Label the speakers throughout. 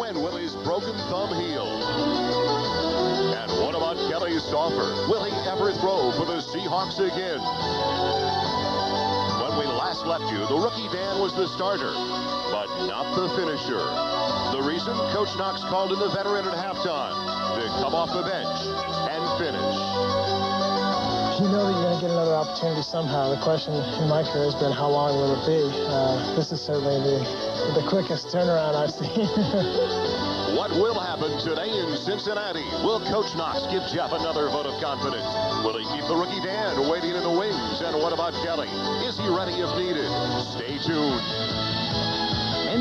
Speaker 1: win with his broken thumb healed? And what about Kelly Stauffer? Will he ever throw for the Seahawks again? When we last left you, the rookie Dan was the starter, but not the finisher. The reason? Coach Knox called in the veteran at halftime to come off the bench and finish.
Speaker 2: You know that you're going to get another opportunity somehow. The question in my career has been, how long will it be? This is certainly the quickest turnaround I've seen.
Speaker 1: What will happen today in Cincinnati? Will Coach Knox give Jeff another vote of confidence? Will he keep the rookie Dan waiting in the wings? And what about Kelly? Is he ready if needed? Stay tuned.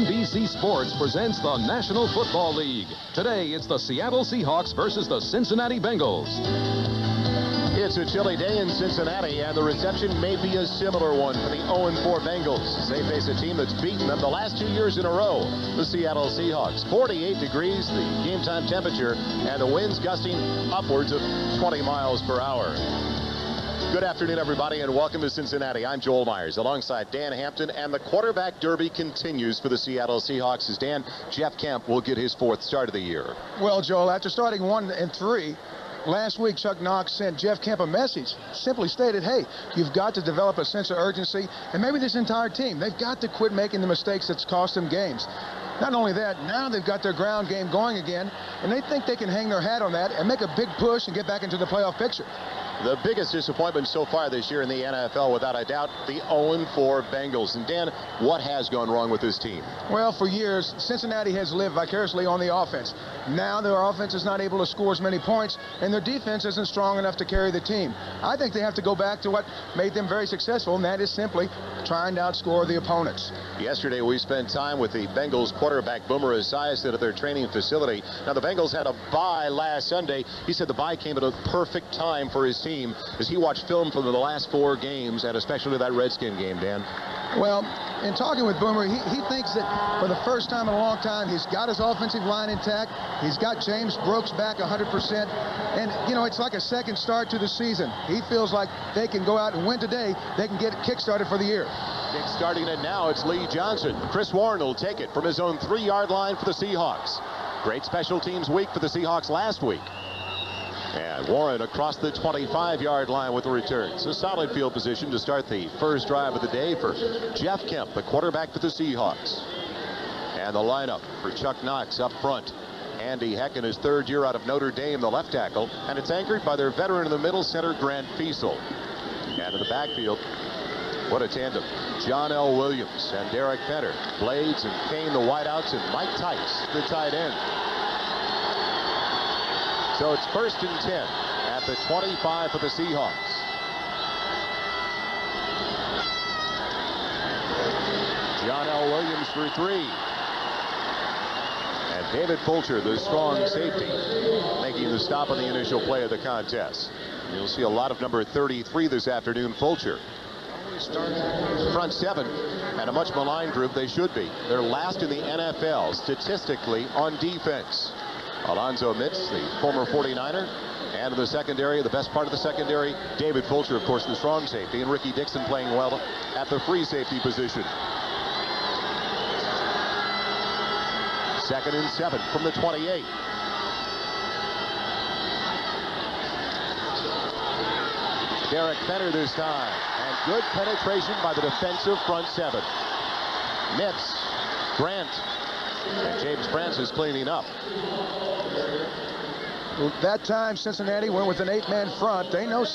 Speaker 3: NBC Sports presents the National Football League. Today, it's the Seattle Seahawks versus the Cincinnati Bengals.
Speaker 1: It's a chilly day in Cincinnati, and the reception may be a similar one for the 0-4 Bengals. They face a team that's beaten them the last 2 years in a row, the Seattle Seahawks. 48 degrees, the game-time temperature, and the winds gusting upwards of 20 miles per hour. Good afternoon, everybody, and welcome to Cincinnati. I'm Joel Meyers, alongside Dan Hampton, and the quarterback derby continues for the Seattle Seahawks as Jeff Kemp will get his 4th start of the year.
Speaker 4: Well, Joel, after starting 1-3, last week, Chuck Knox sent Jeff Kemp a message, simply stated, hey, you've got to develop a sense of urgency, and maybe this entire team, they've got to quit making the mistakes that's cost them games. Not only that, now they've got their ground game going again, and they think they can hang their hat on that and make a big push and get back into the playoff picture.
Speaker 1: The biggest disappointment so far this year in the NFL, without a doubt, the 0-4 Bengals. And Dan, what has gone wrong with this team?
Speaker 4: Well, for years, Cincinnati has lived vicariously on the offense. Now their offense is not able to score as many points, and their defense isn't strong enough to carry the team. I think they have to go back to what made them very successful, and that is simply trying to outscore the opponents.
Speaker 1: Yesterday, we spent time with the Bengals quarterback, Boomer Esiason, at their training facility. Now, the Bengals had a bye last Sunday. He said the bye came at a perfect time for his team as he watched film from the last 4 games, and especially that Redskin game, Dan.
Speaker 4: Well, in talking with Boomer, he thinks that for the first time in a long time, he's got his offensive line intact. He's got James Brooks back 100%. And, you know, it's like a second start to the season. He feels like they can go out and win today. They can get it kick-started for the year.
Speaker 1: Starting it now, it's Lee Johnson. Chris Warren will take it from his own 3-yard line for the Seahawks. Great special teams week for the Seahawks last week. And Warren across the 25-yard line with the returns. A solid field position to start the first drive of the day for Jeff Kemp, the quarterback for the Seahawks. And the lineup for Chuck Knox up front. Andy Heck in his 3rd year out of Notre Dame, the left tackle. And it's anchored by their veteran in the middle center, Grant Fiesel. And in the backfield, what a tandem. John L. Williams and Derek Fenner. Blades and Kane, the wideouts, and Mike Tice, the tight end. So it's 1st and 10 at the 25 for the Seahawks. John L. Williams for 3. And David Fulcher, the strong safety, making the stop on the initial play of the contest. You'll see a lot of number 33 this afternoon, Fulcher. Front 7, and a much maligned group they should be. They're last in the NFL statistically on defense. Alonzo Mitz, the former 49er, and in the secondary, the best part of the secondary, David Fulcher, of course, the strong safety, and Ricky Dixon playing well at the free safety position. 2nd and 7 from the 28. Derek Fenner this time, and good penetration by the defensive front 7. Mitz, Grant, and James Francis cleaning up.
Speaker 4: That time, Cincinnati went with an 8-man front. They know the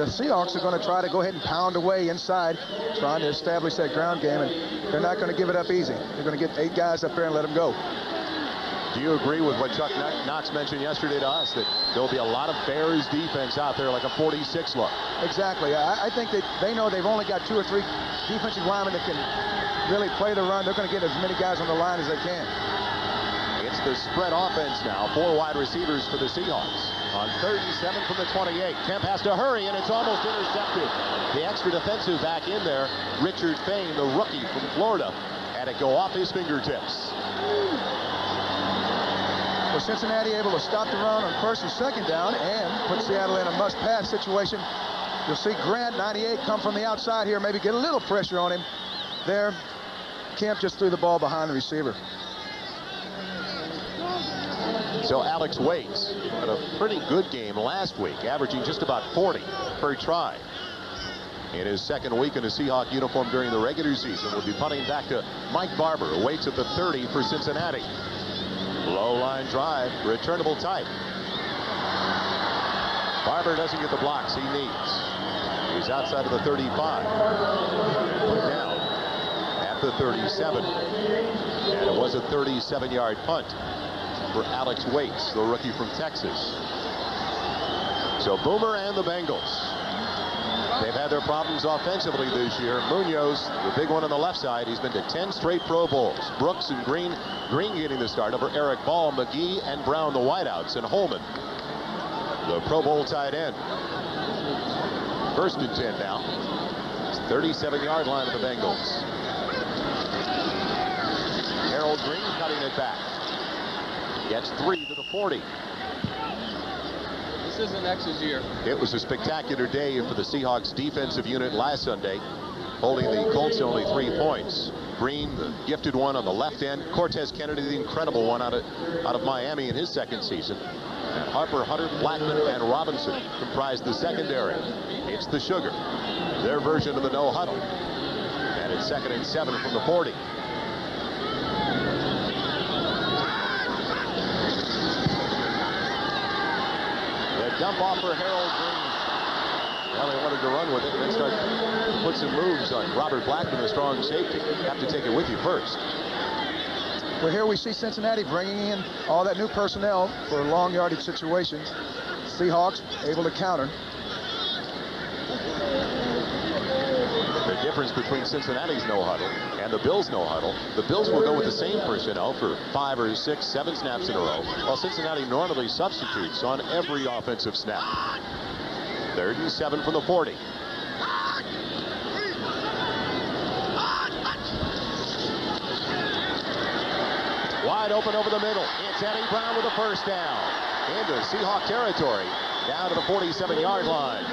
Speaker 4: Seahawks are going to try to go ahead and pound away inside, trying to establish that ground game, and they're not going to give it up easy. They're going to get 8 guys up there and let them go.
Speaker 1: Do you agree with what Chuck Knox mentioned yesterday to us, that there'll be a lot of Bears defense out there, like a 46 look?
Speaker 4: Exactly. I think that they know they've only got 2 or 3 defensive linemen that can really play the run. They're going to get as many guys on the line as they can.
Speaker 1: It's the spread offense now. 4 wide receivers for the Seahawks. On 3rd and 7 from the 28. Kemp has to hurry, and it's almost intercepted. The extra defensive back in there, Richard Fain, the rookie from Florida, had it go off his fingertips.
Speaker 4: Well, Cincinnati able to stop the run on 1st and 2nd down and put Seattle in a must-pass situation. You'll see Grant, 98, come from the outside here, maybe get a little pressure on him. There, Kemp just threw the ball behind the receiver.
Speaker 1: So Alex Waits had a pretty good game last week, averaging just about 40 per try. In his second week in a Seahawk uniform during the regular season, will be punting back to Mike Barber, who waits at the 30 for Cincinnati. Low line drive, returnable type. Barber doesn't get the blocks he needs. He's outside of the 35. Put down at the 37. And it was a 37-yard punt for Alex Waits, the rookie from Texas. So Boomer and the Bengals. They've had their problems offensively this year. Munoz, the big one on the left side, he's been to 10 straight Pro Bowls. Brooks and Green getting the start over Eric Ball, McGee, and Brown, the wideouts, and Holman, the Pro Bowl tight end. First and 10 now. It's 37-yard line of the Bengals. Harold Green cutting it back. Gets 3 to the 40.
Speaker 5: This isn't X's year.
Speaker 1: It was a spectacular day for the Seahawks defensive unit last Sunday, holding the Colts to only 3 points. Green, the gifted one on the left end. Cortez Kennedy, the incredible one out of Miami in his second season. And Harper, Hunter, Blackman, and Robinson comprised the secondary. It's the Sugar, their version of the no huddle. And it's 2nd and 7 from the 40. Dump off for Harold Green. Well, they wanted to run with it and then start to put some moves on Robert Blackman, the strong safety. You have to take it with you first.
Speaker 4: Well, here we see Cincinnati bringing in all that new personnel for long yardage situations. Seahawks able to counter.
Speaker 1: The difference between Cincinnati's no huddle and the Bills' no huddle, the Bills will go with the same personnel for 5 or 6, 7 snaps in a row, while Cincinnati normally substitutes on every offensive snap. 3rd and 7 from the 40. Wide open over the middle. It's Eddie Brown with a first down. Into Seahawk territory. Down to the 47-yard line.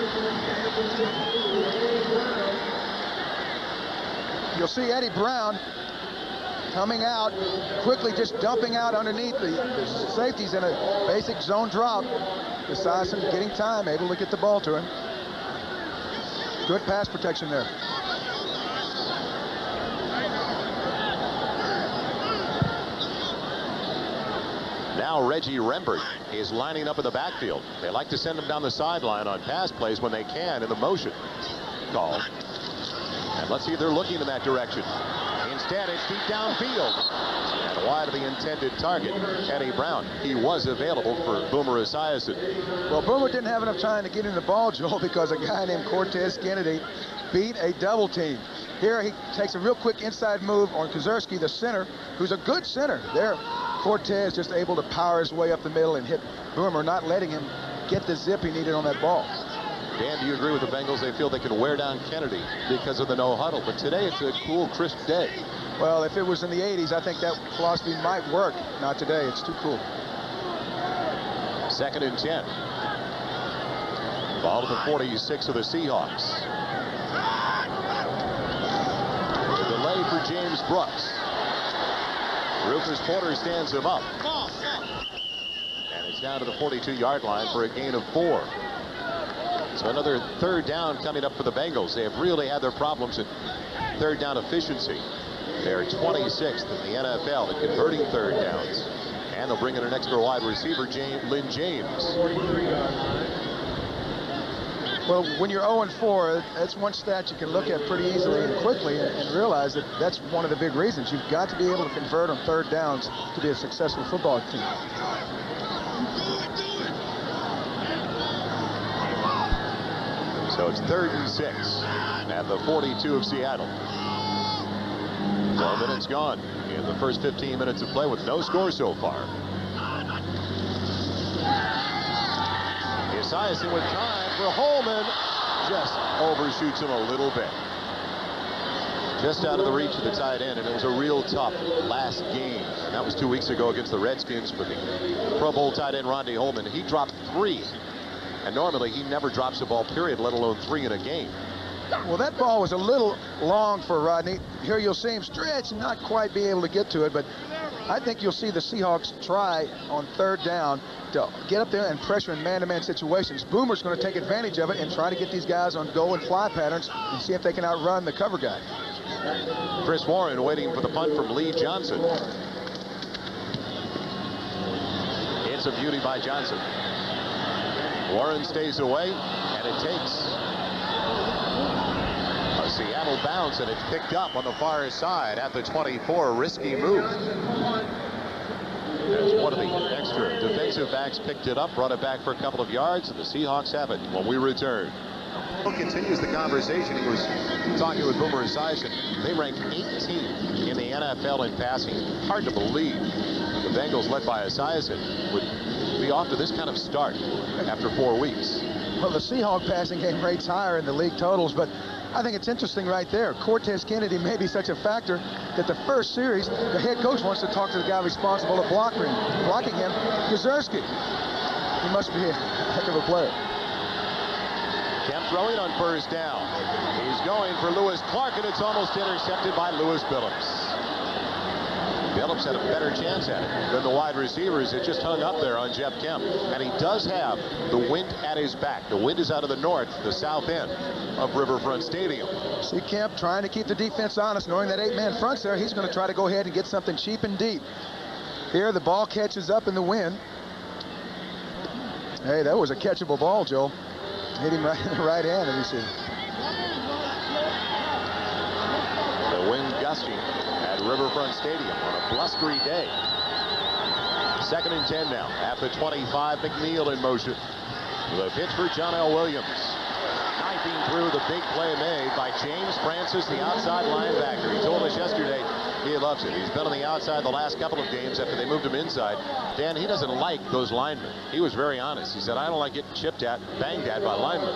Speaker 4: You'll see Eddie Brown coming out, quickly just dumping out underneath the safeties in a basic zone drop. Esiason getting time, able to get the ball to him. Good pass protection there.
Speaker 1: Now Reggie Rembert is lining up in the backfield. They like to send him down the sideline on pass plays when they can in the motion call. And let's see if they're looking in that direction. Instead, it's deep downfield. And wide of the intended target, Eddie Brown. He was available for Boomer Esiason.
Speaker 4: Well, Boomer didn't have enough time to get in the ball, Joel, because a guy named Cortez Kennedy beat a double team. Here he takes a real quick inside move on Kozerski, the center, who's a good center. There, Cortez just able to power his way up the middle and hit Boomer, not letting him get the zip he needed on that ball.
Speaker 1: Dan, do you agree with the Bengals? They feel they can wear down Kennedy because of the no huddle. But today it's a cool, crisp day.
Speaker 4: Well, if it was in the 80s, I think that philosophy might work. Not today. It's too cool.
Speaker 1: 2nd and 10. Ball to the 46 of the Seahawks. The delay for James Brooks. Rufus Porter stands him up. And it's down to the 42-yard line for a gain of 4. So another 3rd down coming up for the Bengals. They have really had their problems in 3rd down efficiency. They're 26th in the NFL at converting 3rd downs. And they'll bring in an extra wide receiver, Lynn James.
Speaker 4: Well, when you're 0-4, that's one stat you can look at pretty easily and quickly and realize that that's one of the big reasons. You've got to be able to convert on 3rd downs to be a successful football team.
Speaker 1: So it's 3rd and 6 at the 42 of Seattle. 12 minutes gone in the first 15 minutes of play with no score so far. Esiason with time for Holman. Just overshoots him a little bit. Just out of the reach of the tight end, and it was a real tough last game. And that was 2 weeks ago against the Redskins for the Pro Bowl tight end Ronde Holman. He dropped 3. And normally he never drops a ball, period, let alone 3 in a game.
Speaker 4: Well, that ball was a little long for Rodney. Here you'll see him stretch and not quite be able to get to it, but I think you'll see the Seahawks try on 3rd down to get up there and pressure in man-to-man situations. Boomer's going to take advantage of it and try to get these guys on go and fly patterns and see if they can outrun the cover guy.
Speaker 1: Chris Warren waiting for the punt from Lee Johnson. It's a beauty by Johnson. Warren stays away, and it takes a Seattle bounce, and it's picked up on the far side at the 24. Risky move. As one of the extra defensive backs picked it up, brought it back for a couple of yards, and the Seahawks have it when we return. Continues the conversation. He was talking with Boomer Esiason. They ranked 18th in the NFL in passing. Hard to believe the Bengals, led by Esiason, would be off to this kind of start after 4 weeks.
Speaker 4: Well, the Seahawk passing game rates higher in the league totals, but I think it's interesting right there. Cortez Kennedy may be such a factor that the first series, the head coach wants to talk to the guy responsible for blocking him, Guzerski. He must be a heck of a player.
Speaker 1: Kemp throwing on 1st down. He's going for Lewis Clark, and it's almost intercepted by Lewis Billups. Billups had a better chance at it than the wide receivers. It just hung up there on Jeff Kemp. And he does have the wind at his back. The wind is out of the north, the south end of Riverfront Stadium.
Speaker 4: See Kemp trying to keep the defense honest, knowing that 8-man front's there. He's going to try to go ahead and get something cheap and deep. Here, the ball catches up in the wind. Hey, that was a catchable ball, Joe. Hit him right in the right hand, let me see.
Speaker 1: The wind gusting at Riverfront Stadium on a blustery day. 2nd and 10 now at the 25. McNeil in motion. The pitch for John L. Williams. Knifing through the big play made by James Francis, the outside linebacker. He told us yesterday he loves it. He's been on the outside the last couple of games after they moved him inside. Dan, he doesn't like those linemen. He was very honest. He said, I don't like getting chipped at, banged at by linemen.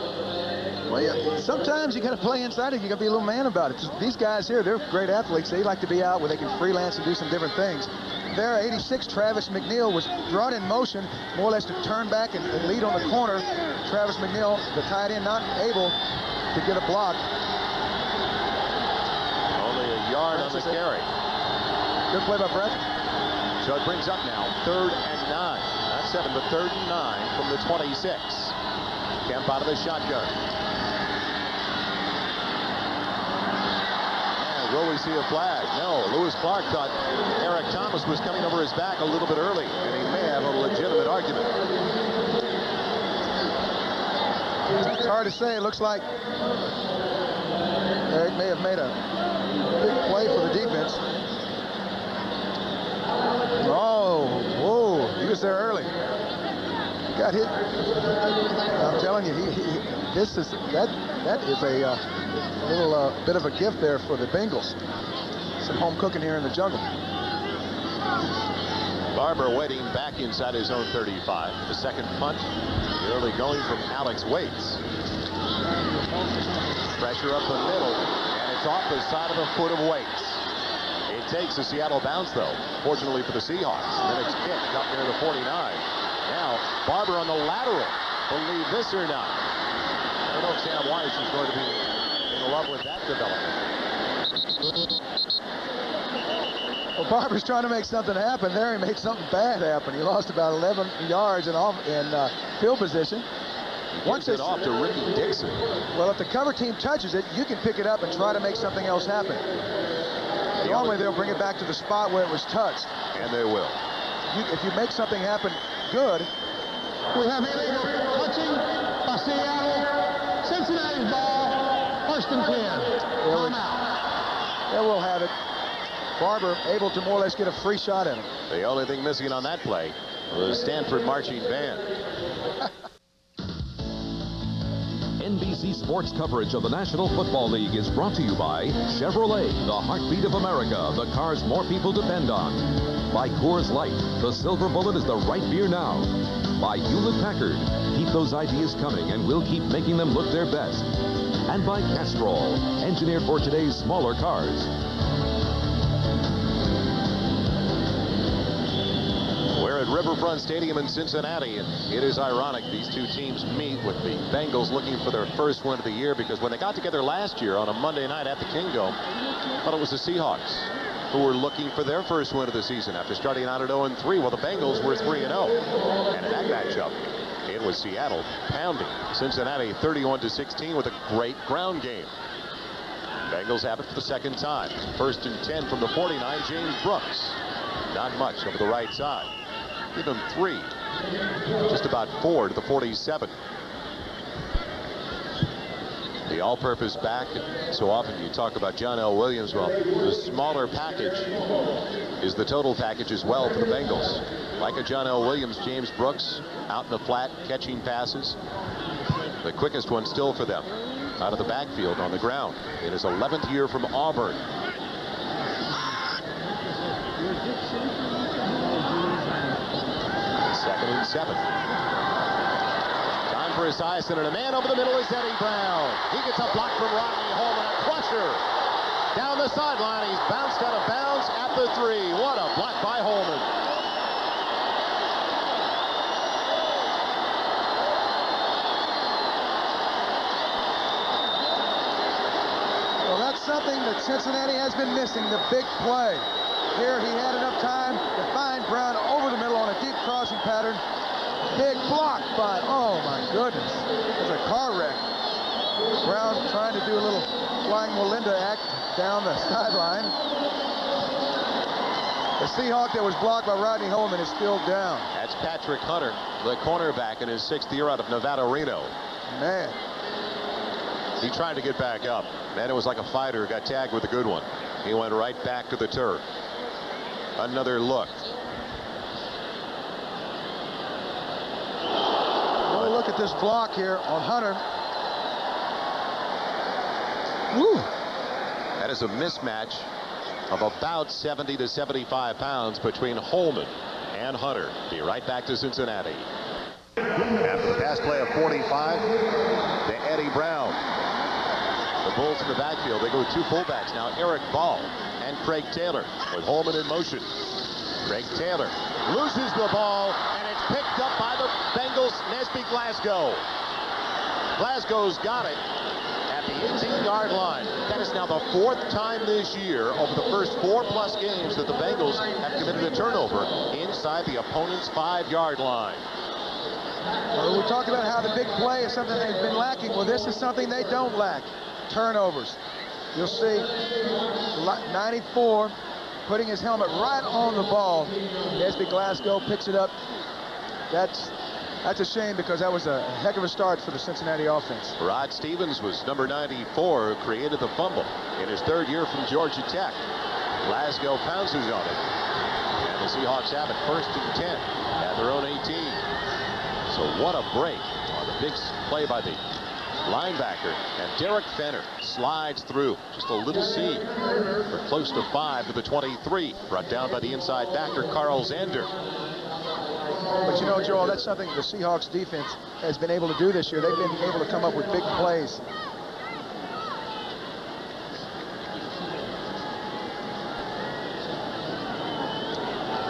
Speaker 4: Well, yeah, sometimes you got to play inside it. You got to be a little man about it. These guys here, they're great athletes. They like to be out where they can freelance and do some different things. There, 86, Travis McNeil was brought in motion more or less to turn back and lead on the corner. Travis McNeil, the tight end, not able to get a block.
Speaker 1: Only a yard on the carry.
Speaker 4: Good play by Brett.
Speaker 1: So it brings up now 3rd and 9. Not 7, but 3rd and 9 from the 26. Kemp out of the shotgun. Will we see a flag? No. Lewis Clark thought Eric Thomas was coming over his back a little bit early, and he may have a legitimate argument.
Speaker 4: It's hard to say. It looks like Eric may have made a big play for the defense. Oh, whoa, he was there early. He got hit. I'm telling you, that is a little bit of a gift there for the Bengals. Some home cooking here in the jungle.
Speaker 1: Barber waiting back inside his own 35. The second punt, early going from Alex Waits. Pressure up the middle, and it's off the side of the foot of Waits. It takes a Seattle bounce, though, fortunately for the Seahawks. Then it's kicked up near the 49. Now, Barber on the lateral. Believe this or not. I don't know if Sam Weiss is going to be in love with that development.
Speaker 4: Well, Barber's trying to make something happen there. He made something bad happen. He lost about 11 yards in field position.
Speaker 1: Once it's off to Ricky Dixon.
Speaker 4: Well, if the cover team touches it, you can pick it up and try to make something else happen. Normally, they'll bring it back to the spot where it was touched.
Speaker 1: And they will.
Speaker 4: If you make something happen good.
Speaker 5: We have illegal touching by Seattle. Cincinnati's ball. 1st and 10. Timeout.
Speaker 4: There we'll have it. Barber able to more or less get a free shot at him.
Speaker 1: The only thing missing on that play was the Stanford marching band.
Speaker 3: NBC Sports coverage of the National Football League is brought to you by Chevrolet, the heartbeat of America, the cars more people depend on. By Coors Light, the Silver Bullet is the right beer now. By Hewlett-Packard, keep those ideas coming and we'll keep making them look their best. And by Castrol, engineered for today's smaller cars.
Speaker 1: We're at Riverfront Stadium in Cincinnati, and it is ironic these two teams meet with the Bengals looking for their first win of the year, because when they got together last year on a Monday night at the Kingdome, well, it was the Seahawks who were looking for their first win of the season after starting out at 0-3. Well, the Bengals were 3-0. And in that matchup, it was Seattle pounding Cincinnati 31-16 with a great ground game. Bengals have it for the second time. 1st and 10 from the 49. James Brooks. Not much over the right side. Give him 3. Just about 4 to the 47. The all-purpose back. So often you talk about John L. Williams. Well, the smaller package is the total package as well for the Bengals. Like a John L. Williams, James Brooks out in the flat catching passes. The quickest one still for them. Out of the backfield on the ground in his 11th year from Auburn. 2nd and 7. Time for Esiason, and a man over the middle is Eddie Brown. He gets a block from Rodney Holman, a crusher. Down the sideline, he's bounced out of bounds at the 3. What a block by Holman.
Speaker 4: Something that Cincinnati has been missing, the big play. Here he had enough time to find Brown over the middle on a deep crossing pattern. Big block by, oh my goodness, it was a car wreck. Brown trying to do a little flying Melinda act down the sideline. The Seahawk that was blocked by Rodney Holman is still down.
Speaker 1: That's Patrick Hunter, the cornerback in his 6th year out of Nevada, Reno.
Speaker 4: Man.
Speaker 1: He tried to get back up. Man, it was like a fighter who got tagged with a good one. He went right back to the turf. Another look.
Speaker 4: Oh, look at this block here on Hunter. Woo.
Speaker 1: That is a mismatch of about 70 to 75 pounds between Holman and Hunter. Be right back to Cincinnati. After the pass play of 45 to Eddie Brown. The Bulls in the backfield. They go with 2 fullbacks now. Eric Ball and Craig Taylor with Holman in motion. Craig Taylor loses the ball, and it's picked up by the Bengals. Nesby Glasgow. Glasgow's got it at the 18-yard line. That is now the 4th time this year over the first 4+ games that the Bengals have committed a turnover inside the opponent's 5-yard line.
Speaker 4: Well, we talked about how the big play is something they've been lacking. Well, this is something they don't lack. Turnovers. You'll see 94 putting his helmet right on the ball. Nesby Glasgow picks it up. That's a shame, because that was a heck of a start for the Cincinnati offense.
Speaker 1: Rod Stevens was number 94 who created the fumble in his 3rd year from Georgia Tech. Glasgow pounces on it. And the Seahawks have it 1st and 10 at their own 18. So what a break on the big play by the linebacker, and Derek Fenner slides through just a little seam for close to 5 to the 23, brought down by the inside backer Carl Zander.
Speaker 4: But you know, Joel, that's something the Seahawks defense has been able to do this year. They've been able to come up with big plays.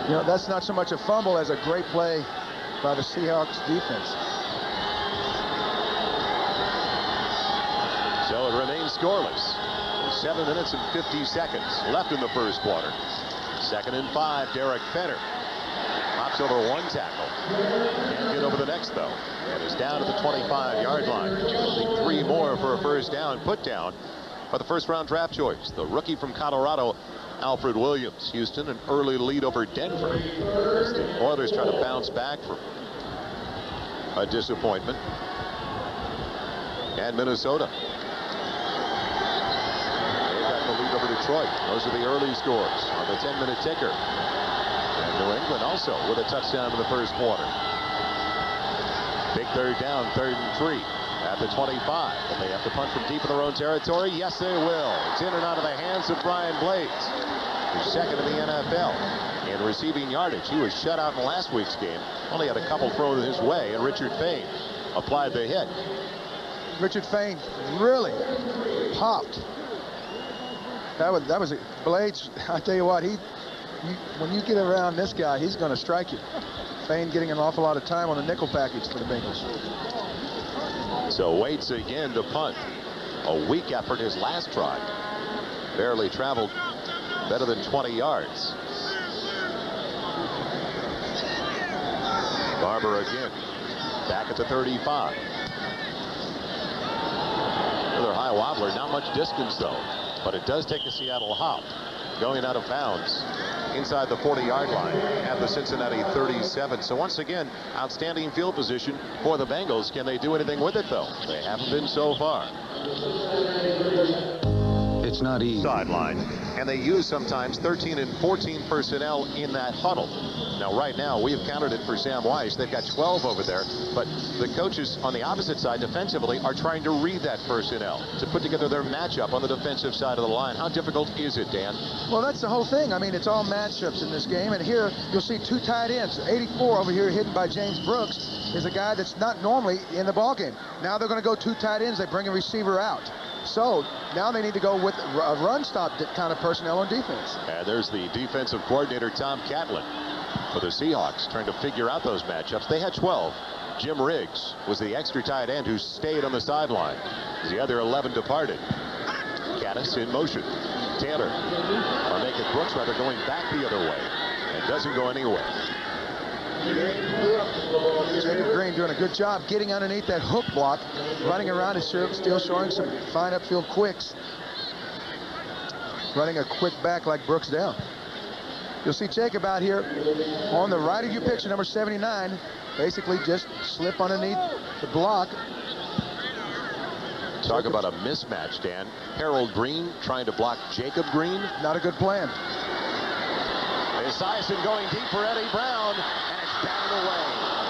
Speaker 4: You know, that's not so much a fumble as a great play by the Seahawks defense.
Speaker 1: So it remains scoreless. 7 minutes and 50 seconds left in the first quarter. 2nd and 5, Derek Fenner hops over 1 tackle. Can't get over the next, though, and is down to the 25-yard line. Only 3 more for a first down. Put down by the first-round draft choice, the rookie from Colorado, Alfred Williams. Houston, an early lead over Denver as the Oilers try to bounce back from a disappointment. And Minnesota. Over Detroit. Those are the early scores on the 10-minute ticker. And New England also with a touchdown in the first quarter. Big 3rd down, 3rd and 3 at the 25. Will they have to punt from deep in their own territory? Yes, they will. It's in and out of the hands of Brian Blades, who's 2nd in the NFL in receiving yardage. He was shut out in last week's game. Only had a couple thrown his way, and Richard Fain applied the hit.
Speaker 4: Richard Fain really popped. That was a Blades. I tell you what, when you get around this guy, he's going to strike you. Fain getting an awful lot of time on the nickel package for the Bengals.
Speaker 1: So waits again to punt. A weak effort his last try. Barely traveled better than 20 yards. Barber again, back at the 35. Another high wobbler, not much distance though, but it does take a Seattle hop going out of bounds inside the 40-yard line at the Cincinnati 37. So once again, outstanding field position for the Bengals. Can they do anything with it though? They haven't been so far.
Speaker 6: It's not easy.
Speaker 1: Sideline, and they use sometimes 13 and 14 personnel in that huddle. Now right now we have counted it for Sam Weiss. They've got 12 over there, but the coaches on the opposite side defensively are trying to read that personnel to put together their matchup on the defensive side of the line. How difficult is it, Dan?
Speaker 4: Well, that's the whole thing. I mean, it's all matchups in this game, and here you'll see two tight ends. 84 over here hidden by James Brooks is a guy that's not normally in the ballgame. Now they're going to go two tight ends. They bring a receiver out. So now they need to go with a run stop kind of personnel on defense.
Speaker 1: And there's the defensive coordinator, Tom Catlin, for the Seahawks, trying to figure out those matchups. They had 12. Jim Riggs was the extra tight end who stayed on the sideline. The other 11 departed. Caddis in motion. Taylor, or Naked Brooks rather, going back the other way. And doesn't go anywhere.
Speaker 4: Jacob Green doing a good job getting underneath that hook block, running around and still showing some fine upfield quicks. Running a quick back like Brooks down. You'll see Jacob out here on the right of your picture, number 79, basically just slip underneath the block.
Speaker 1: Talk about a mismatch, Dan. Harold Green trying to block Jacob Green.
Speaker 4: Not a good plan.
Speaker 1: Esiason going deep for Eddie Brown, and it's batted away.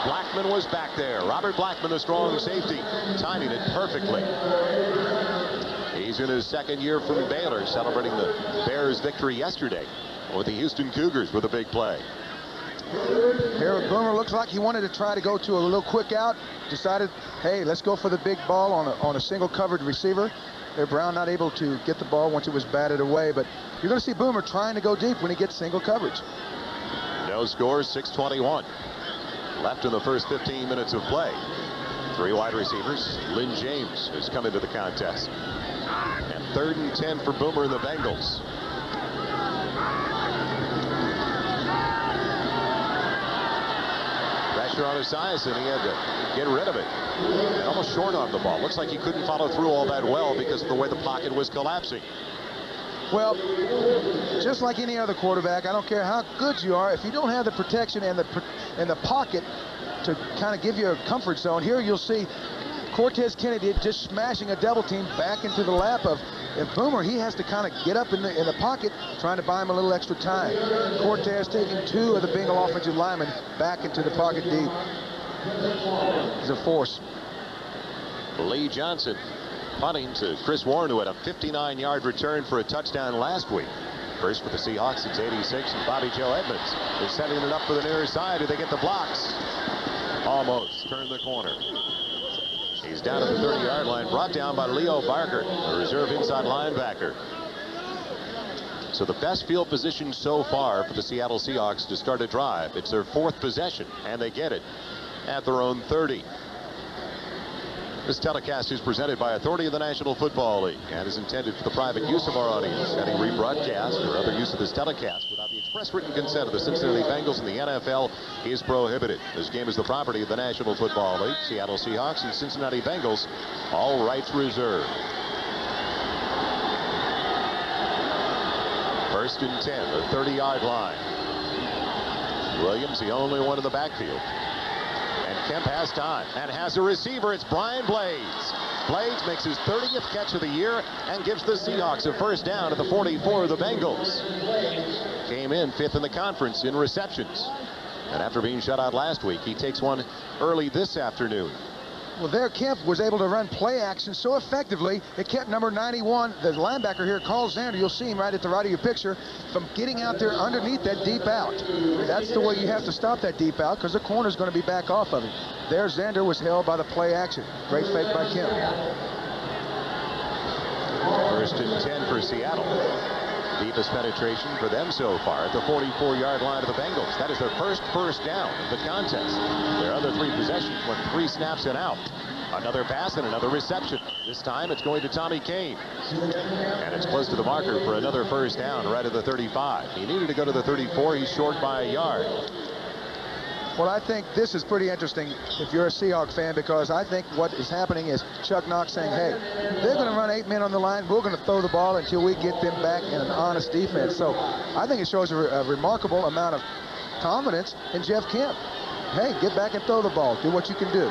Speaker 1: Blackman was back there. Robert Blackman, the strong safety, timing it perfectly. He's in his second year from Baylor, celebrating the Bears' victory yesterday with the Houston Cougars with a big play.
Speaker 4: Harold Boomer looks like he wanted to try to go to a little quick out. Decided, hey, let's go for the big ball on a single covered receiver. Brown not able to get the ball once it was batted away, but you're going to see Boomer trying to go deep when he gets single coverage.
Speaker 1: No score, 6:21 left in the first 15 minutes of play. Three wide receivers. Lynn James has come into the contest. And 3rd and 10 for Boomer and the Bengals. Pressure on Esiason. He had to get rid of it. And almost short on the ball. Looks like he couldn't follow through all that well because of the way the pocket was collapsing.
Speaker 4: Well, just like any other quarterback, I don't care how good you are, if you don't have the protection and the pocket to kind of give you a comfort zone. Here you'll see Cortez Kennedy just smashing a double team back into the lap of Boomer. He has to kind of get up in the pocket, trying to buy him a little extra time. Cortez taking two of the Bengal offensive linemen back into the pocket deep. He's a force.
Speaker 1: Lee Johnson punting to Chris Warren, who had a 59-yard return for a touchdown last week. First for the Seahawks since '86, and Bobby Joe Edmonds is setting it up for the near side. Do they get the blocks? Almost turned the corner. He's down at the 30-yard line, brought down by Leo Barker, the reserve inside linebacker. So the best field position so far for the Seattle Seahawks to start a drive. It's their 4th possession, and they get it at their own 30. This telecast is presented by authority of the National Football League and is intended for the private use of our audience. Any rebroadcast or other use of this telecast without the express written consent of the Cincinnati Bengals and the NFL is prohibited. This game is the property of the National Football League. Seattle Seahawks and Cincinnati Bengals, all rights reserved. 1st and 10, the 30-yard line. Williams, the only one in the backfield. And Kemp has time and has a receiver. It's Brian Blades. Blades makes his 30th catch of the year and gives the Seahawks a first down at the 44 of the Bengals. Came in 5th in the conference in receptions. And after being shut out last week, he takes one early this afternoon.
Speaker 4: Well, there Kemp was able to run play action so effectively, it kept number 91, the linebacker here, Carl Zander, you'll see him right at the right of your picture, from getting out there underneath that deep out. That's the way you have to stop that deep out, because the corner's going to be back off of him. There, Zander was held by the play action. Great fake by Kemp.
Speaker 1: 1st and 10 for Seattle. Deepest penetration for them so far at the 44-yard line of the Bengals. That is their first down of the contest. Their other 3 possessions went 3 snaps and out. Another pass and another reception. This time it's going to Tommy Kane. And it's close to the marker for another first down right at the 35. He needed to go to the 34. He's short by a yard.
Speaker 4: Well, I think this is pretty interesting if you're a Seahawks fan, because I think what is happening is Chuck Knox saying, hey, they're going to run 8 men on the line. We're going to throw the ball until we get them back in an honest defense. So I think it shows a remarkable amount of confidence in Jeff Kemp. Hey, get back and throw the ball. Do what you can do.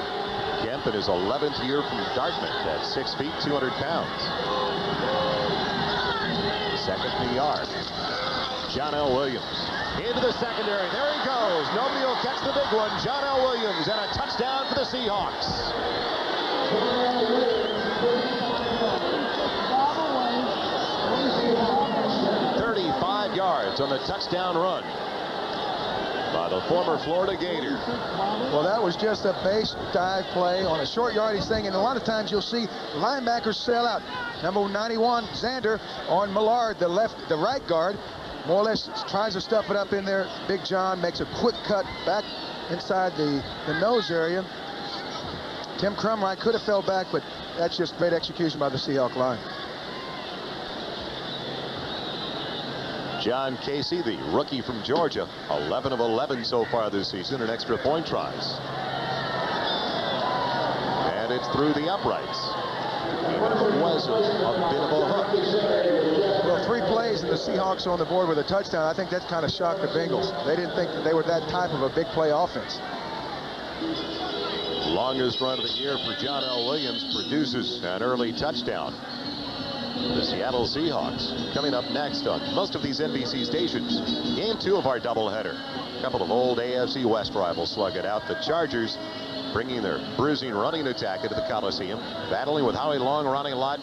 Speaker 1: Kemp in his 11th year from Dartmouth at 6 feet, 200 pounds. Second PR. John L. Williams into the secondary. There he goes. Nobody will catch the big one. John L. Williams, and a touchdown for the Seahawks. 35 yards on the touchdown run by the former Florida Gator.
Speaker 4: Well, that was just a base dive play on a short yardage thing, and a lot of times you'll see linebackers sail out. Number 91, Xander, on Millard, the right guard, more or less tries to stuff it up in there. Big John makes a quick cut back inside the nose area. Tim Crumright could have fell back, but that's just great execution by the Seahawk line.
Speaker 1: John Casey, the rookie from Georgia, 11 of 11 so far this season in extra point tries. And it's through the uprights, even if it was a bit of a hook.
Speaker 4: Well, 3 plays and the Seahawks are on the board with a touchdown. I think that kind of shocked the Bengals. They didn't think that they were that type of a big play offense.
Speaker 1: Longest run of the year for John L. Williams produces an early touchdown. The Seattle Seahawks coming up next on most of these NBC stations. Game 2 of our doubleheader. A couple of old AFC West rivals slug it out. The Chargers bringing their bruising running attack into the Coliseum, battling with Howie Long, Ronnie Lott,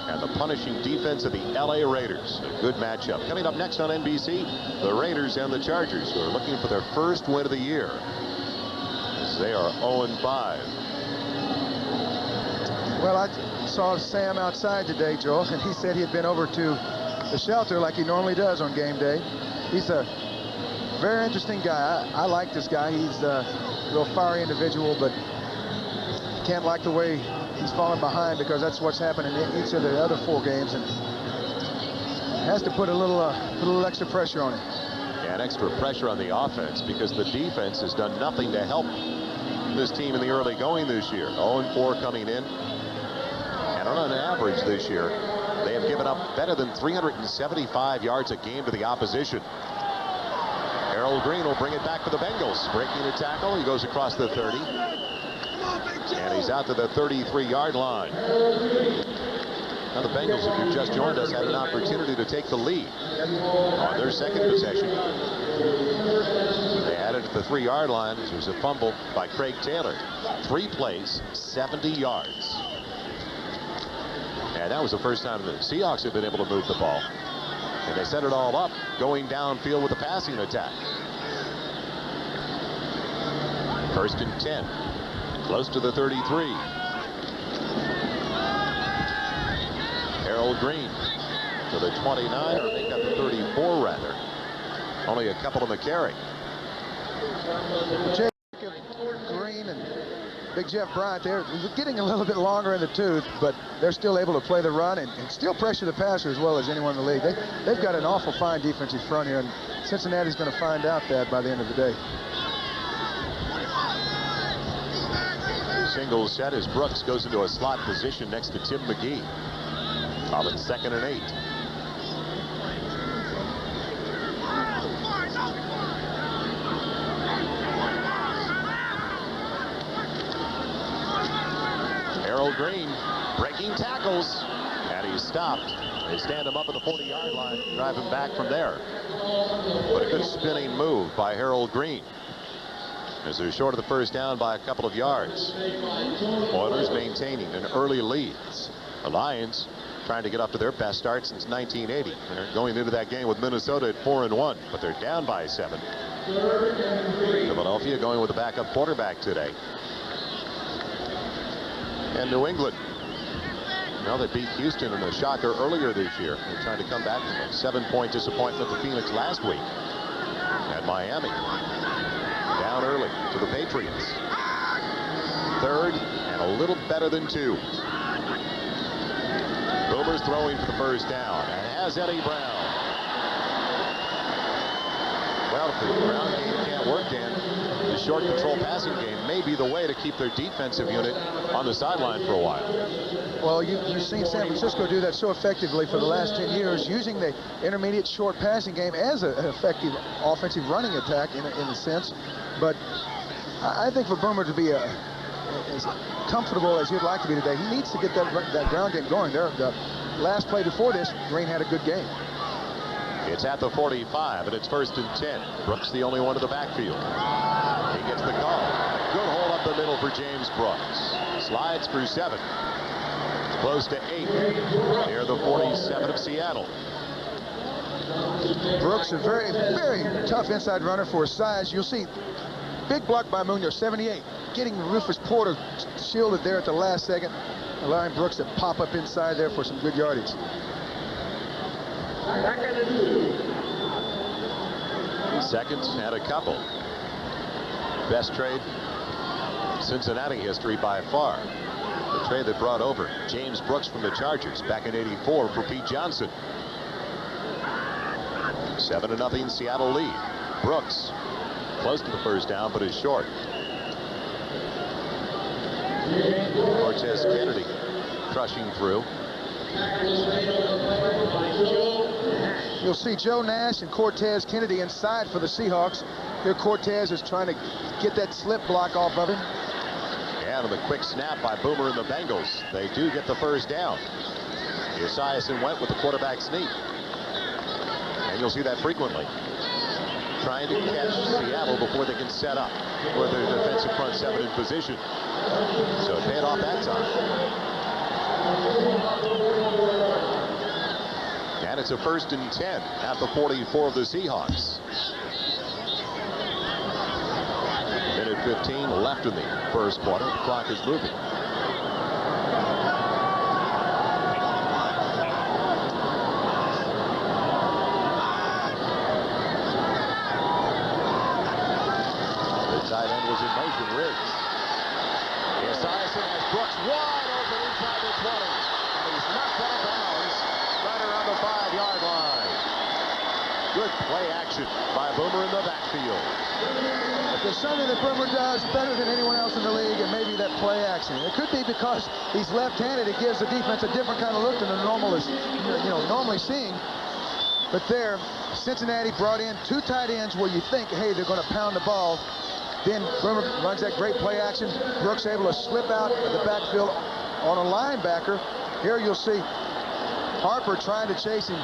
Speaker 1: and the punishing defense of the LA Raiders. A good matchup. Coming up next on NBC, the Raiders and the Chargers, who are looking for their first win of the year, as they are 0-5.
Speaker 4: Well, I saw Sam outside today, Joel, and he said he had been over to the shelter like he normally does on game day. He's a very interesting guy. I like this guy. He's a real fiery individual, but can't like the way he's fallen behind, because that's what's happened in each of the other 4 games, and has to put a little extra pressure on him.
Speaker 1: And extra pressure on the offense, because the defense has done nothing to help this team in the early going this year. 0-4 coming in. And on an average this year, they have given up better than 375 yards a game to the opposition. Harold Green will bring it back for the Bengals. Breaking a tackle, he goes across the 30. And he's out to the 33-yard line. Now the Bengals, if you've just joined us, had an opportunity to take the lead on their second possession. They had it at the 3-yard line. It was a fumble by Craig Taylor. 3 plays, 70 yards. And that was the first time the Seahawks have been able to move the ball. And they set it all up, going downfield with a passing attack. First and 10. Close to the 33. Harold Green to the 29, or they got the 34 rather. Only a couple on the carry.
Speaker 4: Jacob Green and Big Jeff Bryant, they're getting a little bit longer in the tooth, but they're still able to play the run and still pressure the passer as well as anyone in the league. They've got an awful fine defensive front here, and Cincinnati's going to find out that by the end of the day.
Speaker 1: Single set as Brooks goes into a slot position next to Tim McGee. On 2nd and 8. Harold Green breaking tackles, and he's stopped. They stand him up at the 40-yard line, drive him back from there. But a good spinning move by Harold Green, as they're short of the first down by a couple of yards. Oilers maintaining an early lead. The Lions trying to get up to their best start since 1980. They're going into that game with Minnesota at 4-1, but they're down by 7. Philadelphia going with a backup quarterback today. And New England, well, they beat Houston in a shocker earlier this year. They're trying to come back from a 7-point disappointment to Phoenix last week. And Miami down early to the Patriots. 3rd and a little better than 2. Boomer's throwing for the first down and has Eddie Brown. Well, if the ground game can't work, Dan, the short control passing game may be the way to keep their defensive unit on the sideline for a while.
Speaker 4: Well, you've seen San Francisco do that so effectively for the last 10 years, using the intermediate short passing game as an effective offensive running attack in a sense. But I think for Boomer to be as comfortable as he'd like to be today, he needs to get that ground game going. The last play before this, Green had a good game.
Speaker 1: It's at the 45, and it's 1st and 10. Brooks the only one to the backfield. He gets the call. Good hold up the middle for James Brooks. Slides for 7. Close to 8. Near the 47 of Seattle.
Speaker 4: Brooks, a very, very tough inside runner for his size. You'll see big block by Munoz, 78. Getting Rufus Porter shielded there at the last second, allowing Brooks to pop up inside there for some good yardage.
Speaker 1: Seconds had a couple. Best trade Cincinnati history by far. The trade that brought over James Brooks from the Chargers back in '84 for Pete Johnson. 7-0 Seattle lead. Brooks close to the first down, but is short. Cortez Kennedy crushing through.
Speaker 4: You'll see Joe Nash and Cortez Kennedy inside for the Seahawks. Here Cortez is trying to get that slip block off of him.
Speaker 1: And on the quick snap by Boomer and the Bengals, they do get the first down. Esiason went with the quarterback sneak. And you'll see that frequently. Trying to catch Seattle before they can set up for their defensive front 7 in position. So it paid off that time. And it's a 1st and 10 at the 44 of the Seahawks. Minute 15 left in the first quarter. The clock is moving. The tight end was in motion. Riggs. Esiason has Brooks wide open inside the 20. And he's knocked out of bounds right around the 5-yard line. Good play action by Boomer in the backfield.
Speaker 4: If there's something that Boomer does better than anyone else in the league, it may be that play action. It could be because he's left-handed. It gives the defense a different kind of look than the normally seeing. But there, Cincinnati brought in 2 tight ends where you think, hey, they're going to pound the ball. Then Boomer runs that great play action. Brooks able to slip out of the backfield on a linebacker. Here you'll see Harper trying to chase him.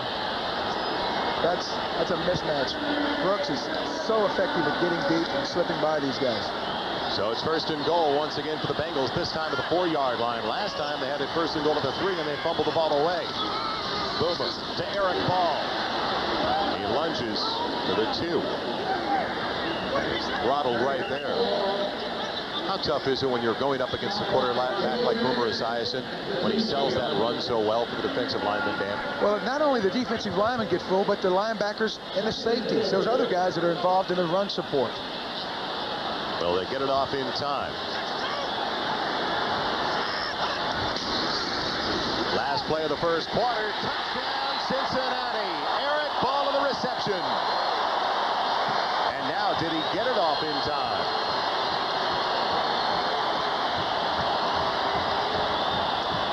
Speaker 4: That's a mismatch. Brooks is so effective at getting deep and slipping by these guys.
Speaker 1: So it's 1st and goal once again for the Bengals, this time at the 4-yard line. Last time they had it 1st and goal at the 3 and they fumbled the ball away. Boomer to Eric Ball. He lunges to the 2. He's throttled right there. How tough is it when you're going up against a quarterback like Boomer Esiason when he sells that run so well for the defensive lineman, Dan?
Speaker 4: Well, not only the defensive linemen get full, but the linebackers and the safeties. Those other guys that are involved in the run support.
Speaker 1: Well, they get it off in time. Last play of the first quarter. Touchdown, Cincinnati. Eric Ball to the reception. And now, did he get it off in time?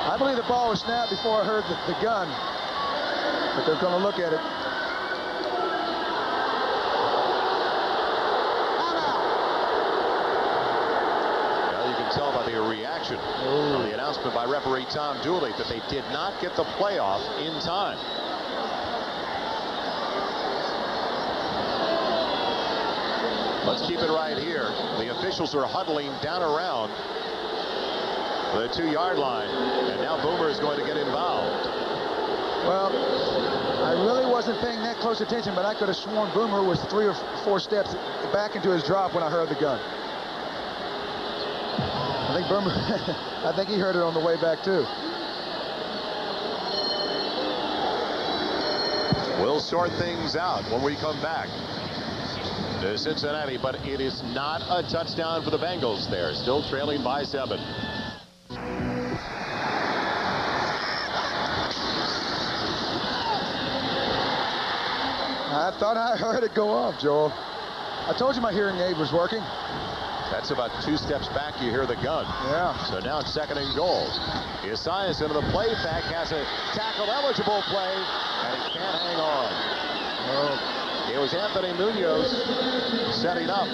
Speaker 4: I believe the ball was snapped before I heard the gun, but they're going to look at it.
Speaker 1: Well, you can tell by the reaction of the announcement by referee Tom Dooley that they did not get the playoff in time. Let's keep it right here. The officials are huddling down around the 2-yard line, and now Boomer is going to get involved.
Speaker 4: Well, I really wasn't paying that close attention, but I could have sworn Boomer was 3 or 4 steps back into his drop when I heard the gun. I think Boomer, I think he heard it on the way back too.
Speaker 1: We'll sort things out when we come back to Cincinnati, but it is not a touchdown for the Bengals. They're still trailing by 7.
Speaker 4: I thought I heard it go off, Joel. I told you my hearing aid was working.
Speaker 1: That's about 2 steps back. You hear the gun.
Speaker 4: Yeah.
Speaker 1: So now it's 2nd and goal. Isaias into the play back, has a tackle-eligible play, and he can't hang on. It was Anthony Munoz setting up.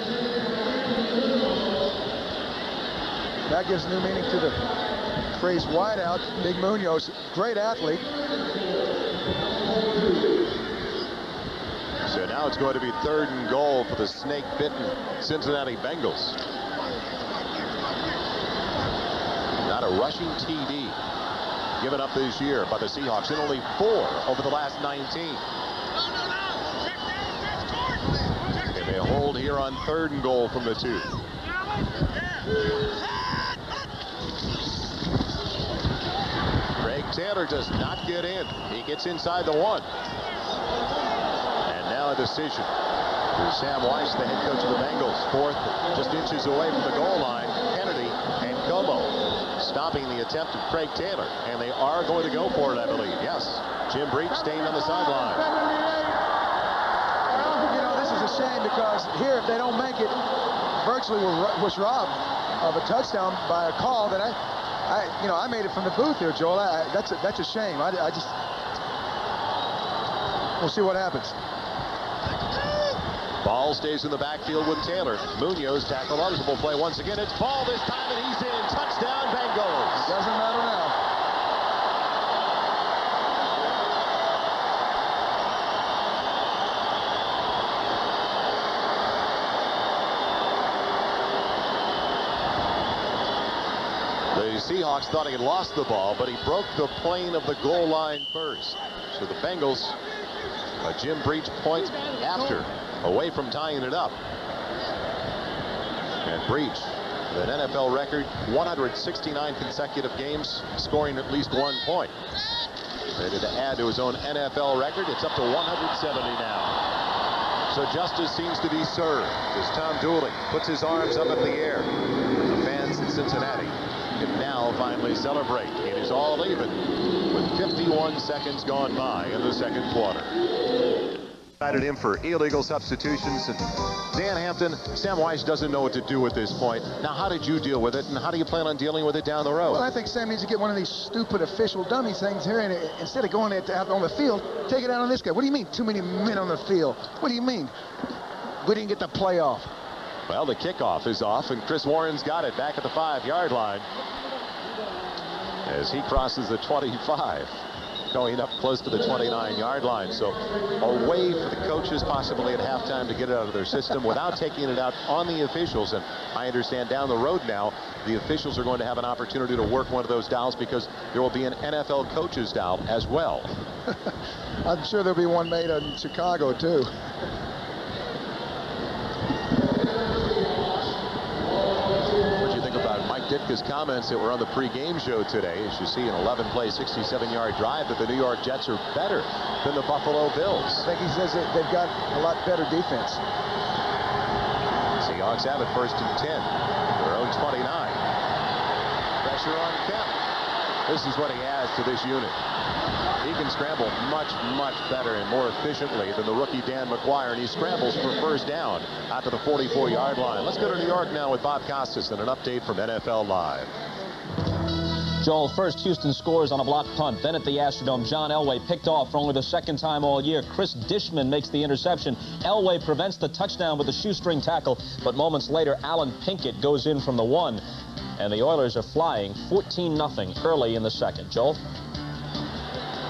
Speaker 4: That gives new meaning to the phrase wideout. Big Munoz, great athlete.
Speaker 1: So now it's going to be 3rd and goal for the snake-bitten Cincinnati Bengals. Not a rushing TD given up this year by the Seahawks, and only 4 over the last 19. They may hold here on 3rd and goal from the 2. Craig Taylor does not get in. He gets inside the 1. Now a decision. Here's Sam Weiss, the head coach of the Bengals. 4th, just inches away from the goal line. Kennedy and Como stopping the attempt of Craig Taylor. And they are going to go for it, I believe. Yes. Jim Breach staying on the sideline.
Speaker 4: You know, this is a shame because here, if they don't make it, virtually was robbed of a touchdown by a call that I made it from the booth here, Joel. That's a shame. We'll see what happens.
Speaker 1: Ball stays in the backfield with Taylor. Munoz tackle eligible play once again. It's ball this time, and he's in. Touchdown, Bengals.
Speaker 4: Doesn't matter now.
Speaker 1: The Seahawks thought he had lost the ball, but he broke the plane of the goal line first. So the Bengals, a Jim Breach point after, away from tying it up. And Breach, an NFL record, 169 consecutive games, scoring at least 1 point. Ready to add to his own NFL record. It's up to 170 now. So justice seems to be served as Tom Dooley puts his arms up in the air. The fans in Cincinnati can now finally celebrate. It is all even with 51 seconds gone by in the 2nd quarter. Cited him for illegal substitutions, and Dan Hampton, Sam Weiss doesn't know what to do at this point. Now, how did you deal with it, and how do you plan on dealing with it down the road?
Speaker 4: Well, I think Sam needs to get one of these stupid official dummy things here, and instead of going out on the field, take it out on this guy. What do you mean, too many men on the field? What do you mean? We didn't get the play off.
Speaker 1: Well, the kickoff is off, and Chris Warren's got it back at the 5-yard line as he crosses the 25. Going up close to the 29-yard line. So a way for the coaches possibly at halftime to get it out of their system without taking it out on the officials. And I understand down the road now, the officials are going to have an opportunity to work one of those dials because there will be an NFL coaches dial as well.
Speaker 4: I'm sure there'll be one made in Chicago, too.
Speaker 1: Ditka's comments that were on the pregame show today, as you see an 11-play, 67-yard drive, that the New York Jets are better than the Buffalo Bills.
Speaker 4: I think he says that they've got a lot better defense.
Speaker 1: Seahawks have it 1st and 10. Their own 29. Pressure on Kemp. This is what he adds to this unit. He can scramble much, much better and more efficiently than the rookie Dan McGuire, and he scrambles for 1st down out to the 44-yard line. Let's go to New York now with Bob Costas and an update from NFL Live.
Speaker 6: Joel, first Houston scores on a blocked punt. Then at the Astrodome, John Elway picked off for only the 2nd time all year. Chris Dishman makes the interception. Elway prevents the touchdown with a shoestring tackle, but moments later, Alan Pinkett goes in from the 1. And the Oilers are flying 14-0 early in the 2nd. Joel?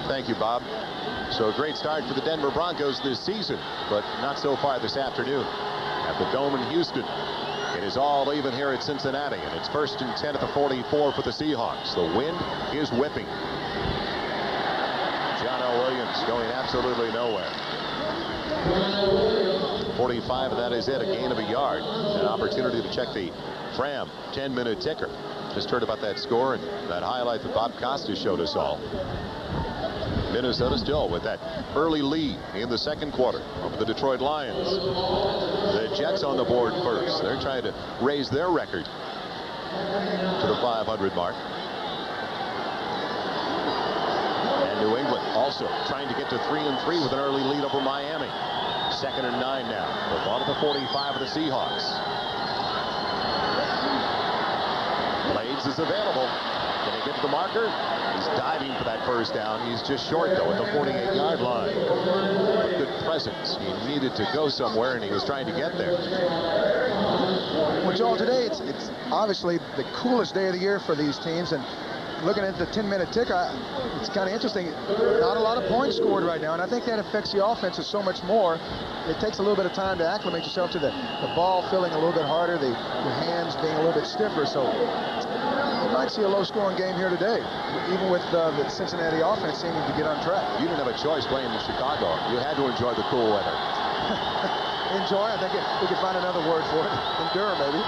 Speaker 1: Thank you, Bob. So a great start for the Denver Broncos this season, but not so far this afternoon. At the Dome in Houston, it is all even here at Cincinnati, and it's 1st and 10 at the 44 for the Seahawks. The wind is whipping. John L. Williams going absolutely nowhere. 45, and that is it, a gain of a yard. An opportunity to check the Fram 10-minute ticker. Just heard about that score and that highlight that Bob Costas showed us all. Minnesota still with that early lead in the 2nd quarter over the Detroit Lions. The Jets on the board first. They're trying to raise their record to the 500 mark. And New England also trying to get to 3-3 with an early lead over Miami. 2nd and 9 now. The ball at the 45 of the Seahawks. Blades is available. Can he get to the marker? He's diving for that first down. He's just short, though, at the 48-yard line. Good presence. He needed to go somewhere, and he was trying to get there.
Speaker 4: Well, Joel, today it's obviously the coolest day of the year for these teams, and looking at the 10-minute ticker, it's kind of interesting. Not a lot of points scored right now, and I think that affects the offenses so much more. It takes a little bit of time to acclimate yourself to the ball feeling a little bit harder, your hands being a little bit stiffer. So you might see a low-scoring game here today, even with the Cincinnati offense seeming to get on track.
Speaker 1: You didn't have a choice playing in Chicago. You had to enjoy the cool weather.
Speaker 4: Enjoy? I think we could find another word for it. Endure, maybe.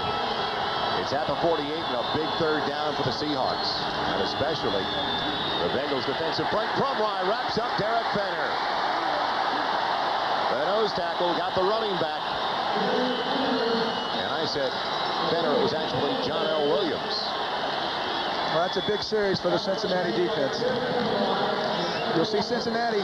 Speaker 1: It's at the 48 and a big 3rd down for the Seahawks. And especially the Bengals defensive front. Crumry wraps up Derek Fenner. The nose tackle got the running back. And I said Fenner, it was actually John L. Williams.
Speaker 4: Well, that's a big series for the Cincinnati defense. You'll see Cincinnati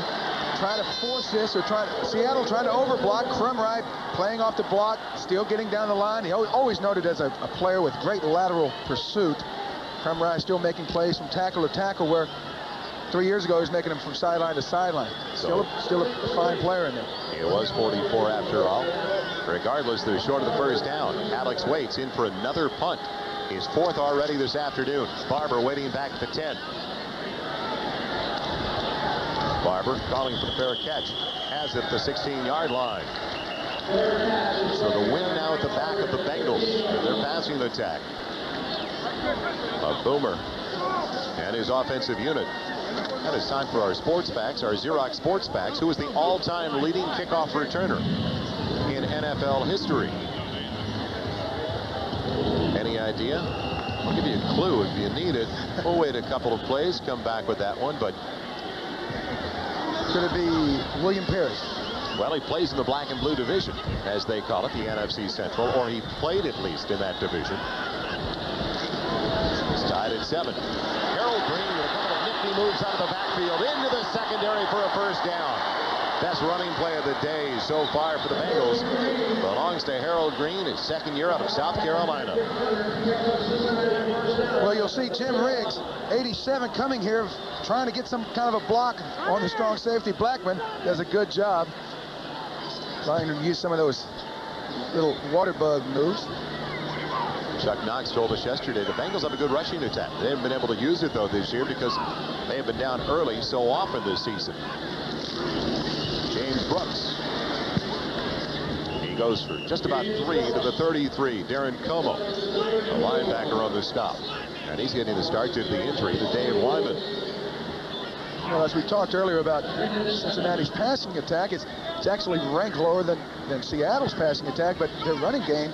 Speaker 4: trying to force this, or Seattle trying to overblock. Crumry playing off the block, still getting down the line. He always noted as a player with great lateral pursuit. Crumry still making plays from tackle to tackle, where 3 years ago he was making them from sideline to sideline. Still a fine player in there.
Speaker 1: It was 44 after all. Regardless, they're short of the first down. Alex waits in for another punt. His 4th already this afternoon. Barber waiting back at the 10. Barber calling for the fair catch. Has it at the 16-yard line. So the win now at the back of the Bengals. Their passing attack. Boomer and his offensive unit. And it's time for our sports facts, our Xerox sports facts. Who is the all-time leading kickoff returner in NFL history? Any idea? I'll give you a clue if you need it. We'll wait a couple of plays, come back with that one, but
Speaker 4: could it be William Perry?
Speaker 1: Well, he plays in the black and blue division, as they call it, the NFC Central, or he played at least in that division. It's tied at 7. Harold Green with a couple of nifty moves out of the backfield into the secondary for a first down. Best running play of the day so far for the Bengals belongs to Harold Green, his 2nd year out of South Carolina.
Speaker 4: Well, you'll see Jim Riggs, 87, coming here, trying to get some kind of a block on the strong safety. Blackman does a good job trying to use some of those little water bug moves.
Speaker 1: Chuck Knox told us yesterday the Bengals have a good rushing attack. They haven't been able to use it, though, this year because they have been down early so often this season. James Brooks. He goes for just about 3 to the 33. Darren Como, a linebacker on the stop. And he's getting the start due to the injury to Dave Wyman.
Speaker 4: Well, as we talked earlier about Cincinnati's passing attack, it's actually ranked lower than Seattle's passing attack, but their running game,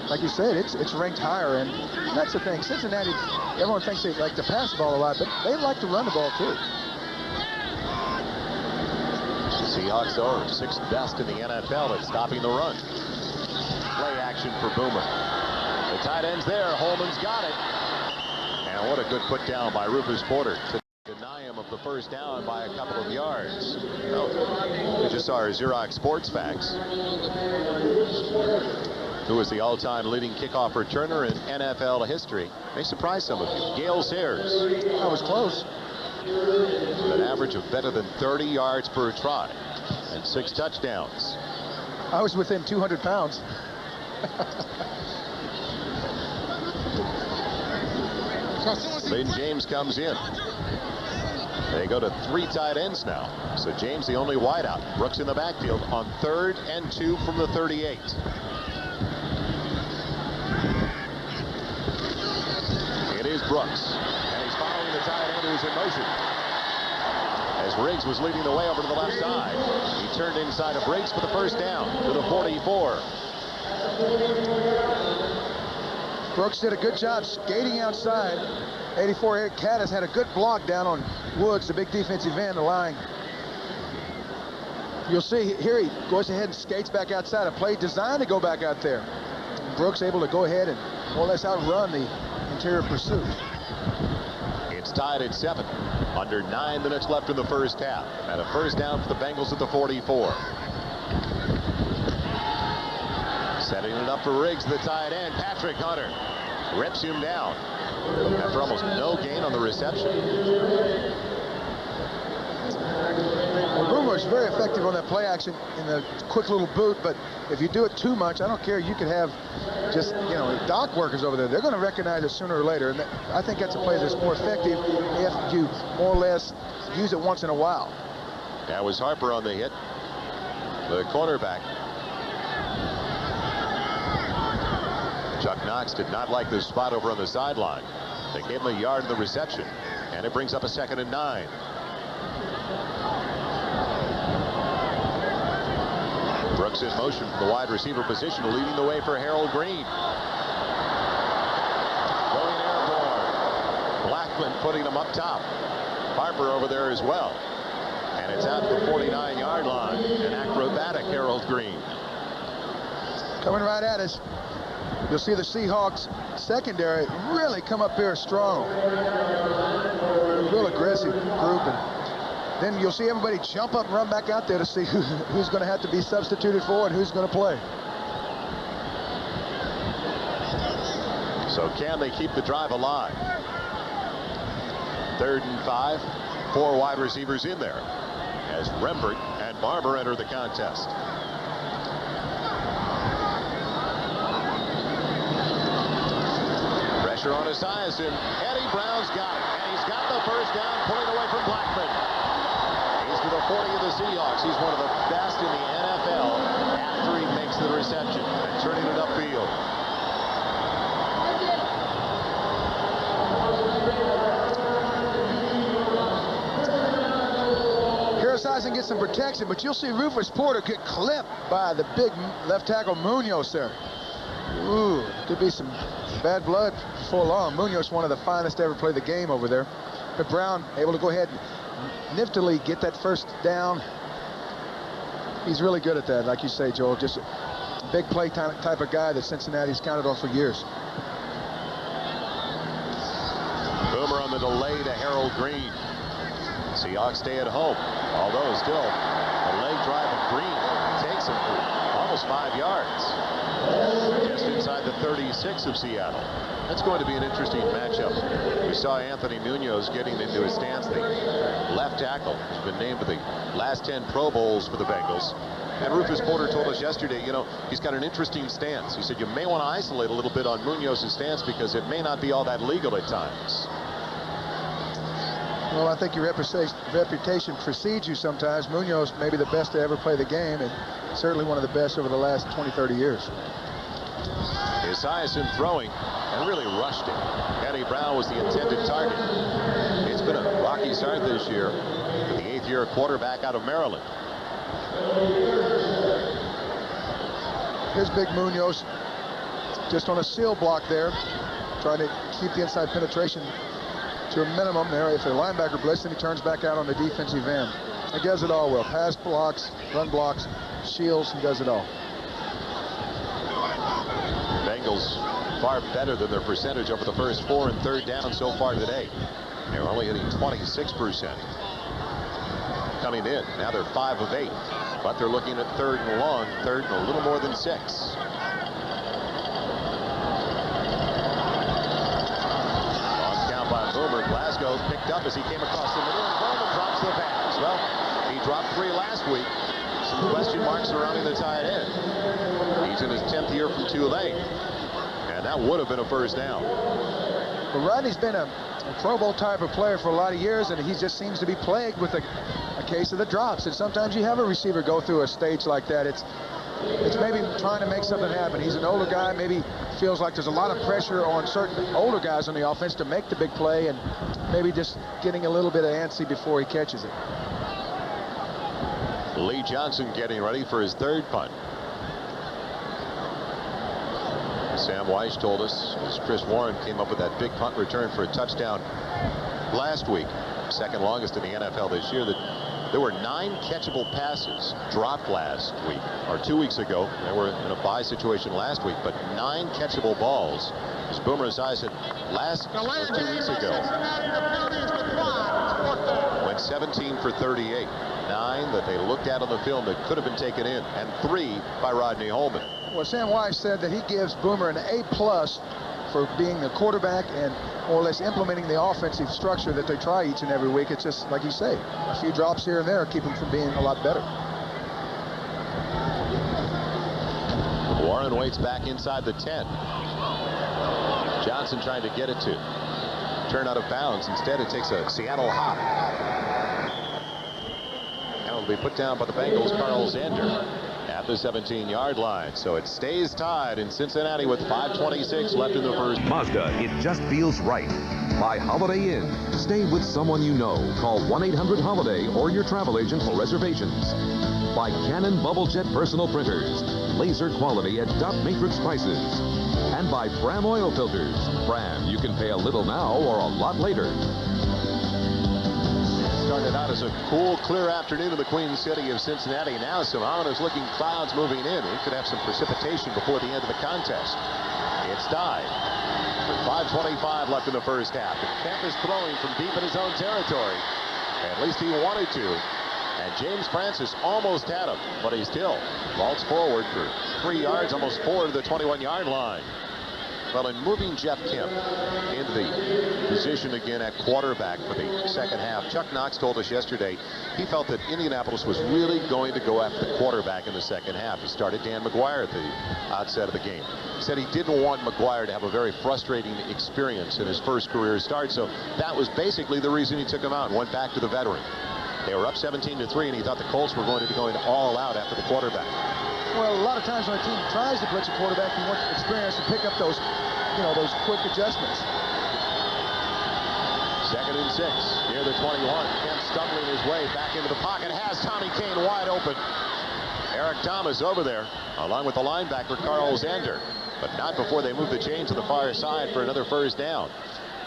Speaker 4: like you said, it's ranked higher, and that's the thing. Cincinnati, everyone thinks they like to pass the ball a lot, but they like to run the ball too.
Speaker 1: Seahawks are 6th best in the NFL at stopping the run. Play action for Boomer. The tight end's there. Holman's got it. And what a good put down by Rufus Porter to deny him of the first down by a couple of yards. We just saw our Xerox sports facts. Who is the all-time leading kickoff returner in NFL history? May surprise some of you. Gale Sayers.
Speaker 4: That was close.
Speaker 1: An average of better than 30 yards per try and 6 touchdowns.
Speaker 4: I was within 200 pounds.
Speaker 1: Lynn James comes in. They go to 3 tight ends now. So James the only wideout. Brooks in the backfield on 3rd and 2 from the 38. It is Brooks. And he's following the tight end who's in motion. As Riggs was leading the way over to the left side. He turned inside of Riggs for the first down to the 44.
Speaker 4: Brooks did a good job skating outside. 84 Eric Caddis had a good block down on Woods, the big defensive end, the line. You'll see here he goes ahead and skates back outside. A play designed to go back out there. Brooks able to go ahead and more or less outrun the interior pursuit.
Speaker 1: It's tied at 7. Under 9 minutes left in the first half. And a first down for the Bengals at the 44. up for Riggs, the tight end. Patrick Hunter rips him down after almost no gain on the reception.
Speaker 4: Well, Boomer is very effective on that play action in the quick little boot, but if you do it too much, I don't care. You could have just, you know, dock workers over there. They're going to recognize it sooner or later, and I think that's a play that's more effective if you more or less use it once in a while.
Speaker 1: That was Harper on the hit, the cornerback. Chuck Knox did not like this spot over on the sideline. They gave him a yard in the reception, and it brings up a 2nd and 9. Brooks in motion from the wide receiver position, leading the way for Harold Green. Going airborne. Blackman putting him up top. Harper over there as well. And it's out to the 49-yard line. An acrobatic Harold Green.
Speaker 4: Coming right at us. You'll see the Seahawks secondary really come up here strong. Real aggressive group. And then you'll see everybody jump up and run back out there to see who's going to have to be substituted for and who's going to play.
Speaker 1: So can they keep the drive alive? 3rd and 5. 4 wide receivers in there as Rembert and Barber enter the contest. Pressure on Esiason. Eddie Brown's got it, and he's got the first down, pulling away from Blackman. He's to the 40 of the Seahawks. He's one of the best in the NFL after he makes the reception and turning it upfield.
Speaker 4: Esiason gets some protection, but you'll see Rufus Porter get clipped by the big left tackle Munoz there. Ooh, could be some bad blood before long. Munoz, one of the finest to ever play the game over there. But Brown able to go ahead and niftily get that first down. He's really good at that, like you say, Joel. Just a big play type of guy that Cincinnati's counted on for years.
Speaker 1: Boomer on the delay to Harold Green. Seahawks stay at home, although still a leg drive of Green takes him almost 5 yards. Just inside the 36 of Seattle. That's going to be an interesting matchup. We saw Anthony Munoz getting into his stance. The left tackle has been named to the last 10 Pro Bowls for the Bengals. And Rufus Porter told us yesterday, you know, he's got an interesting stance. He said you may want to isolate a little bit on Munoz's stance because it may not be all that legal at times.
Speaker 4: Well, I think your reputation precedes you sometimes. Munoz may be the best to ever play the game, and certainly one of the best over the last 20, 30 years.
Speaker 1: Esiason throwing and really rushed it. Eddie Brown was the intended target. It's been a rocky start this year with the 8th-year quarterback out of Maryland.
Speaker 4: Here's big Munoz just on a seal block there, trying to keep the inside penetration to a minimum there. If a linebacker blitz, then he turns back out on the defensive end. He does it all well. Pass blocks, run blocks, shields, he does it all.
Speaker 1: Bengals far better than their percentage over the first 4 and 3rd down so far today. They're only hitting 26% coming in. Now they're 5 of 8, but they're looking at 3rd and long, 3rd and a little more than 6. Glasgow picked up as he came across the middle, and Bowman drops the pass. Well, he dropped 3 last week. Some question marks surrounding the tight end. He's in his 10th year from Tulane, and that would have been a first down.
Speaker 4: But Rodney's been a Pro Bowl type of player for a lot of years, and he just seems to be plagued with a case of the drops. And sometimes you have a receiver go through a stage like that. It's maybe trying to make something happen. He's an older guy, maybe feels like there's a lot of pressure on certain older guys on the offense to make the big play, and maybe just getting a little bit of antsy before he catches it.
Speaker 1: Lee Johnson getting ready for his 3rd punt. Sam Weiss told us as Chris Warren came up with that big punt return for a touchdown last week, 2nd longest in the NFL this year, that there were 9 catchable passes dropped last week, or 2 weeks ago. They were in a bye situation last week, but 9 catchable balls. As Boomer Esiason last 2 weeks ago went 17 for 38. 9 that they looked at on the film that could have been taken in, and 3 by Rodney Holman.
Speaker 4: Well, Sam Weiss said that he gives Boomer an A+ for being the quarterback and more or less implementing the offensive structure that they try each and every week. It's just, like you say, a few drops here and there keep him from being a lot better.
Speaker 1: Warren waits back inside the 10. Johnson trying to get it to turn out of bounds. Instead, it takes a Seattle hop. And it'll be put down by the Bengals' Carl Zander at the 17-yard line. So it stays tied in Cincinnati with 5:26 left in the first.
Speaker 3: Mazda, it just feels right. By Holiday Inn. Stay with someone you know. Call 1-800-HOLIDAY or your travel agent for reservations. By Canon Bubble Jet Personal Printers. Laser quality at dot matrix prices. And by Fram Oil Filters. Fram, you can pay a little now or a lot later.
Speaker 1: Started out as a cool, clear afternoon in the Queen City of Cincinnati. Now some ominous-looking clouds moving in. It could have some precipitation before the end of the contest. It's tied. With 5:25 left in the first half. Kemp is throwing from deep in his own territory. At least he wanted to. And James Francis almost had him, but he still vaults forward for 3 yards, almost 4 to the 21-yard line. Well, in moving Jeff Kemp into the position again at quarterback for the second half, Chuck Knox told us yesterday he felt that Indianapolis was really going to go after the quarterback in the second half. He started Dan McGuire at the outset of the game. He said he didn't want McGuire to have a very frustrating experience in his first career start, so that was basically the reason he took him out and went back to the veteran. They were up 17-3, and he thought the Colts were going to be going all out after the quarterback.
Speaker 4: Well, a lot of times when a team tries to blitz a quarterback, you want experience to pick up those, those quick adjustments.
Speaker 1: 2nd and 6 near the 21. Kemp stumbling his way back into the pocket. Has Tommy Kane wide open. Eric Thomas over there, along with the linebacker Carl Zander. But not before they move the chains to the far side for another first down.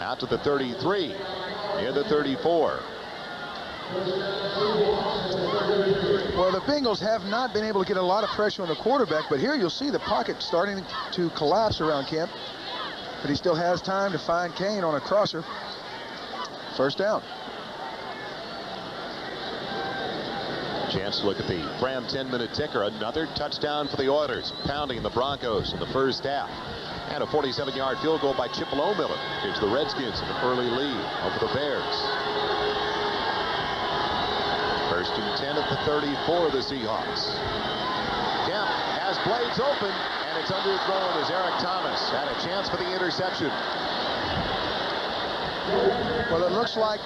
Speaker 1: Out to the 33, near the 34.
Speaker 4: Well, the Bengals have not been able to get a lot of pressure on the quarterback, but here you'll see the pocket starting to collapse around Kemp. But he still has time to find Kane on a crosser. First down.
Speaker 1: Chance to look at the Fram 10-minute ticker. Another touchdown for the Oilers, pounding the Broncos in the first half. And a 47-yard field goal by Chip Lomiller gives the Redskins an early lead over the Bears. 1st and 10 at the 34 of the Seahawks. Kemp has blades open, and it's underthrown as Eric Thomas had a chance for the interception.
Speaker 4: Well, it looks like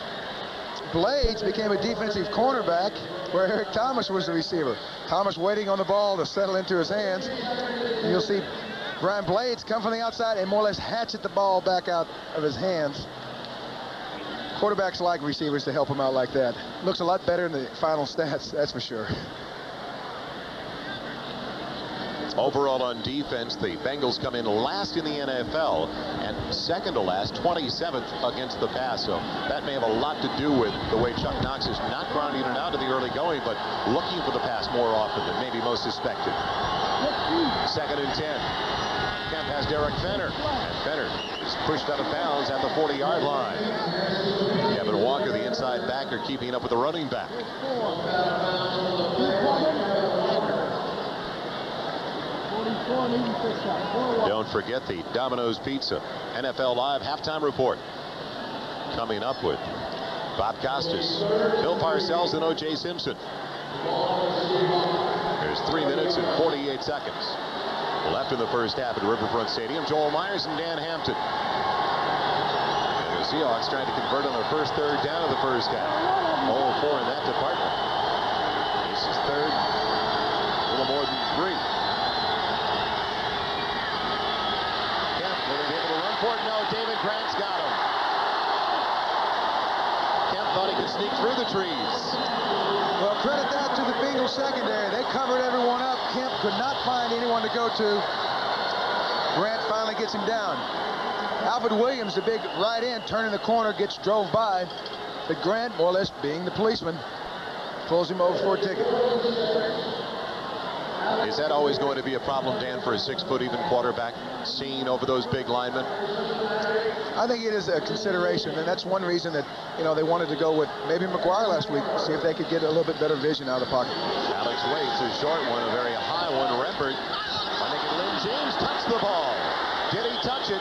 Speaker 4: Blades became a defensive cornerback where Eric Thomas was the receiver. Thomas waiting on the ball to settle into his hands. And you'll see Brian Blades come from the outside and more or less hatchet the ball back out of his hands. Quarterbacks like receivers to help them out like that. Looks a lot better in the final stats, that's for sure.
Speaker 1: Overall on defense, the Bengals come in last in the NFL and second to last, 27th against the pass. So that may have a lot to do with the way Chuck Knox is not grounding it out in the early going, but looking for the pass more often than maybe most suspected. 2nd and 10. Kemp has Derek Fenner, and Fenner is pushed out of bounds at the 40-yard line. Kevin Walker, the inside backer, keeping up with the running back. Don't forget the Domino's Pizza NFL Live halftime report. Coming up with Bob Costas, Bill Parcells, and O.J. Simpson. There's 3 minutes and 48 seconds left in the first half at Riverfront Stadium. Joel Meyers and Dan Hampton. And the Seahawks trying to convert on their first third down of the first half. 0-4 in that department. This is third, a little more than 3. Kemp will be able to run for it. No, David Grant's got him. Kemp thought he could sneak through the trees.
Speaker 4: Well, credit that to the Bengals secondary. They covered everyone up. Kemp could not find anyone to go to. Grant finally gets him down. Alfred Williams, the big right end, turning the corner, gets drove by. But Grant, more or less being the policeman, pulls him over for a ticket.
Speaker 1: Is that always going to be a problem, Dan, for a 6-foot even quarterback, seeing over those big linemen?
Speaker 4: I think it is a consideration, and that's one reason that, they wanted to go with maybe McGuire last week, see if they could get a little bit better vision out of the pocket.
Speaker 1: Alex Waits, a short one, a very high one. Rembert finding it the ball. Did he touch it?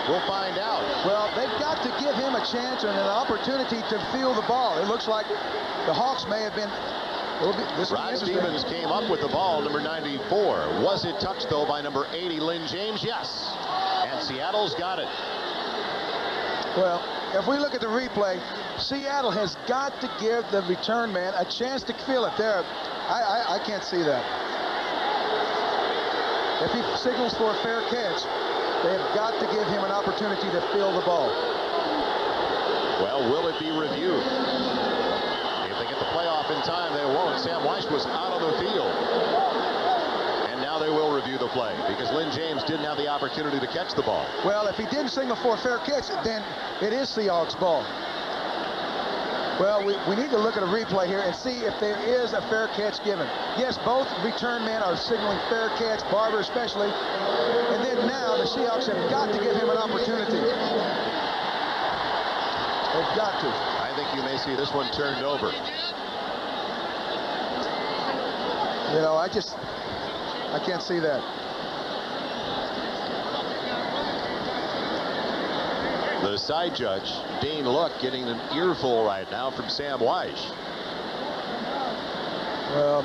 Speaker 1: We'll find out.
Speaker 4: Well, they've got to give him a chance and an opportunity to feel the ball. It looks like the Hawks may have been...
Speaker 1: Rod Stevens came up with the ball, number 94. Was it touched, though, by number 80, Lynn James? Yes. And Seattle's got it.
Speaker 4: Well, if we look at the replay, Seattle has got to give the return man a chance to feel it there. I can't see that. If he signals for a fair catch, they have got to give him an opportunity to feel the ball.
Speaker 1: Well, will it be reviewed? If they get the playoff in time, they won't. Sam Weiss was out on the field. And now they will review the play because Lynn James didn't have the opportunity to catch the ball.
Speaker 4: Well, if he didn't signal for a fair catch, then it is Seahawks ball. Well, we need to look at a replay here and see if there is a fair catch given. Yes, both return men are signaling fair catch, Barber especially. And then now the Seahawks have got to give him an opportunity. They've got to.
Speaker 1: I think you may see this one turned over.
Speaker 4: You know, I can't see that.
Speaker 1: The side judge, Dane Look, getting an earful right now from Sam Weiss.
Speaker 4: Well,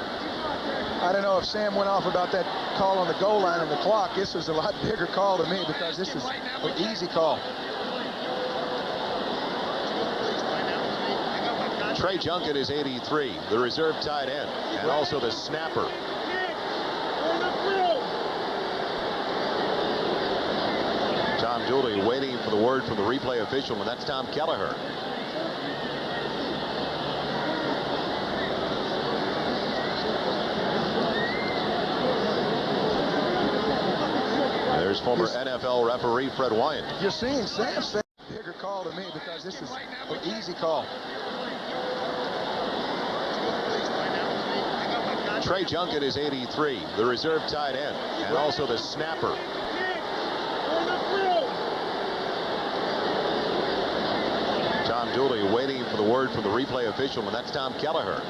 Speaker 4: I don't know if Sam went off about that call on the goal line and the clock. This is a lot bigger call to me because this is an easy call.
Speaker 1: Trey Junkin is 83, the reserve tight end, and also the snapper. Tom Dooley waiting for the word from the replay official, and that's Tom Kelleher. There's former NFL referee Fred Wyant.
Speaker 4: You're seeing Sam say bigger call to me because this is an easy call.
Speaker 1: Trey Junkin is 83, the reserve tight end, and also the snapper. Tom Dooley waiting for the word from the replay official, and that's Tom Kelleher.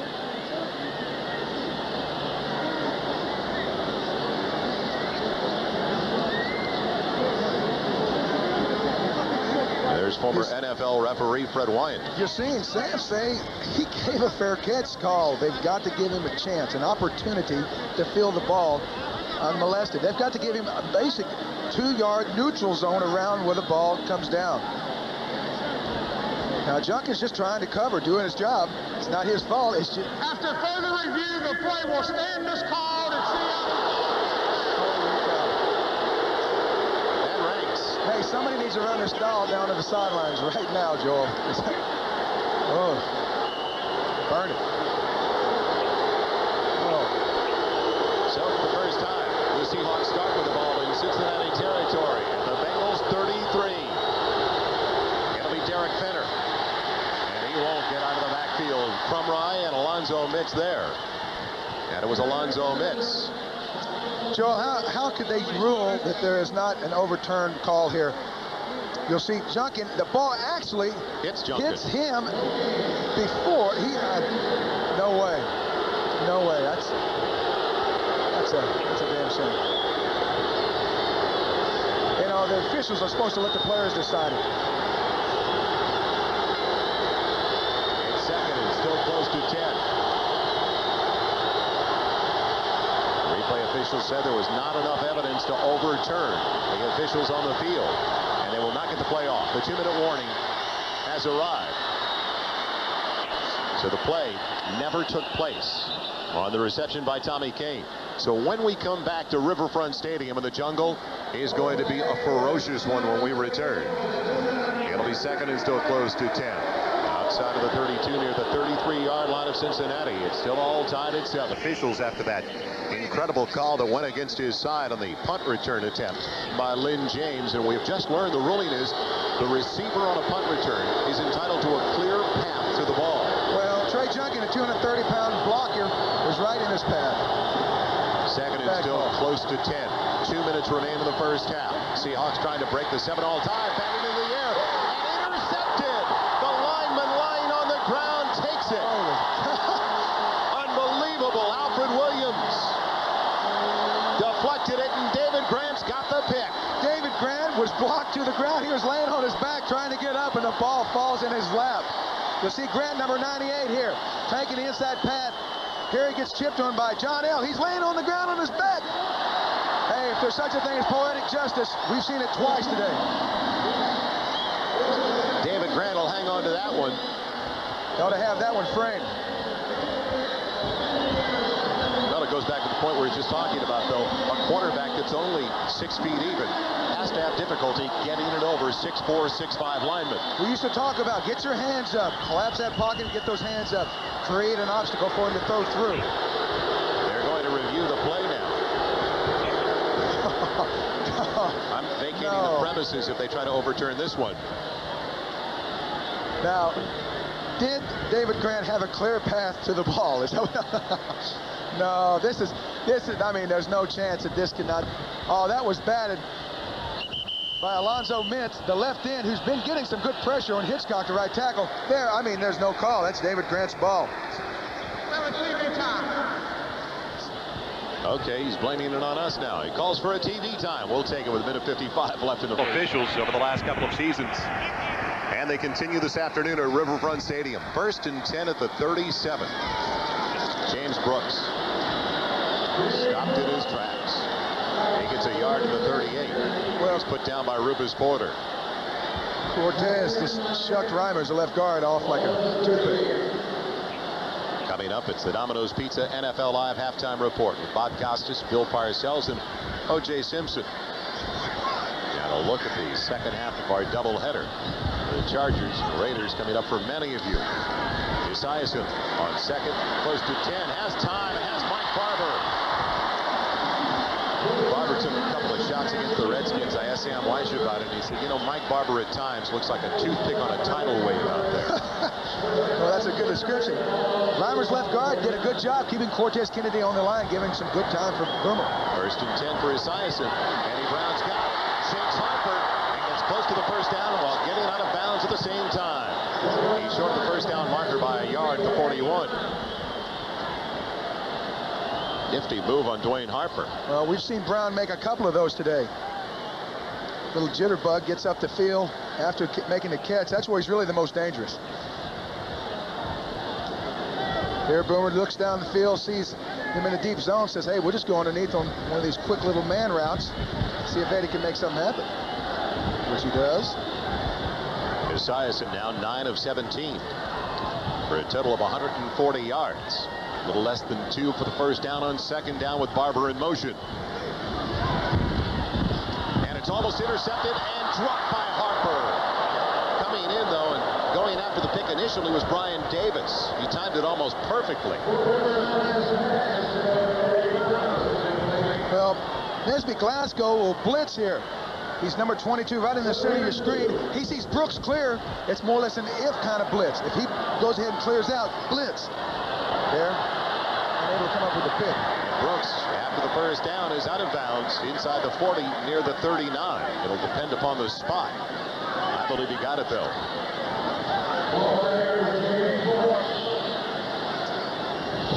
Speaker 1: There's former NFL referee Fred Wyant.
Speaker 4: You're seeing Sam say he gave a fair catch call. They've got to give him a chance, an opportunity to feel the ball unmolested. They've got to give him a basic 2-yard neutral zone around where the ball comes down. Now, Junkin's just trying to cover, doing his job. It's not his fault. It's just...
Speaker 5: After further review, the play will stand as called at Seattle.
Speaker 1: That ranks.
Speaker 4: Hey, somebody needs to run this doll down to the sidelines right now, Joel. Oh, burn it. Oh.
Speaker 1: So, for the first time, the Seahawks start with the ball in Cincinnati territory at the Bengals 33. It'll be Derek Fenner. He won't get out of the backfield. Crumry and Alonzo Mitz there. And it was Alonzo Mitz.
Speaker 4: Joel, how could they rule that there is not an overturned call here? You'll see Junkin, the ball actually hits him before he had... No way. No way. That's a damn shame. You know, the officials are supposed to let the players decide it.
Speaker 1: Still close to 10. Replay officials said there was not enough evidence to overturn the officials on the field, and they will not get the play off. The 2-minute warning has arrived. So the play never took place on the reception by Tommy Kane. So when we come back to Riverfront Stadium in the jungle, is going to be a ferocious one when we return. It'll be second and still close to 10. Outside of the 32 near the 33-yard line of Cincinnati. It's still all tied at 7. Officials after that incredible call that went against his side on the punt return attempt by Lynn James. And we've just learned the ruling is the receiver on a punt return is entitled to a clear path to the ball.
Speaker 4: Well, Trey Junkin, a 230-pound blocker, was right in his path.
Speaker 1: Second and still close to 10. 2 minutes remain in the first half. Seahawks trying to break the 7-all tie. Batted in the air and intercepted. The lineman lying on the ground takes it. Unbelievable. Alfred Williams deflected it, and David Grant's got the pick.
Speaker 4: David Grant was blocked to the ground. He was laying on his back trying to get up, and the ball falls in his lap. You'll see Grant, number 98 here, taking the inside path. Here he gets chipped on by John L. He's laying on the ground on his back. Hey, if there's such a thing as poetic justice, we've seen it twice today.
Speaker 1: David Grant will hang on to that one.
Speaker 4: Ought to have that one framed.
Speaker 1: Well, it goes back to the point where he's just talking about, though, a quarterback that's only 6 feet even has to have difficulty getting it over 6'4", 6'5" linemen.
Speaker 4: We used to talk about get your hands up, collapse that pocket and get those hands up, create an obstacle for him to throw through.
Speaker 1: They're going to review the play now. I'm vacating the premises if they try to overturn this one.
Speaker 4: Now, did David Grant have a clear path to the ball? Is that no, this is, I mean, there's no chance that this cannot. Oh, that was batted by Alonzo Mintz, the left end, who's been getting some good pressure on Hitchcock, the right tackle. There, I mean, there's no call. That's David Grant's ball.
Speaker 1: Okay, he's blaming it on us now. He calls for a TV time. We'll take it with a minute 55 left in the
Speaker 7: officials over the last couple of seasons.
Speaker 1: And they continue this afternoon at Riverfront Stadium. 1st and 10 at the 37. James Brooks stopped in his tracks. He gets a yard to the 38. Well, it's put down by Rufus Porter.
Speaker 4: Cortez just shucked Reimers, the left guard, off like a toothpick.
Speaker 1: Coming up, it's the Domino's Pizza NFL Live halftime report with Bob Costas, Bill Parcells, and O.J. Simpson. And a look at the second half of our doubleheader. The Chargers, Raiders coming up for many of you. Esiason on second, close to 10, has time, and has Mike Barber. Barber took a couple of shots against the Redskins. I asked Sam Weish about it, and he said, you know, Mike Barber at times looks like a toothpick on a tidal wave out there.
Speaker 4: Well, that's a good description. Reimers left guard did a good job keeping Cortez Kennedy on the line, giving some good time for Boomer.
Speaker 1: 1st and 10 for Esiason. Andy Brown's got it. Shakes Harper and gets close to the first down while getting out of bounds at the same time. He's short of the first down marker by a yard to 41. Nifty move on Dwayne Harper.
Speaker 4: Well, we've seen Brown make a couple of those today. Little jitterbug, gets up the field after making the catch. That's where he's really the most dangerous. Here Boomer looks down the field, sees him in a deep zone, says, hey, we'll just go underneath on one of these quick little man routes, see if Eddie can make something happen, which he does.
Speaker 1: Esiason now 9 of 17 for a total of 140 yards. A little less than 2 for the first down on second down with Barber in motion. And it's almost intercepted and dropped by Harper. Coming in, though, and going after the pick initially was Brian Davis. He timed it almost perfectly.
Speaker 4: Well, Nesby Glasgow will blitz here. He's number 22 right in the center of your screen. He sees Brooks clear. It's more or less an if kind of blitz. If he goes ahead and clears out, blitz. There, unable to come up with the pick.
Speaker 1: Brooks, after the first down, is out of bounds inside the 40 near the 39. It'll depend upon the spot. I believe he got it, though.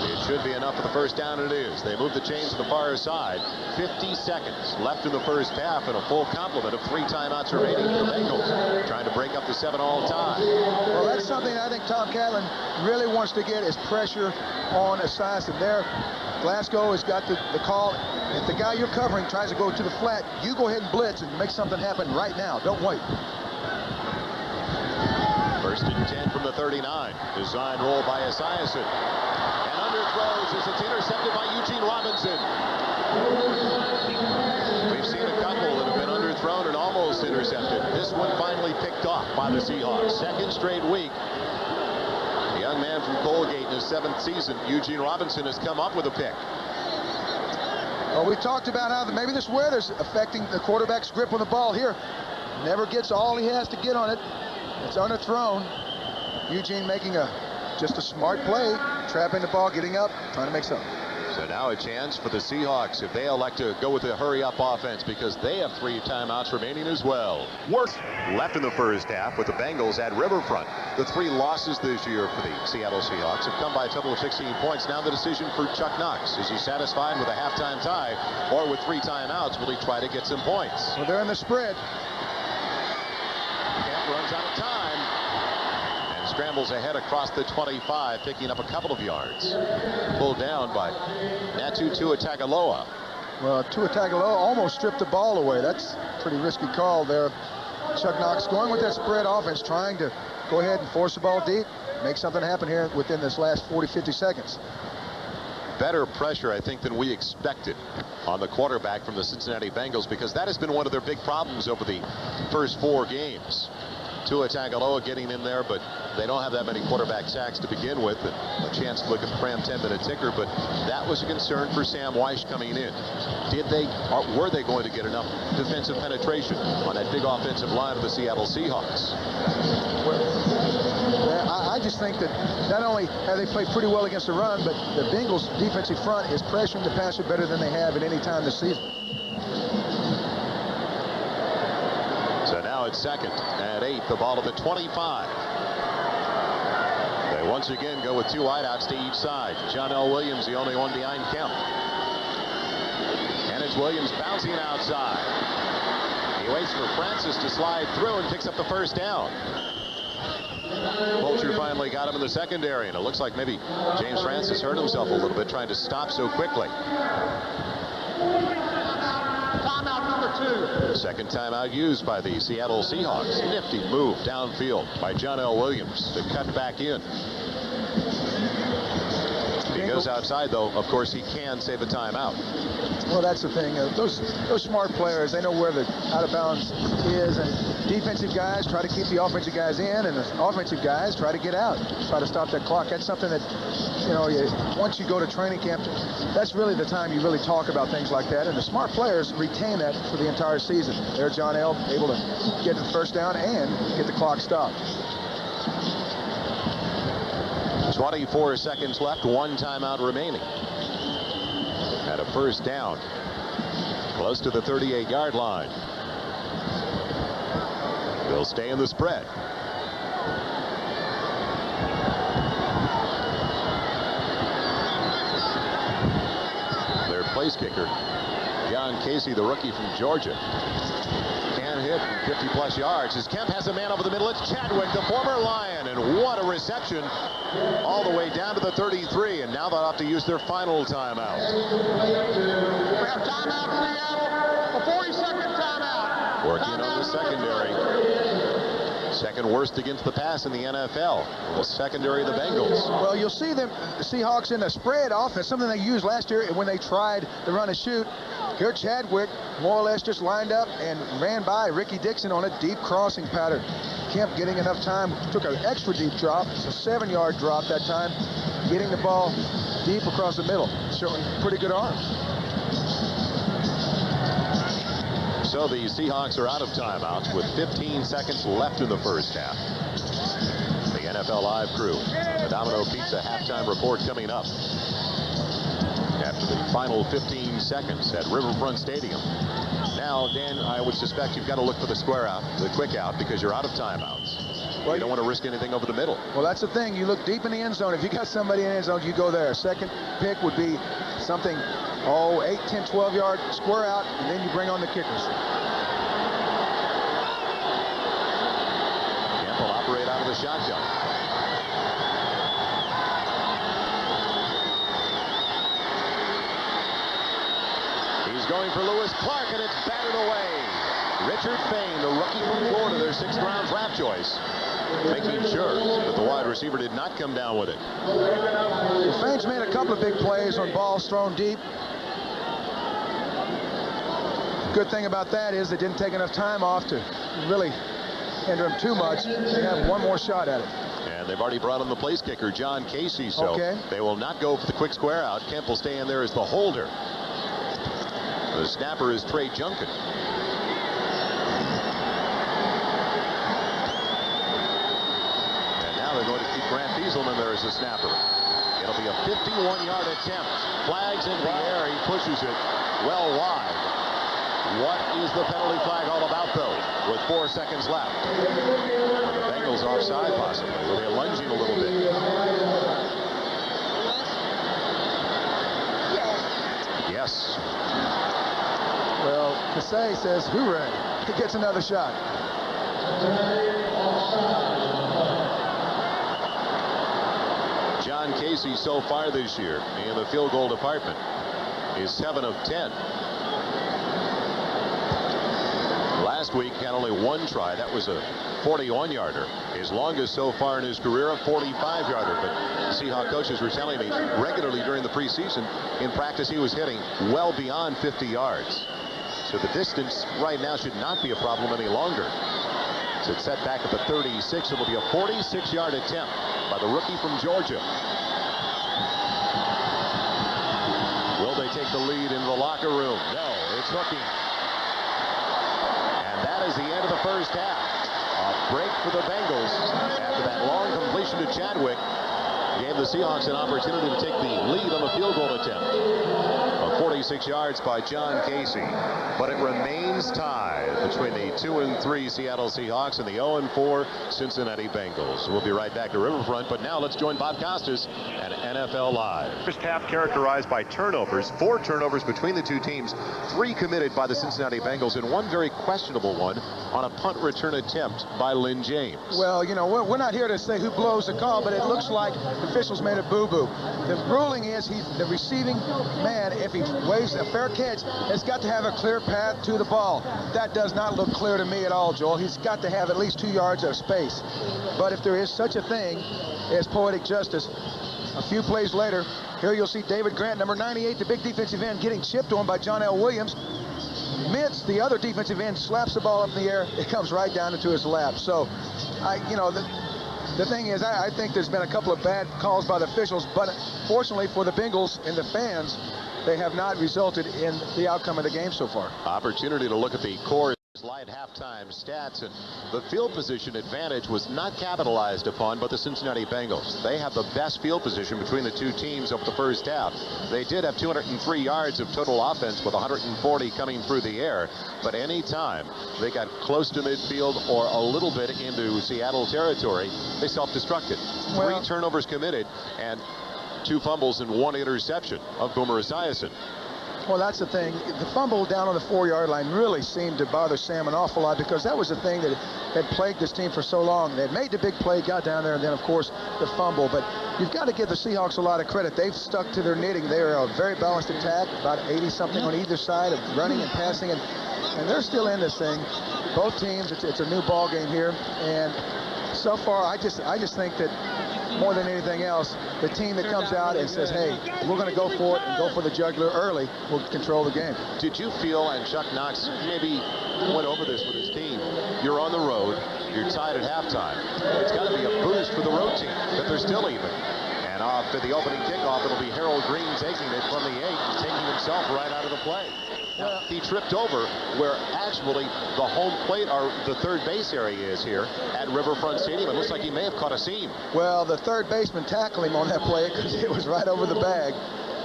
Speaker 1: It should be enough for the first down, and it is. They move the chains to the far side. 50 seconds left in the first half, and a full complement of 3 timeouts remaining for the Bengals, trying to break up the 7-all tie.
Speaker 4: Well, that's something I think Tom Catlin really wants to get is pressure on Esiason. There, Glasgow has got the call. If the guy you're covering tries to go to the flat, you go ahead and blitz and make something happen right now. Don't wait.
Speaker 1: 1st and 10 from the 39. Design roll by Esiason. And underthrows as it's intercepted by Eugene Robinson. We've seen a couple that have been underthrown and almost intercepted. This one finally picked off by the Seahawks. Second straight week. The young man from Colgate in his 7th season, Eugene Robinson, has come up with a pick.
Speaker 4: Well, we talked about how maybe this weather's affecting the quarterback's grip on the ball here. Never gets all he has to get on it. It's underthrown. Eugene making just a smart play, trapping the ball, getting up, trying to make something.
Speaker 1: So now a chance for the Seahawks if they elect to go with a hurry-up offense, because they have 3 timeouts remaining as well.
Speaker 7: Worse left in the first half with the Bengals at Riverfront.
Speaker 1: The 3 losses this year for the Seattle Seahawks have come by a total of 16 points. Now the decision for Chuck Knox. Is he satisfied with a halftime tie, or with 3 timeouts, will he try to get some points?
Speaker 4: Well, they're in the spread.
Speaker 1: Camp runs out of time and scrambles ahead across the 25, picking up a couple of yards. Pulled down by Natu Tua Tagovailoa.
Speaker 4: Well, Tua Tagovailoa almost stripped the ball away. That's a pretty risky call there. Chuck Knox going with that spread offense, trying to go ahead and force the ball deep, make something happen here within this last 40-50 seconds.
Speaker 1: Better pressure, I think, than we expected on the quarterback from the Cincinnati Bengals, because that has been one of their big problems over the first 4 games. Tua Tagovailoa getting in there, but they don't have that many quarterback sacks to begin with, and a chance to look at the cram 10-minute ticker. But that was a concern for Sam Weish coming in. Were they going to get enough defensive penetration on that big offensive line of the Seattle Seahawks?
Speaker 4: I just think that not only have they played pretty well against the run, but the Bengals' defensive front is pressuring the passer better than they have at any time this season.
Speaker 1: So now it's 2nd and 8, the ball at the 25. They once again go with 2 wideouts to each side. John L. Williams, the only one behind Kemp. And it's Williams bouncing outside. He waits for Francis to slide through and picks up the first down. Vulture finally got him in the secondary, and it looks like maybe James Francis hurt himself a little bit trying to stop so quickly.
Speaker 5: Timeout number 2.
Speaker 1: Second timeout used by the Seattle Seahawks. Nifty move downfield by John L. Williams to cut back in. If he goes outside, though, of course, he can save a timeout.
Speaker 4: Well, that's the thing. Those smart players, they know where the out of bounds is, and defensive guys try to keep the offensive guys in, and the offensive guys try to get out, try to stop that clock. That's something that, once you go to training camp, that's really the time you really talk about things like that, and the smart players retain that for the entire season. There, John L. able to get the first down and get the clock stopped.
Speaker 1: 24 seconds left, 1 timeout remaining. At a first down, close to the 38-yard line. They'll stay in the spread. Their place kicker, John Casey, the rookie from Georgia, can hit 50-plus yards. As Kemp has a man over the middle, it's Chadwick, the former Lion, and what a reception all the way down to the 33, and now they'll have to use their final timeout.
Speaker 5: We have timeout, Seattle, a 40-second timeout.
Speaker 1: Working on the secondary. Second worst against the pass in the NFL. The secondary of the Bengals.
Speaker 4: Well, you'll see the Seahawks in a spread offense, something they used last year when they tried to run and shoot. Here, Chadwick more or less just lined up and ran by Ricky Dixon on a deep crossing pattern. Kemp getting enough time, took an extra deep drop. It's a 7-yard drop that time, getting the ball deep across the middle, showing pretty good arms.
Speaker 1: So the Seahawks are out of timeouts with 15 seconds left in the first half. The NFL Live crew, the Domino Pizza halftime report coming up after the final 15 seconds at Riverfront Stadium. Now, Dan, I would suspect you've got to look for the square out, the quick out, because you're out of timeouts. Well, you don't want to risk anything over the middle.
Speaker 4: Well, that's the thing. You look deep in the end zone. If you got somebody in the end zone, you go there. Second pick would be something, 8, 10, 12-yard square out, and then you bring on the kickers.
Speaker 1: Kemp will operate out of the shotgun. He's going for Lewis Clark, and it's batted away. Richard Fain, the rookie from Florida, their 6th-round draft choice, making sure that the wide receiver did not come down with it.
Speaker 4: Well, Fain's made a couple of big plays on balls thrown deep. Good thing about that is they didn't take enough time off to really hinder him too much. They have one more shot at it.
Speaker 1: And they've already brought in the place kicker, John Casey, so they will not go for the quick square out. Kemp will stay in there as the holder. The snapper is Trey Junkin. And now they're going to keep Grant Bieselman there as the snapper. It'll be a 51-yard attempt. Flags into the air. He pushes it well wide. What is the penalty flag all about, though, with 4 seconds left? The Bengals offside, possibly. Were they lunging a little bit? Yes.
Speaker 4: Well, Kasey says, hooray. He gets another shot.
Speaker 1: John Casey so far this year in the field goal department is 7 of 10. Last week had only 1 try. That was a 41-yarder. His longest so far in his career, a 45-yarder. But Seahawks coaches were telling me regularly during the preseason, in practice he was hitting well beyond 50 yards. So the distance right now should not be a problem any longer. So it's set back at the 36. It'll be a 46-yard attempt by the rookie from Georgia. Will they take the lead into the locker room? No, it's hooking. And that is the end of the first half. A break for the Bengals after that long completion to Chadwick gave the Seahawks an opportunity to take the lead on the field goal attempt of 46 yards by John Casey. But it remains tied between the 2-3 Seattle Seahawks and the 0-4 Cincinnati Bengals. We'll be right back to Riverfront, but now let's join Bob Costas and NFL Live.
Speaker 7: First half characterized by turnovers. 4 turnovers between the two teams. 3 committed by the Cincinnati Bengals and 1 very questionable one on a punt return attempt by Lynn James.
Speaker 4: Well, you know, we're not here to say who blows the call, but it looks like the officials made a boo-boo. The ruling is the receiving man, if he waves a fair catch, has got to have a clear path to the ball. That does not look clear to me at all, Joel. He's got to have at least 2 yards of space. But if there is such a thing as poetic justice, a few plays later, here you'll see David Grant, number 98, the big defensive end, getting chipped on by John L. Williams. Mitz, the other defensive end, slaps the ball up in the air. It comes right down into his lap. So, the thing is, I think there's been a couple of bad calls by the officials, but fortunately for the Bengals and the fans, they have not resulted in the outcome of the game so far.
Speaker 1: Opportunity to look at the core light halftime stats, and the field position advantage was not capitalized upon by the Cincinnati Bengals. They have the best field position between the two teams over the first half. They did have 203 yards of total offense with 140 coming through the air, but any time they got close to midfield or a little bit into Seattle territory, they self-destructed. 3 turnovers committed and 2 fumbles and 1 interception of Boomer Esiason.
Speaker 4: Well, that's the thing. The fumble down on the 4-yard line really seemed to bother Sam an awful lot, because that was the thing that had plagued this team for so long. They had made the big play, got down there, and then, of course, the fumble. But you've got to give the Seahawks a lot of credit. They've stuck to their knitting. They're a very balanced attack, about 80-something on either side of running and passing, and they're still in this thing. Both teams, it's a new ball game here, and so far, I just think that more than anything else, the team that comes out and says, hey, we're going to go for it and go for the jugular early will control the game.
Speaker 1: Did you feel, and Chuck Knox maybe went over this with his team, you're on the road, you're tied at halftime. It's got to be a boost for the road team that they're still even. And off to the opening kickoff, it'll be Harold Green taking it from the 8, taking himself right out of the play. Now, he tripped over where actually the home plate, or the third base area is here at Riverfront Stadium. It looks like he may have caught a seam.
Speaker 4: Well, the third baseman tackled him on that play because it was right over the bag.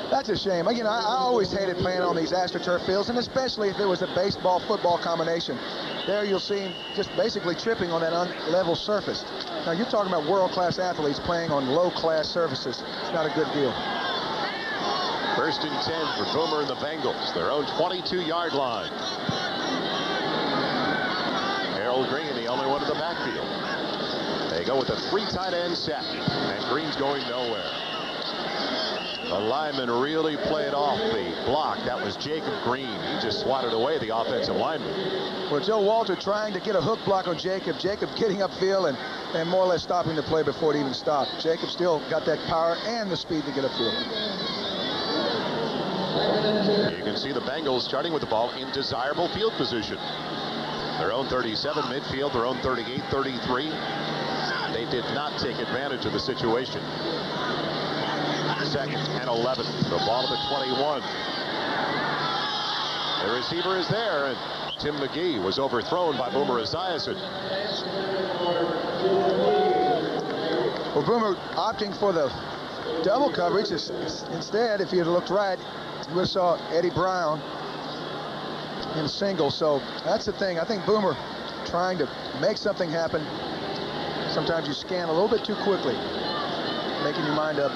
Speaker 4: That's a shame. You know, I always hated playing on these AstroTurf fields, and especially if it was a baseball-football combination. There you'll see him just basically tripping on that unlevel surface. Now, you're talking about world-class athletes playing on low-class surfaces. It's not a good deal.
Speaker 1: 1st and 10 for Boomer and the Bengals, their own 22-yard line. Harold Green, the only one in the backfield. They go with a 3 tight end set, and Green's going nowhere. The lineman really played off the block. That was Jacob Green. He just swatted away the offensive lineman.
Speaker 4: Well, Joe Walter trying to get a hook block on Jacob. Jacob getting upfield and more or less stopping the play before it even stopped. Jacob still got that power and the speed to get upfield.
Speaker 1: You can see the Bengals starting with the ball in desirable field position. Their own 37 midfield, their own 38, 33. They did not take advantage of the situation. 2nd and 11. The ball at the 21. The receiver is there, and Tim McGee was overthrown by Boomer Esiason.
Speaker 4: Well, Boomer opting for the double coverage. Instead, if he had looked right, you would have saw Eddie Brown in single. So that's the thing. I think Boomer trying to make something happen. Sometimes you scan a little bit too quickly, making your mind up.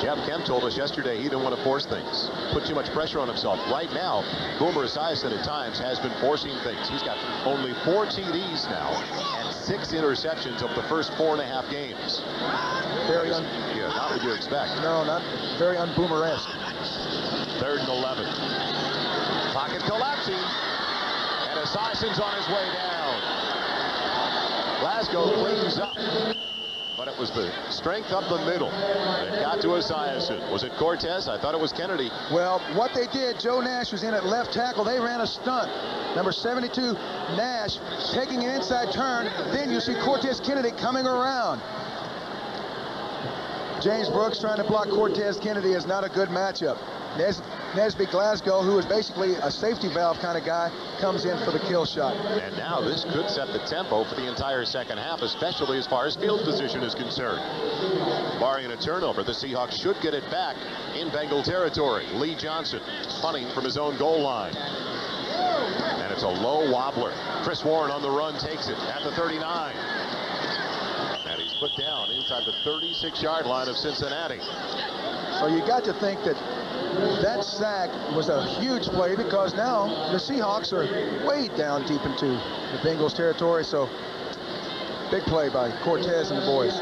Speaker 7: Jeff Kemp told us yesterday he didn't want to force things, put too much pressure on himself. Right now, Boomer Esiason at times has been forcing things. He's got only 4 TDs now and 6 interceptions over the first 4.5 games.
Speaker 4: Very
Speaker 7: yeah, not what you expect.
Speaker 4: No, not very un-Boomer-esque.
Speaker 7: 3rd and 11. Pocket collapsing, and Esiason's on his way down. Glasgow cleans up. But it was the strength up the middle that got to Esiason. Was it Cortez? I thought it was Kennedy.
Speaker 4: Well, what they did, Joe Nash was in at left tackle. They ran a stunt. Number 72, Nash, taking an inside turn. Then you see Cortez Kennedy coming around. James Brooks trying to block Cortez Kennedy is not a good matchup. Nesby Glasgow, who is basically a safety valve kind of guy, comes in for the kill shot.
Speaker 7: And now this could set the tempo for the entire second half, especially as far as field position is concerned. Barring a turnover, the Seahawks should get it back in Bengal territory. Lee Johnson punting from his own goal line. And it's a low wobbler. Chris Warren on the run takes it at the 39. And he's put down inside the 36-yard line of Cincinnati.
Speaker 4: So you got to think that sack was a huge play, because now the Seahawks are way down deep into the Bengals territory. So big play by Cortez and the boys.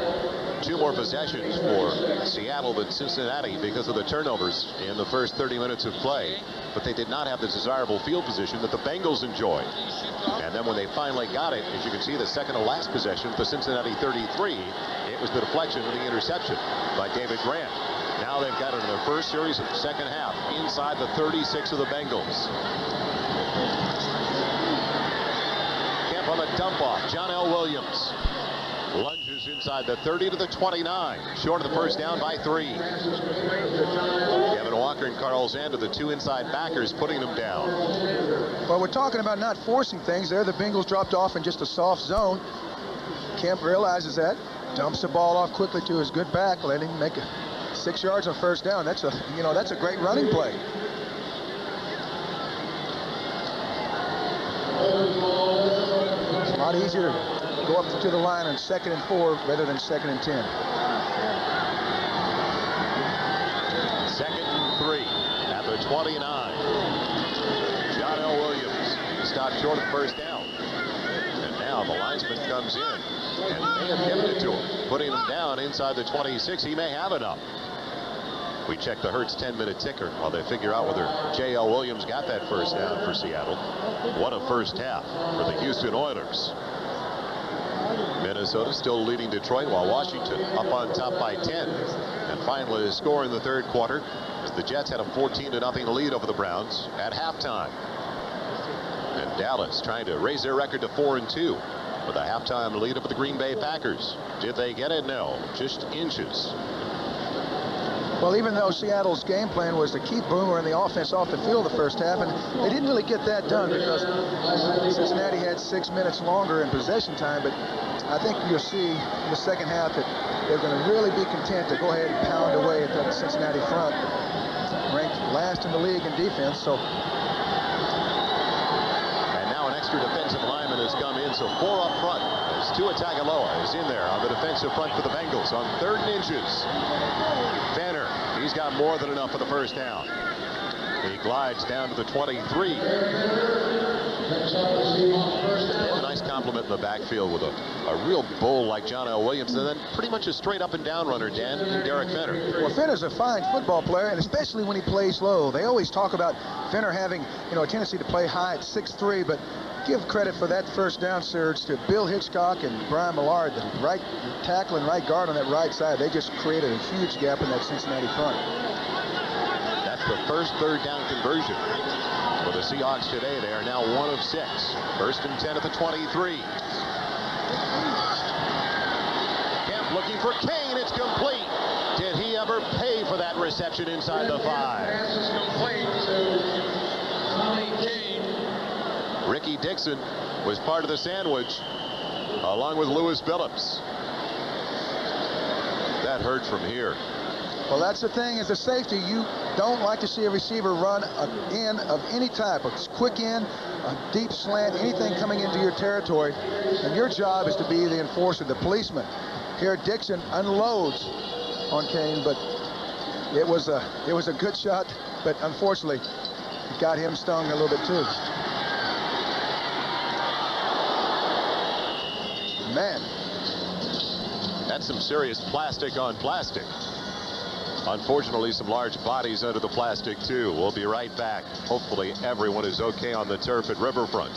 Speaker 7: 2 more possessions for Seattle than Cincinnati because of the turnovers in the first 30 minutes of play. But they did not have the desirable field position that the Bengals enjoyed. And then when they finally got it, as you can see, the second to last possession, the Cincinnati 33, it was the deflection of the interception by David Grant. Now they've got it in their first series of the second half inside the 36 of the Bengals. Kemp on the dump off. John L. Williams lunges inside the 30 to the 29. Short of the first down by 3. Kevin Walker and Carl Zander, the 2 inside backers, putting them down.
Speaker 4: Well, we're talking about not forcing things there. The Bengals dropped off in just a soft zone. Kemp realizes that, dumps the ball off quickly to his good back, letting him make it 6 yards on first down. That's a great running play. It's a lot easier to go up to the line on 2nd and 4 rather than 2nd and 10.
Speaker 7: 2nd and 3 at the 29. John L. Williams stopped short of first down. And now the linesman comes in and may have given it to him, putting him down inside the 26. He may have enough. We check the Hertz 10-minute ticker while they figure out whether J.L. Williams got that first down for Seattle. What a first half for the Houston Oilers. Minnesota still leading Detroit, while Washington up on top by 10. And finally a score in the 3rd quarter as the Jets had a 14-0 lead over the Browns at halftime. And Dallas trying to raise their record to 4-2 with a halftime lead over the Green Bay Packers. Did they get it? No, just inches.
Speaker 4: Well, even though Seattle's game plan was to keep Boomer and the offense off the field the first half, and they didn't really get that done because Cincinnati had 6 minutes longer in possession time. But I think you'll see in the second half that they're going to really be content to go ahead and pound away at that Cincinnati front, ranked last in the league in defense. So.
Speaker 7: And now an extra defensive lineman has come in, so 4 up front. As Tua Tagovailoa is in there on the defensive front for the Bengals on 3rd and inches. Banner, he's got more than enough for the first down. He glides down to the 23. A nice compliment in the backfield with a real bull like John L. Williams, and then pretty much a straight up and down runner, Dan, and Derek Fenner.
Speaker 4: Well, Fenner's a fine football player, and especially when he plays low. They always talk about Fenner having, a tendency to play high at 6'3", but give credit for that first down surge to Bill Hitchcock and Brian Millard, the right tackle and right guard on that right side. They just created a huge gap in that Cincinnati front.
Speaker 7: That's the first 3rd down conversion for the Seahawks today. They are now 1 of 6. 1st and 10 at the 23. Kemp looking for Kane. It's complete. Did he ever pay for that reception inside the 5?
Speaker 5: Pass is complete to Tommy Kane.
Speaker 7: Ricky Dixon was part of the sandwich along with Lewis Phillips. That that hurt from here.
Speaker 4: Well, that's the thing, as a safety, you don't like to see a receiver run an in of any type, a quick in, a deep slant, anything coming into your territory. And your job is to be the enforcer, the policeman. Here, Dixon unloads on Kane, but it was a good shot, but unfortunately, it got him stung a little bit too. Man.
Speaker 7: That's some serious plastic on plastic. Unfortunately, some large bodies under the plastic, too. We'll be right back. Hopefully, everyone is okay on the turf at Riverfront.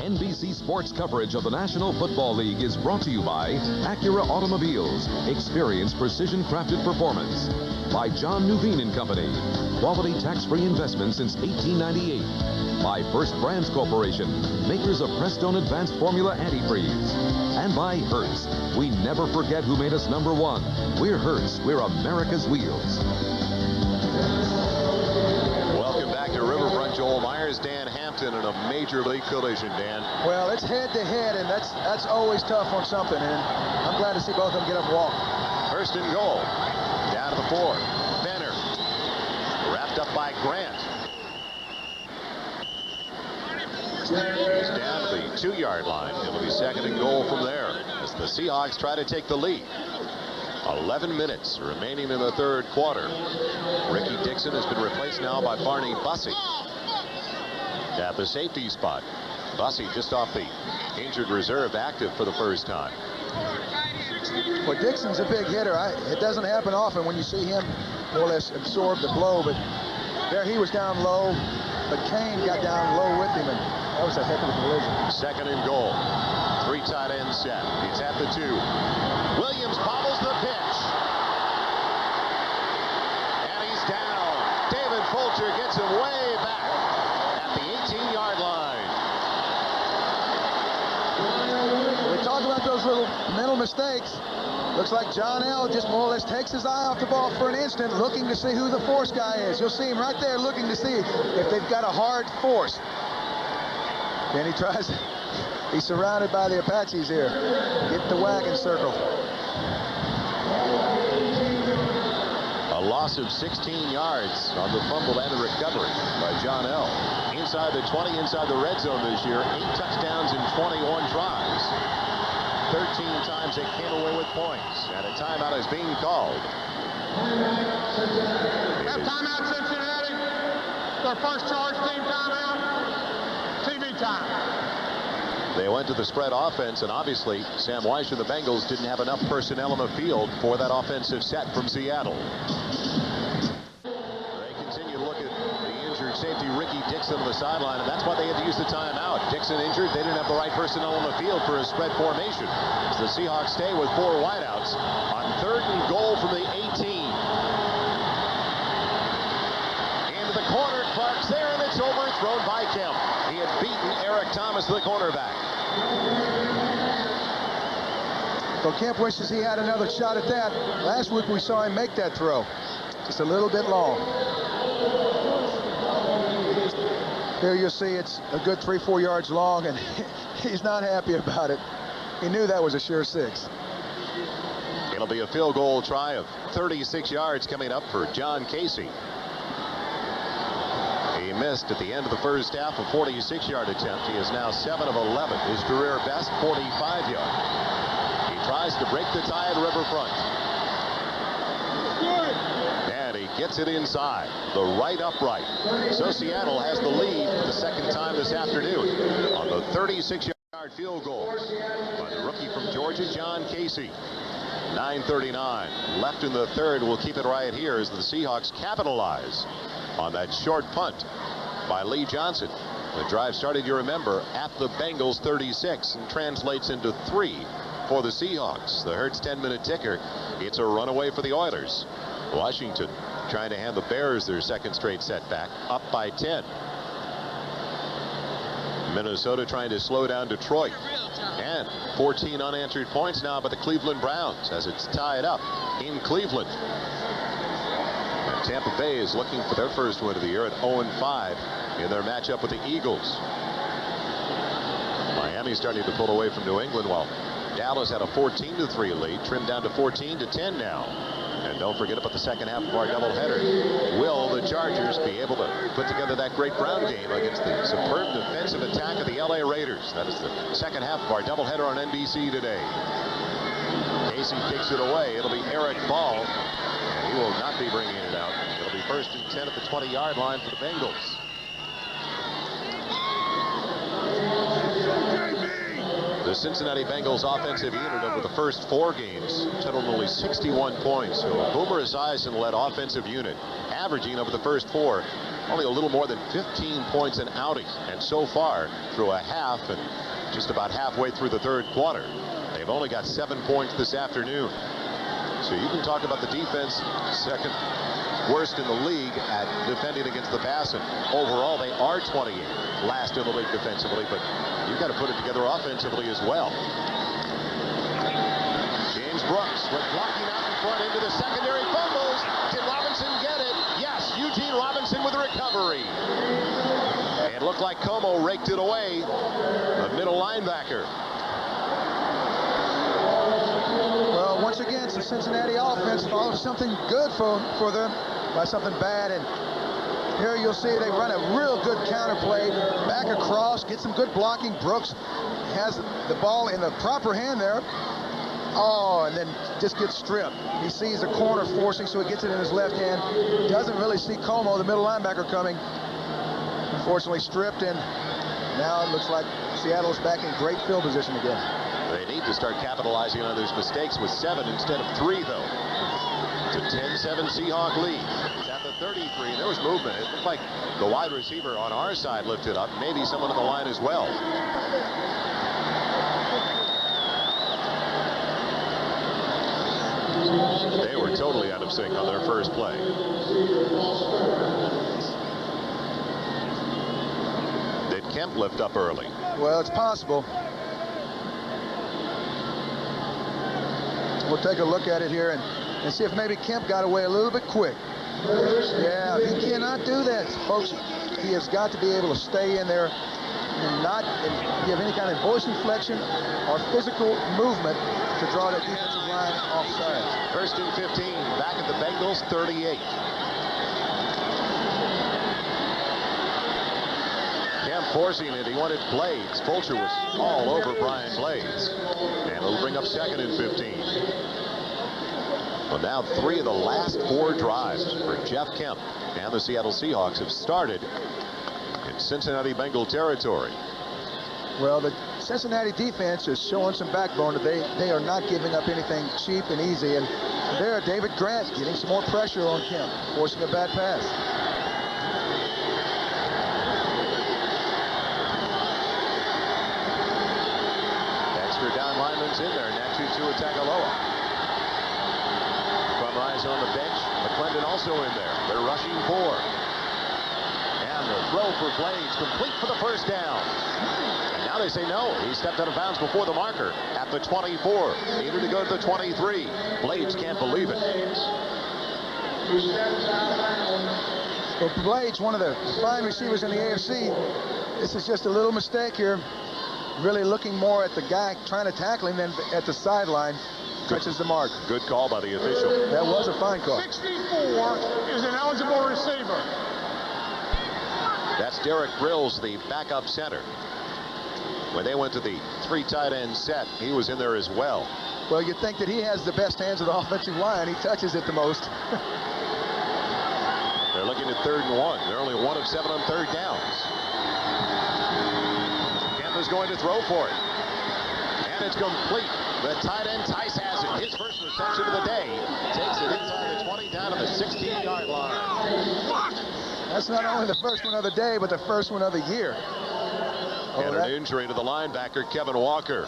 Speaker 3: NBC Sports coverage of the National Football League is brought to you by Acura Automobiles. Experience precision-crafted performance. By John Nuveen and Company. Quality tax-free investment since 1898. By First Brands Corporation, makers of Prestone Advanced Formula Antifreeze. And by Hertz. We never forget who made us #1. We're Hertz. We're America's wheels.
Speaker 7: Welcome back to Riverfront. Joel Meyers, Dan Hampton in a major league collision, Dan.
Speaker 4: Well, it's head-to-head, and that's always tough on something, and I'm glad to see both of them get up and walk.
Speaker 7: First and goal. Down to the 4. Benner. Wrapped up by Grant. He's down to the 2-yard line. It'll be second and goal from there as the Seahawks try to take the lead. 11 minutes remaining in the third quarter. Ricky Dixon has been replaced now by Barney Bussey at the safety spot. Bussey just off the injured reserve, active for the first time.
Speaker 4: Well, Dixon's a big hitter. It doesn't happen often when you see him more or less absorb the blow, but there he was down low, but Kane got down low with him, and that was a heck of a collision.
Speaker 7: Second and goal. 3 tight end set. He's at the 2. Williams bobbles the pitch. And he's down. David Fulcher gets him way back at the 18-yard line.
Speaker 4: We talk about those little mental mistakes. Looks like John L. just more or less takes his eye off the ball for an instant, looking to see who the force guy is. You'll see him right there looking to see if they've got a hard force. Then he tries, he's surrounded by the Apaches here. Get the wagon circle.
Speaker 7: A loss of 16 yards on the fumble and the recovery by John L. Inside the 20, inside the red zone this year. 8 touchdowns in 21 tries. 13 times they came away with points. And a timeout is being called.
Speaker 5: Timeout, Cincinnati. Their first charge team timeout. TV time.
Speaker 7: They went to the spread offense, and obviously Sam Weiss and the Bengals didn't have enough personnel on the field for that offensive set from Seattle. They continue to look at the injured safety Ricky Dixon on the sideline, and that's why they had to use the timeout. Dixon injured. They didn't have the right personnel on the field for a spread formation. As the Seahawks stay with 4 wideouts on 3rd and goal from the 18. Into the corner. Clark's there, and it's overthrown by Kemp. He had beaten Eric Thomas, the cornerback.
Speaker 4: So Kemp wishes he had another shot at that. Last week we saw him make that throw. Just a little bit long. Here you'll see it's a good 3-4 yards long, and he's not happy about it. He knew that was a sure 6.
Speaker 7: It'll be a field goal try of 36 yards coming up for John Casey. He missed at the end of the first half, a 46-yard attempt. He is now 7 of 11. His career best, 45-yard. He tries to break the tie at Riverfront. And he gets it inside, the right upright. So Seattle has the lead for the second time this afternoon on the 36-yard field goal by the rookie from Georgia, John Casey. 9:39 left in the third. We'll keep it right here as the Seahawks capitalize on that short punt by Lee Johnson. The drive started, you remember, at the Bengals 36 and translates into 3 for the Seahawks. The Hertz 10-minute ticker. It's a runaway for the Oilers. Washington trying to hand the Bears their second straight setback, up by 10. Minnesota trying to slow down Detroit. And 14 unanswered points now by the Cleveland Browns as it's tied up in Cleveland. And Tampa Bay is looking for their first win of the year at 0-5 in their matchup with the Eagles. Miami starting to pull away from New England while
Speaker 1: Dallas had a 14-3 lead, trimmed down to 14-10 now. And don't forget about the second half of our doubleheader. Will the Chargers be able to put together that great ground game against the superb defensive attack of the LA Raiders? That is the second half of our doubleheader on NBC today. Casey kicks it away. It'll be Eric Ball, and he will not be bringing it out. It'll be 1st and 10 at the 20-yard line for the Bengals. The Cincinnati Bengals offensive unit over the first 4 games totaled only 61 points. So a Boomer Esiason led offensive unit, averaging over the first 4 only a little more than 15 points an outing. And so far, through a half and just about halfway through the 3rd quarter, they've only got 7 points this afternoon. So you can talk about the defense, second worst in the league at defending against the pass, and overall they are 28th last in the league defensively, but you've got to put it together offensively as well. James Brooks with blocking out in front into the secondary, fumbles. Did Robinson get it? Yes, Eugene Robinson with a recovery. It looked like Como raked it away, the middle linebacker.
Speaker 4: Well, once again, it's the Cincinnati offense follows something good for them by something bad, and here you'll see they run a real good counter play back across, get some good blocking. Brooks has the ball in the proper hand there. Oh, and then just gets stripped. He sees the corner forcing, so he gets it in his left hand. Doesn't really see Como, the middle linebacker, coming. Unfortunately stripped, and now it looks like Seattle is back in great field position again.
Speaker 1: They need to start capitalizing on those mistakes with 7 instead of 3, though. It's a 10-7 Seahawk lead. It's at the 33, and there was movement. It looked like the wide receiver on our side lifted up. Maybe someone on the line as well. They were totally out of sync on their first play. Did Kemp lift up early?
Speaker 4: Well, it's possible. We'll take a look at it here and see if maybe Kemp got away a little bit quick. Yeah, he cannot do that, folks. He has got to be able to stay in there and not give any kind of voice inflection or physical movement to draw the defensive line offside.
Speaker 1: 1st and 15, back at the Bengals 38. Kemp forcing it. He wanted Blades. Fulcher was all over Brian Blades. And it'll bring up 2nd and 15. Well, now 3 of the last 4 drives for Jeff Kemp and the Seattle Seahawks have started in Cincinnati Bengal territory.
Speaker 4: Well, the Cincinnati defense is showing some backbone. They are not giving up anything cheap and easy. And there, David Grant getting some more pressure on Kemp, forcing a bad pass.
Speaker 1: Extra down lineman's in there. Natu Tuatagaloa. Eyes on the bench. McClendon also in there. They're rushing 4. And the throw for Blades complete for the first down. And now they say no. He stepped out of bounds before the marker at the 24. Needed to go to the 23. Blades can't believe it.
Speaker 4: Well, Blades, one of the fine receivers in the AFC. This is just a little mistake here. Really looking more at the guy trying to tackle him than at the sideline. Touches the mark.
Speaker 1: Good call by the official.
Speaker 4: That was a fine call.
Speaker 5: 64 is an eligible receiver.
Speaker 1: That's Derek Grills, the backup center. When they went to the 3 tight end set, he was in there as well.
Speaker 4: Well, you'd think that he has the best hands of the offensive line. He touches it the most.
Speaker 1: They're looking at 3rd and 1. They're only 1 of 7 on 3rd downs. Kemp is going to throw for it. And it's complete. The tight end, Tice, has it. His first reception of the day. Takes it inside the 20 down to the 16-yard line.
Speaker 4: That's not only the first one of the day, but the first one of the year.
Speaker 1: And an injury to the linebacker, Kevin Walker.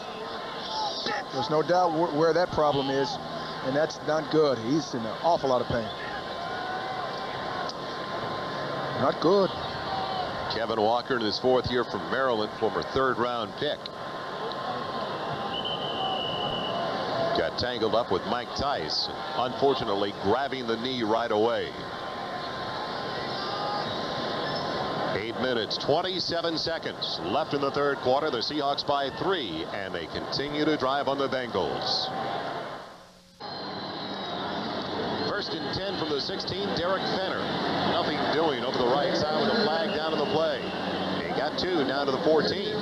Speaker 4: There's no doubt where that problem is, and that's not good. He's in an awful lot of pain. Not good.
Speaker 1: Kevin Walker in his 4th year from Maryland, former 3rd-round pick. Got tangled up with Mike Tice, unfortunately grabbing the knee right away.
Speaker 7: 8 minutes, 27 seconds left in the third quarter. The Seahawks by 3, and they continue to drive on the Bengals. First and 10 from the 16, Derek Fenner. Nothing doing over the right side with a flag down to the play. He got 2 down to the 14.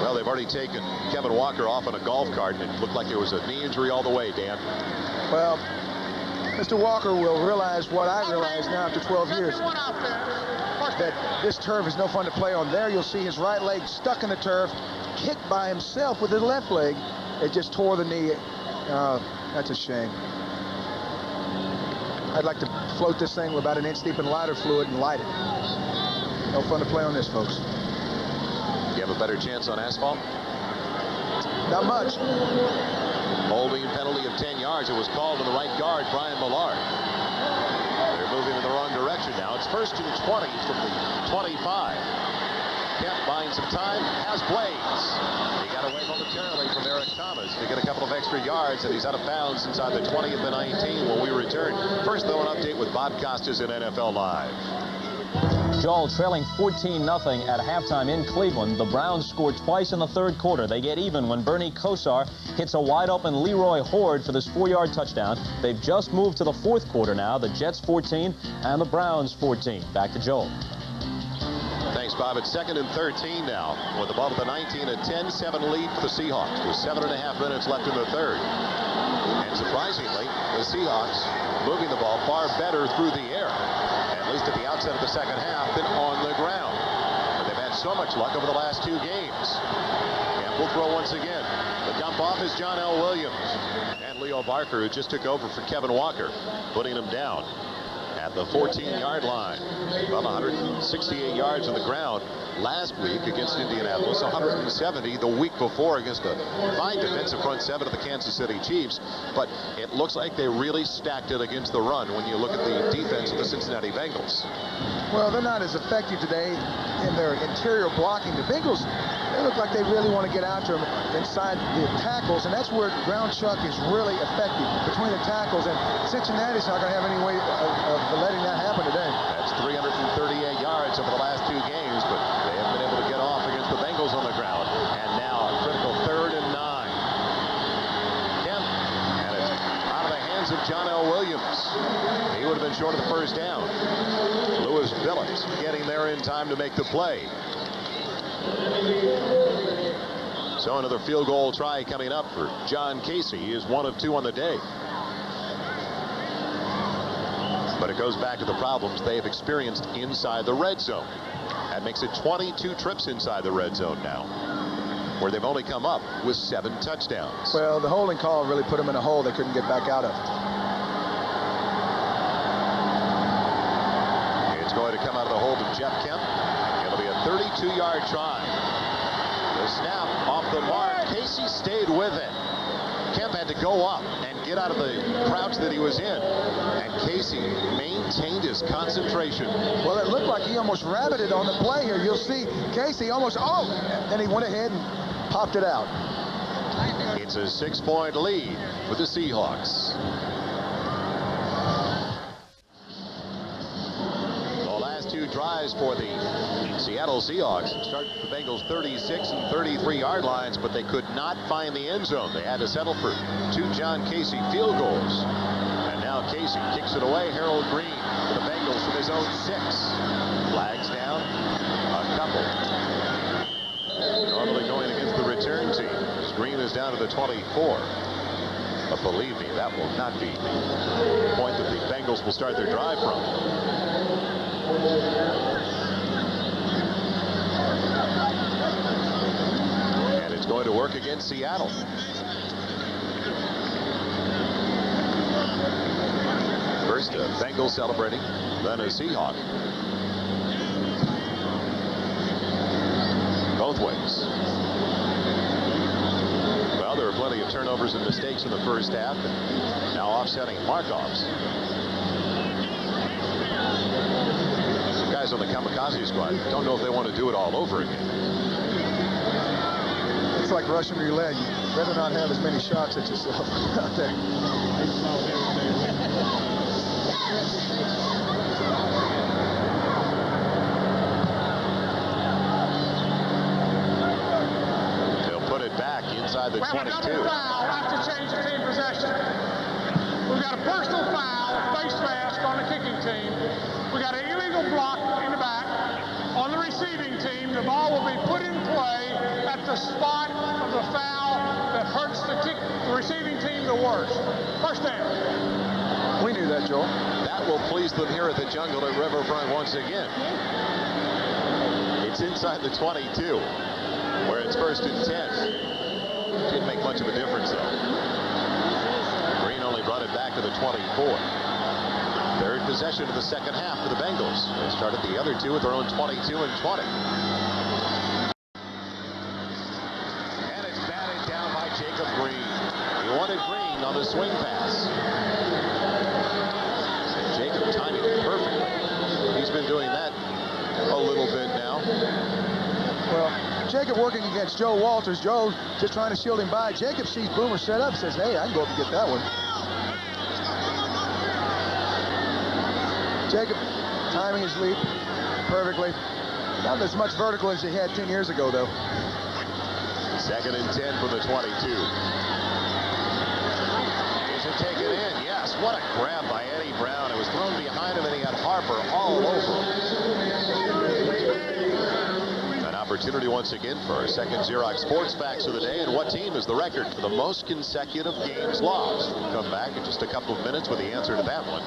Speaker 7: Well, they've already taken Kevin Walker off on a golf cart, and it looked like there was a knee injury all the way, Dan.
Speaker 4: Well, Mr. Walker will realize what I realize now after 12 years, that this turf is no fun to play on. There you'll see his right leg stuck in the turf, kicked by himself with his left leg. It just tore the knee. That's a shame. I'd like to float this thing with about an inch deep in lighter fluid and light it. No fun to play on this, folks.
Speaker 7: You have a better chance on asphalt?
Speaker 4: Not much.
Speaker 7: Holding penalty of 10 yards. It was called to the right guard, Brian Millard. They're moving in the wrong direction now. It's first and 20 from the 25. Kemp buying some time, has Blaze. He got away momentarily from Eric Thomas to get a couple of extra yards, and he's out of bounds inside the 20 of the 19 when we return. First, though, an update with Bob Costas in NFL Live.
Speaker 6: Joel, trailing 14-0 at halftime in Cleveland. The Browns scored twice in the third quarter. They get even when Bernie Kosar hits a wide-open Leroy Horde for this 4-yard touchdown. They've just moved to the fourth quarter now. The Jets 14 and the Browns 14. Back to Joel.
Speaker 7: Thanks, Bob. It's second and 13 now with the ball at the 19, a 10-7 lead for the Seahawks with 7.5 minutes left in the third. And surprisingly, the Seahawks moving the ball far better through the air, at least at the outset of the second half, than on the ground. But they've had so much luck over the last 2 games. And we'll throw once again. The dump off is John L. Williams. And Leo Barker, who just took over for Kevin Walker, putting him down at the 14-yard line. About 168 yards on the ground last week against Indianapolis, 170 the week before against a fine defensive front seven of the Kansas City Chiefs. But it looks like they really stacked it against the run when you look at the defense of the Cincinnati Bengals.
Speaker 4: Well, they're not as effective today in their interior blocking. The Bengals, they look like they really want to get after them inside the tackles, and that's where ground chuck is really effective, between the tackles, and Cincinnati's not going to have any way of letting that happen today.
Speaker 7: That's 338 yards over the last 2 games, but they haven't been able to get off against the Bengals on the ground. And now a critical 3rd and 9. Kemp, and it's out of the hands of John L. Williams. He would have been short of the first down. Lewis Billings getting there in time to make the play. So another field goal try coming up for John Casey. He is 1 of 2 on the day. But it goes back to the problems they have experienced inside the red zone. That makes it 22 trips inside the red zone now, where they've only come up with 7 touchdowns.
Speaker 4: Well, the holding call really put them in a hole they couldn't get back out of.
Speaker 7: It's going to come out of the hold of Jeff Kemp. It'll be a 32-yard try. The snap off the mark. Casey stayed with it. Kemp had to go up and get out of the crouch that he was in. And Casey maintained his concentration.
Speaker 4: Well, it looked like he almost rabbited on the play here. You'll see Casey almost, then he went ahead and popped it out.
Speaker 7: It's a 6-point lead for the Seahawks. The last 2 drives for the Seattle Seahawks started the Bengals 36 and 33-yard lines, but they could not find the end zone. They had to settle for 2 John Casey field goals. And now Casey kicks it away. Harold Green for the Bengals from his own 6. Flags down, a couple. Normally going against the return team. Green is down to the 24. But believe me, that will not be the point that the Bengals will start their drive from. And it's going to work against Seattle. First a Bengal celebrating, then a Seahawk. Both ways. Well, there were plenty of turnovers and mistakes in the first half, and now offsetting mark-offs. Guys on the kamikaze squad don't know if they want to do it all over again.
Speaker 4: It's like Russian roulette. You'd rather not have as many shots at yourself out there.
Speaker 1: the
Speaker 5: We have a
Speaker 1: 22.
Speaker 5: double foul after change of team possession. We've got a personal foul, face mask on the kicking team. We got an illegal block in the back. On the receiving team, the ball will be put in play at the spot of the foul that hurts the receiving team the worst. First down.
Speaker 4: We knew that, Joel.
Speaker 1: That will please them here at the Jungle at Riverfront once again. It's inside the 22, where it's 1st and 10. Didn't make much of a difference, though. Green only brought it back to the 24. Third possession of the second half for the Bengals. They started the other two at their own 22 and 20. And it's batted down by Jacob Green. He wanted Green on the swing pass. And Jacob timing it perfectly. He's been doing that a little bit now.
Speaker 4: Well, Jacob working against Joe Walters. Joe just trying to shield him by. Jacob sees Boomer set up, says, hey, I can go up and get that one. Jacob timing his leap perfectly. Not as much vertical as he had 10 years ago, though.
Speaker 1: 2nd and 10 from the 22. Is it taken in? Yes. What a grab by Eddie Brown. It was thrown behind him, and he had Harper all over him. An opportunity once again for our second Xerox Sports Facts of the day. And what team is the record for the most consecutive games lost? We'll come back in just a couple of minutes with the answer to that one.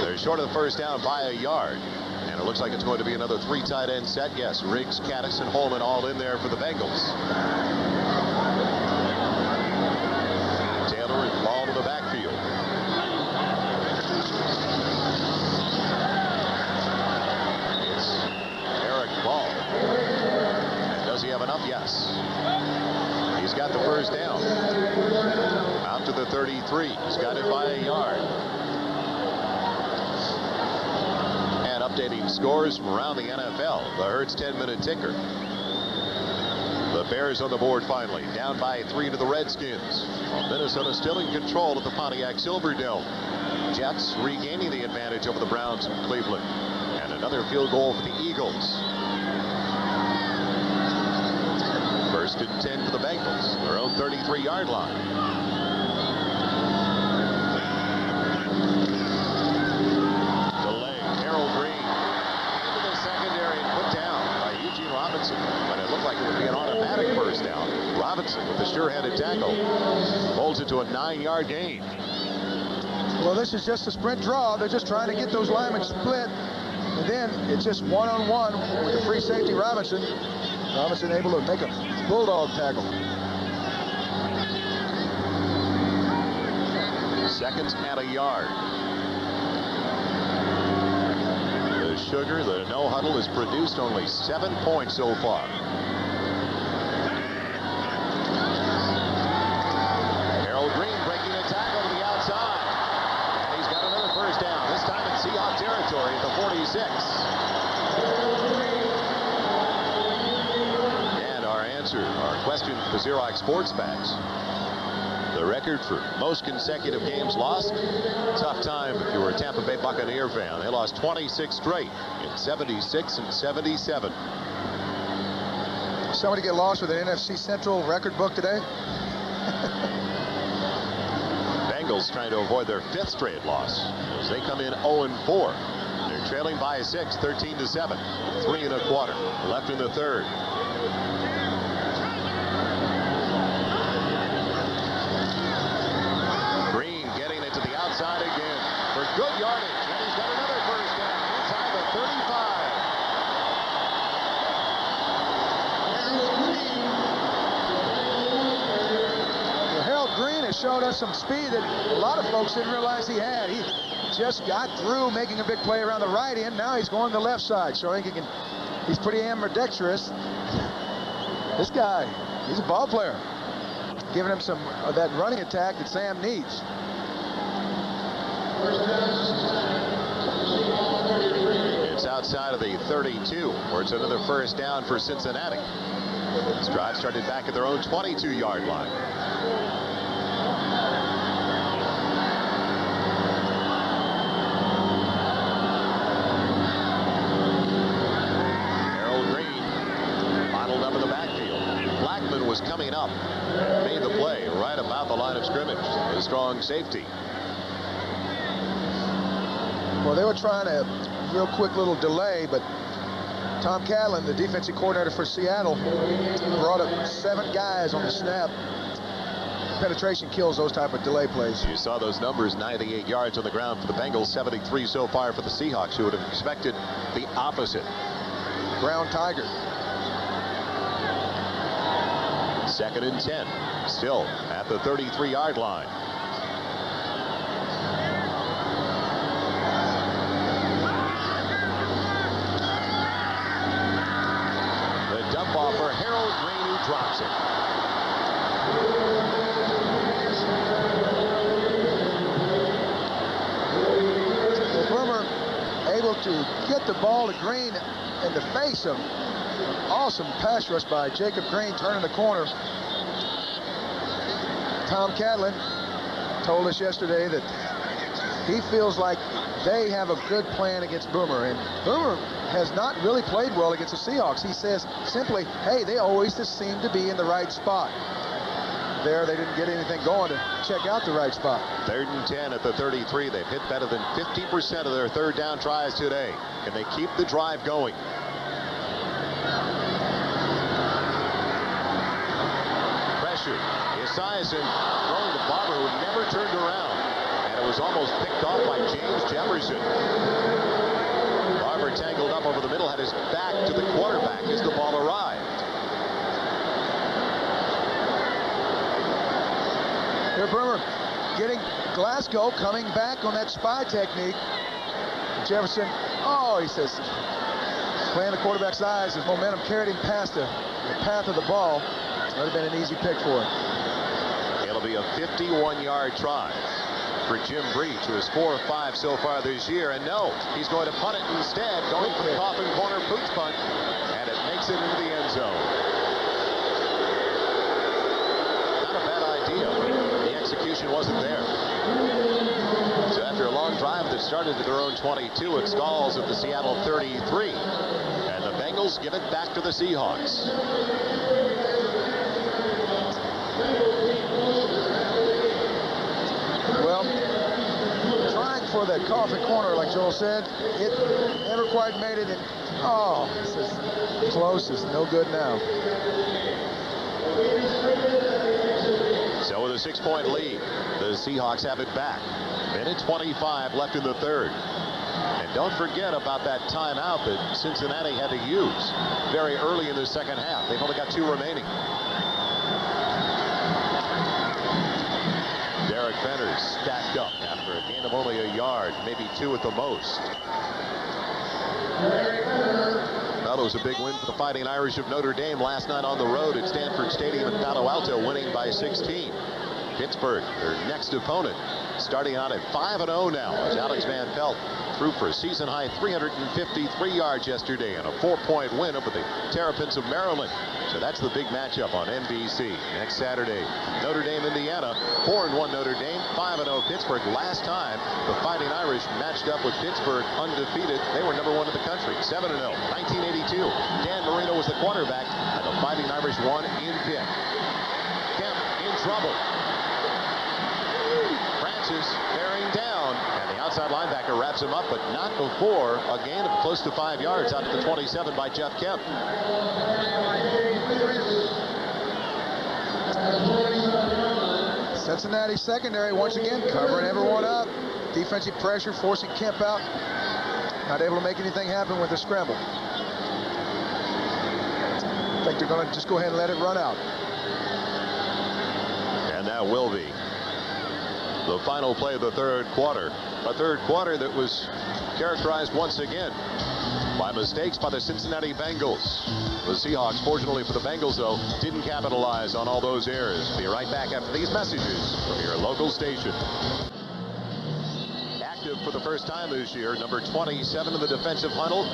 Speaker 1: They're short of the first down by a yard. And it looks like it's going to be another 3 tight end set. Yes, Riggs, Caddis, and Holman all in there for the Bengals. Taylor and Ball to the backfield. It's Eric Ball. And does he have enough? Yes. He's got the first down. Out to the 33. He's got it by a yard. Updating scores from around the NFL. The Hertz 10-minute ticker. The Bears on the board finally. Down by 3 to the Redskins. Minnesota still in control at the Pontiac Silverdome. Jets regaining the advantage over the Browns in Cleveland. And another field goal for the Eagles. 1st and 10 for the Bengals. Their own 33-yard line. But it looked like it would be an automatic first down. Robinson with the sure-handed tackle holds it to a 9-yard gain.
Speaker 4: Well, this is just a sprint draw. They're just trying to get those linemen split. And then it's just one-on-one with the free safety Robinson. Robinson able to make a bulldog tackle.
Speaker 1: 2nd and a yard. The Sugar, the no huddle, has produced only 7 points so far. Harold Green breaking a tackle to the outside. And he's got another first down, this time in Seahawks territory at the 46. And our answer, our question for the Xerox Sports Facts. The record for most consecutive games lost. Tough time if you were a Tampa Bay Buccaneer fan. They lost 26 straight in 76 and 77.
Speaker 4: Somebody get lost with an NFC Central record book today?
Speaker 1: Bengals trying to avoid their 5th straight loss as they come in 0-4. They're trailing by 6, 13-7. 3 1/4 left in the 3rd. Outside again for good yardage, and he's got another first down inside the 35.
Speaker 4: Well, Harold Green has showed us some speed that a lot of folks didn't realize he had. He just got through making a big play around the right end. Now he's going to the left side, showing he's pretty ambidextrous. This guy, he's a ball player. Giving him some of that running attack that Sam needs.
Speaker 1: It's outside of the 32, where it's another first down for Cincinnati. This drive started back at their own 22-yard line. Harold Green
Speaker 7: line up and made the play right about the line of scrimmage. A strong safety.
Speaker 4: Well, they were trying a real quick little delay, but Tom Catlin, the defensive coordinator for Seattle, brought up 7 guys on the snap. Penetration kills those type of delay plays.
Speaker 7: You saw those numbers, 98 yards on the ground for the Bengals, 73 so far for the Seahawks, who would have expected the opposite.
Speaker 4: Brown Tiger.
Speaker 7: 2nd and 10, still at the 33-yard line. The dump off for Harold Green, who drops it.
Speaker 4: Well, Boomer able to get the ball to Green in the face of an awesome pass rush by Jacob Green, turning the corner. Tom Catlin told us yesterday that he feels like they have a good plan against Boomer, and Boomer has not really played well against the Seahawks. He says simply, hey, they always just seem to be in the right spot. There, they didn't get anything going to check out the right spot.
Speaker 7: 3rd and 10 at the 33. They've hit better than 50% of their 3rd down tries today. Can they keep the drive going? Pressure. Esiason throwing to Barber, who never turned around. And it was almost picked off by James Jefferson. Barber tangled up over the middle, had his back to the quarterback as the ball arrived.
Speaker 4: Here, Boomer getting Glasgow coming back on that spy technique. Jefferson, he says, playing the quarterback's eyes, his momentum carried him past the path of the ball. That would have been an easy pick for him.
Speaker 7: It'll be a 51-yard try for Jim Breach, who is 4 of 5 so far this year. And no, he's going to punt it instead, going for the coffin corner pooch punt, and it makes it into the end zone. Not a bad idea. The execution wasn't there. So after a long drive that started at their own 22, it stalls at the Seattle 33. And the Bengals give it back to the Seahawks.
Speaker 4: Well, trying for that coffin corner, like Joel said, it never quite made it. It's as close as no good now.
Speaker 7: So with a 6-point lead, the Seahawks have it back. Minute 25 left in the 3rd. And don't forget about that timeout that Cincinnati had to use very early in the 2nd half. They've only got 2 remaining. Derek Benner stacked up after a gain of only a yard, maybe 2 at the most. Well, it was a big win for the Fighting Irish of Notre Dame last night on the road at Stanford Stadium in Palo Alto, winning by 16. Pittsburgh, their next opponent, starting out at 5-0 now, as Alex Van Pelt threw for a season-high 353 yards yesterday and a 4-point win over the Terrapins of Maryland. So that's the big matchup on NBC next Saturday. Notre Dame, Indiana, 4-1 Notre Dame, 5-0 Pittsburgh. Last time the Fighting Irish matched up with Pittsburgh undefeated, they were #1 in the country, 7-0, 1982. Dan Marino was the quarterback, and the Fighting Irish won in Pitt. Kemp in trouble. Francis bearing down, and the outside linebacker wraps him up, but not before a gain of close to 5 yards out to the 27 by Jeff Kemp.
Speaker 4: Cincinnati secondary once again covering everyone up. Defensive pressure forcing Kemp out. Not able to make anything happen with the scramble. I think they're going to just go ahead and let it run out.
Speaker 7: And that will be the final play of the 3rd quarter. A 3rd quarter that was characterized once again by mistakes by the Cincinnati Bengals. The Seahawks, fortunately for the Bengals, though, didn't capitalize on all those errors. Be right back after these messages from your local station. Active for the first time this year, number 27 in the defensive huddle,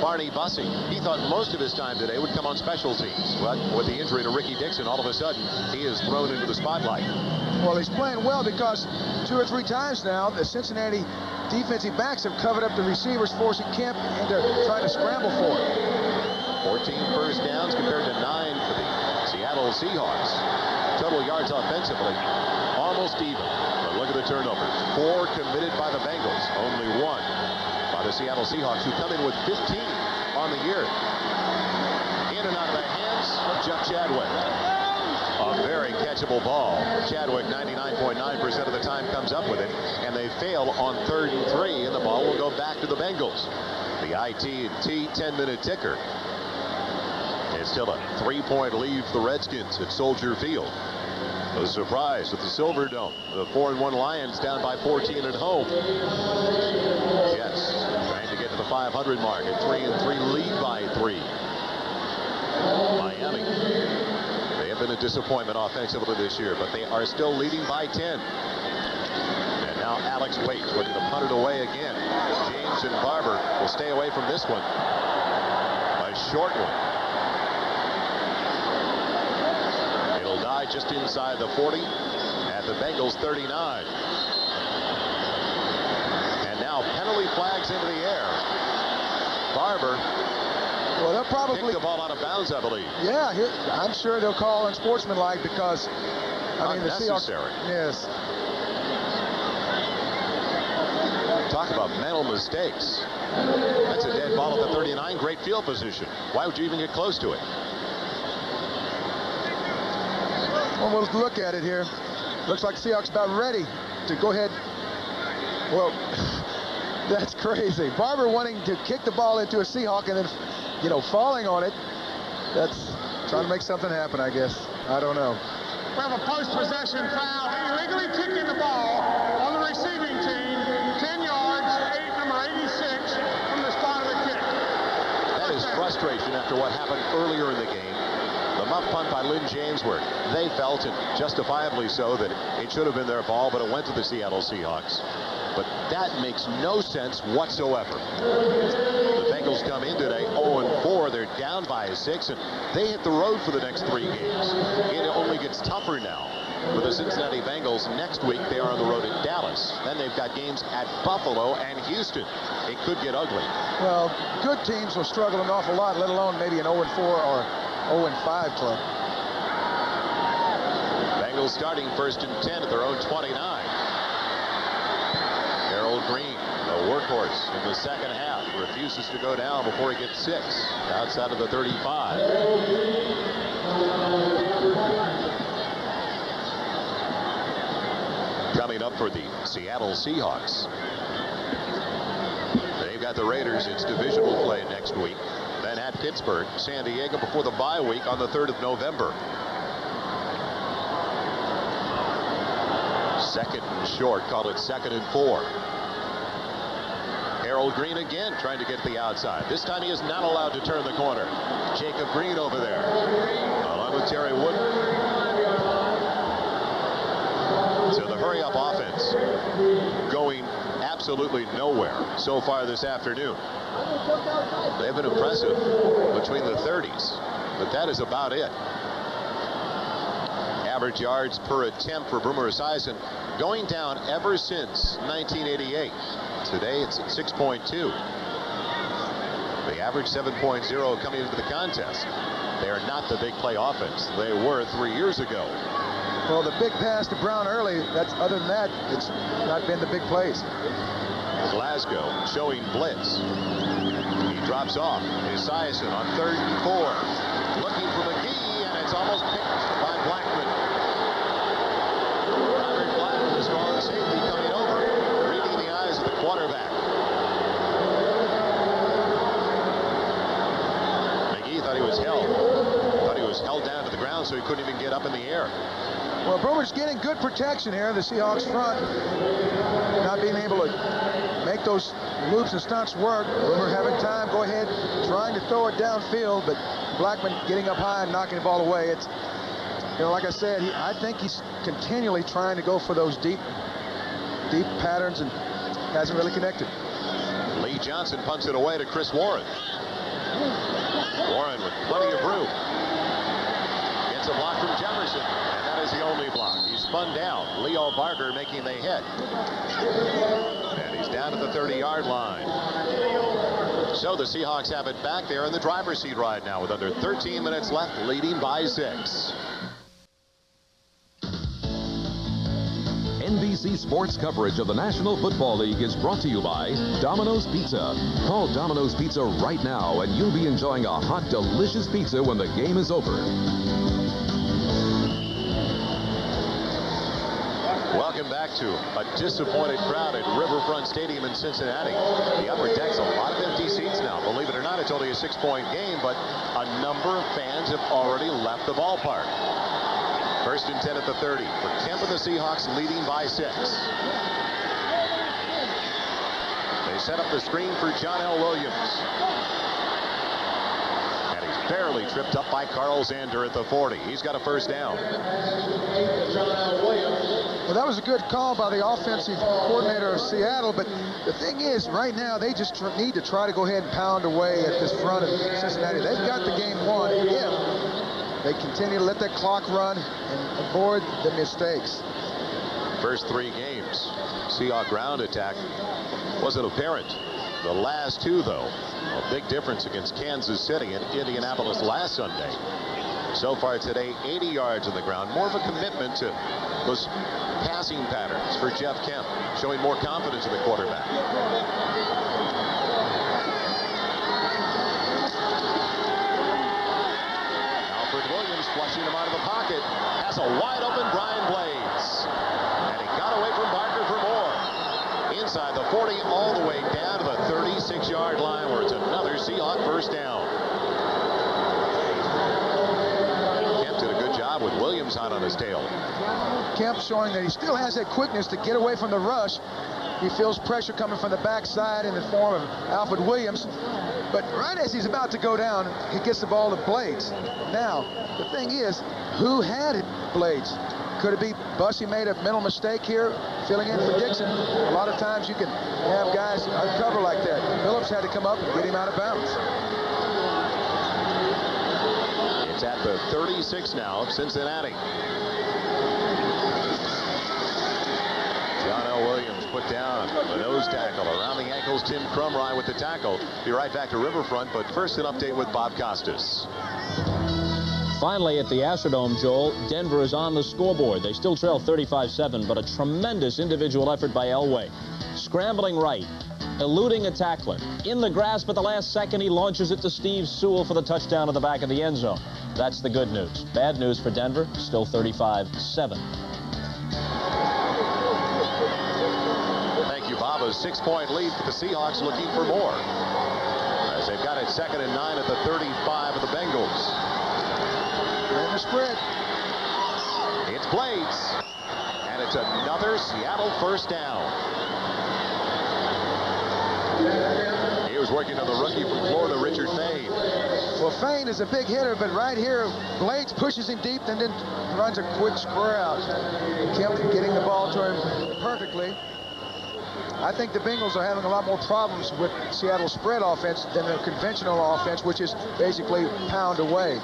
Speaker 7: Barney Bussey. He thought most of his time today would come on special teams, but with the injury to Ricky Dixon, all of a sudden, he is thrown into the spotlight.
Speaker 4: Well, he's playing well because 2 or 3 times now, the Cincinnati defensive backs have covered up the receivers, forcing Kemp into trying to scramble for it.
Speaker 7: 14 first downs compared to 9 for the Seattle
Speaker 1: Seattle Seahawks. Total yards offensively, almost even. But look at the turnovers. 4 committed by the Bengals, only 1 by the Seattle Seahawks, who come in with 15 on the year. In and out of the hands of Jeff Chadwick. A very catchable ball. Chadwick 99.9% of the time comes up with it, and they fail on 3rd and 3, and the ball will go back to the Bengals. The IT&T 10-minute ticker. It's still a 3-point lead for the Redskins at Soldier Field. A surprise at the Silverdome. The 4-1 Lions down by 14 at home. Jets trying to get to the 500 mark at 3-3, lead by 3. Miami. They have been a disappointment offensively this year, but they are still leading by 10. And now Alex Waits looking to punt it away again. James and Barber will stay away from this one. A short one. It'll die just inside the 40 at the Bengals 39. And now penalty flags into the air. Barber.
Speaker 4: Well, they'll probably
Speaker 1: kick the ball out of bounds, I believe.
Speaker 4: Yeah, I'm sure they'll call unsportsmanlike because, I mean, the Seahawks. Yes.
Speaker 1: Talk about mental mistakes. That's a dead ball at the 39. Great field position. Why would you even get close to it?
Speaker 4: Well, we'll look at it here. Looks like Seahawks about ready to go ahead. Well, that's crazy. Barber wanting to kick the ball into a Seahawk and then, you know, falling on it. That's trying to make something happen, I guess. I don't know.
Speaker 5: We have a post-possession foul. Illegally kicking the ball on the receiving team. 10 yards, number 86 from the spot of the kick.
Speaker 1: That is frustration after what happened earlier in the game. The muff punt by Lynn Jamesworth. They felt, and justifiably so, that it should have been their ball, but it went to the Seattle Seahawks. But that makes no sense whatsoever. The Bengals come in today 0-4. They're down by 6, and they hit the road for the next 3 games. It only gets tougher now for the Cincinnati Bengals. Next week, they are on the road at Dallas. Then they've got games at Buffalo and Houston. It could get ugly.
Speaker 4: Well, good teams will struggle an awful lot, let alone maybe an 0-4 or 0-5 club.
Speaker 1: Bengals starting 1st and 10 at their own 29. Harold Green, the workhorse in the second half, refuses to go down before he gets 6 outside of the 35. Coming up for the Seattle Seahawks. They've got the Raiders. It's divisional play next week. Then at Pittsburgh, San Diego before the bye week on the 3rd of November. 2nd and short, call it 2nd and 4. Harold Green again trying to get the outside. This time he is not allowed to turn the corner. Jacob Green over there, along with Terry Wood. So the hurry-up offense going absolutely nowhere so far this afternoon. They've been impressive between the 30s, but that is about it. Average yards per attempt for Boomer Esiason going down ever since 1988. Today it's at 6.2. The average 7.0 coming into the contest. They are not the big play offense they were 3 years ago.
Speaker 4: Well, the big pass to Brown early, that's, other than that, it's not been the big plays.
Speaker 1: Glasgow showing blitz. He drops off. Esiason on 3rd and 4. Looking for McGee, and it's almost picked by Blackman. Robert Blackman, the strong safety, coming over, reading the eyes of the quarterback. McGee thought he was held down to the ground, so he couldn't even get up in the air.
Speaker 4: Well, Boomer's getting good protection here. The Seahawks front not being able to make those loops and stunts work. Boomer having time, go ahead, trying to throw it downfield, but Blackman getting up high and knocking the ball away. It's, you know, like I said, I think he's continually trying to go for those deep patterns and hasn't really connected.
Speaker 1: Lee Johnson punts it away to Chris Warren. Warren with plenty of room. Gets a block from Jefferson, and that is the only block. He's spun down. Leo Barker making the hit. And he's down at the 30-yard line. So the Seahawks have it back there in the driver's seat right now with under 13 minutes left, leading by 6.
Speaker 3: NBC Sports coverage of the National Football League is brought to you by Domino's Pizza. Call Domino's Pizza right now and you'll be enjoying a hot, delicious pizza when the game is over.
Speaker 7: Welcome back to a disappointed crowd at Riverfront Stadium in Cincinnati. The upper deck's a lot of empty seats now. Believe it or not, it's only a 6-point game, but a number of fans have already left the ballpark. First and 10 at the 30 for Kemp and the Seahawks, leading by 6. They set up the screen for John L. Williams. And he's barely tripped up by Carl Zander at the 40. He's got a first down.
Speaker 4: Well, that was a good call by the offensive coordinator of Seattle, but the thing is, right now, they just need to try to go ahead and pound away at this front of Cincinnati. They've got the game won if they continue to let that clock run and avoid the mistakes.
Speaker 7: First 3 games, Seahawks ground attack wasn't apparent. The last 2, though, a big difference against Kansas City and Indianapolis last Sunday. So far today, 80 yards on the ground. More of a commitment to those passing patterns for Jeff Kemp, showing more confidence in the quarterback. Alfred Williams flushing him out of the pocket. Has a wide open Brian Blades. And he got away from Barker for more. Inside the 40, all the way down to the 36-yard line, where it's another Seahawk first down. Kemp did a good job with Williams hot on his tail.
Speaker 4: Kemp showing that he still has that quickness to get away from the rush. He feels pressure coming from the backside in the form of Alfred Williams. But right as he's about to go down, he gets the ball to Blades. Now, the thing is, who had it, Blades? Could it be Bussey made a mental mistake here, filling in for Dixon? A lot of times you can have guys uncover like that. Phillips had to come up and get him out of bounds.
Speaker 7: It's at the 36 now of Cincinnati. John L. Williams put down the nose tackle. Around the ankles, Tim Crumry with the tackle. Be right back to Riverfront, but first an update with Bob Costas.
Speaker 6: Finally, at the Astrodome, Joel, Denver is on the scoreboard. They still trail 35-7, but a tremendous individual effort by Elway. Scrambling right, eluding a tackler. In the grasp at the last second, he launches it to Steve Sewell for the touchdown in the back of the end zone. That's the good news. Bad news for Denver, still 35-7.
Speaker 7: Thank you, Bob. A 6-point lead for the Seahawks, looking for more, as they've got it 2nd and 9 at the 35 of the Bengals.
Speaker 4: And the spread.
Speaker 7: It's Blades, and it's another Seattle first down. He was working on the rookie from Florida, Richard Fain.
Speaker 4: Well, Fain is a big hitter, but right here, Blades pushes him deep and then runs a quick square out. Kemp getting the ball to him perfectly. I think the Bengals are having a lot more problems with Seattle's spread offense than their conventional offense, which is basically pound away.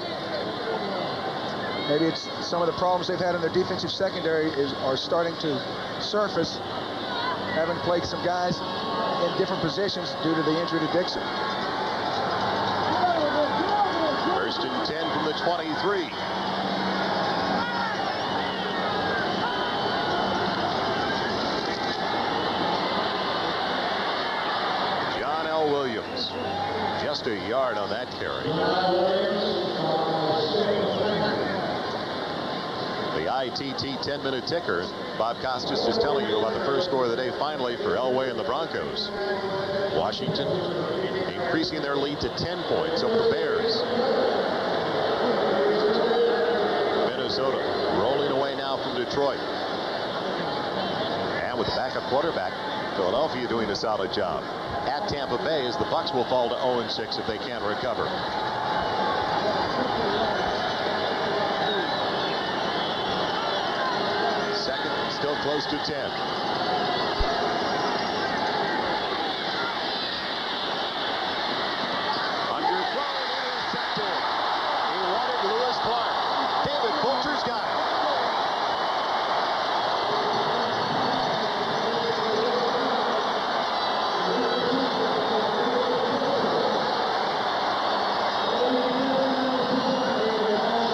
Speaker 4: Maybe it's some of the problems they've had in their defensive secondary are starting to surface, having played some guys in different positions due to the injury to Dixon.
Speaker 7: First and 10 from the 23. John L. Williams, just a yard on that carry. The ITT 10-minute ticker. Bob Costas just telling you about the first score of the day finally for Elway and the Broncos. Washington increasing their lead to 10 points over the Bears. Minnesota rolling away now from Detroit. And with the backup quarterback, Philadelphia doing a solid job. At Tampa Bay, as the Bucs will fall to 0-6 if they can't recover. Still close to 10. Underthrown, intercepted. He wanted Lewis Clark. David Fulcher's got it.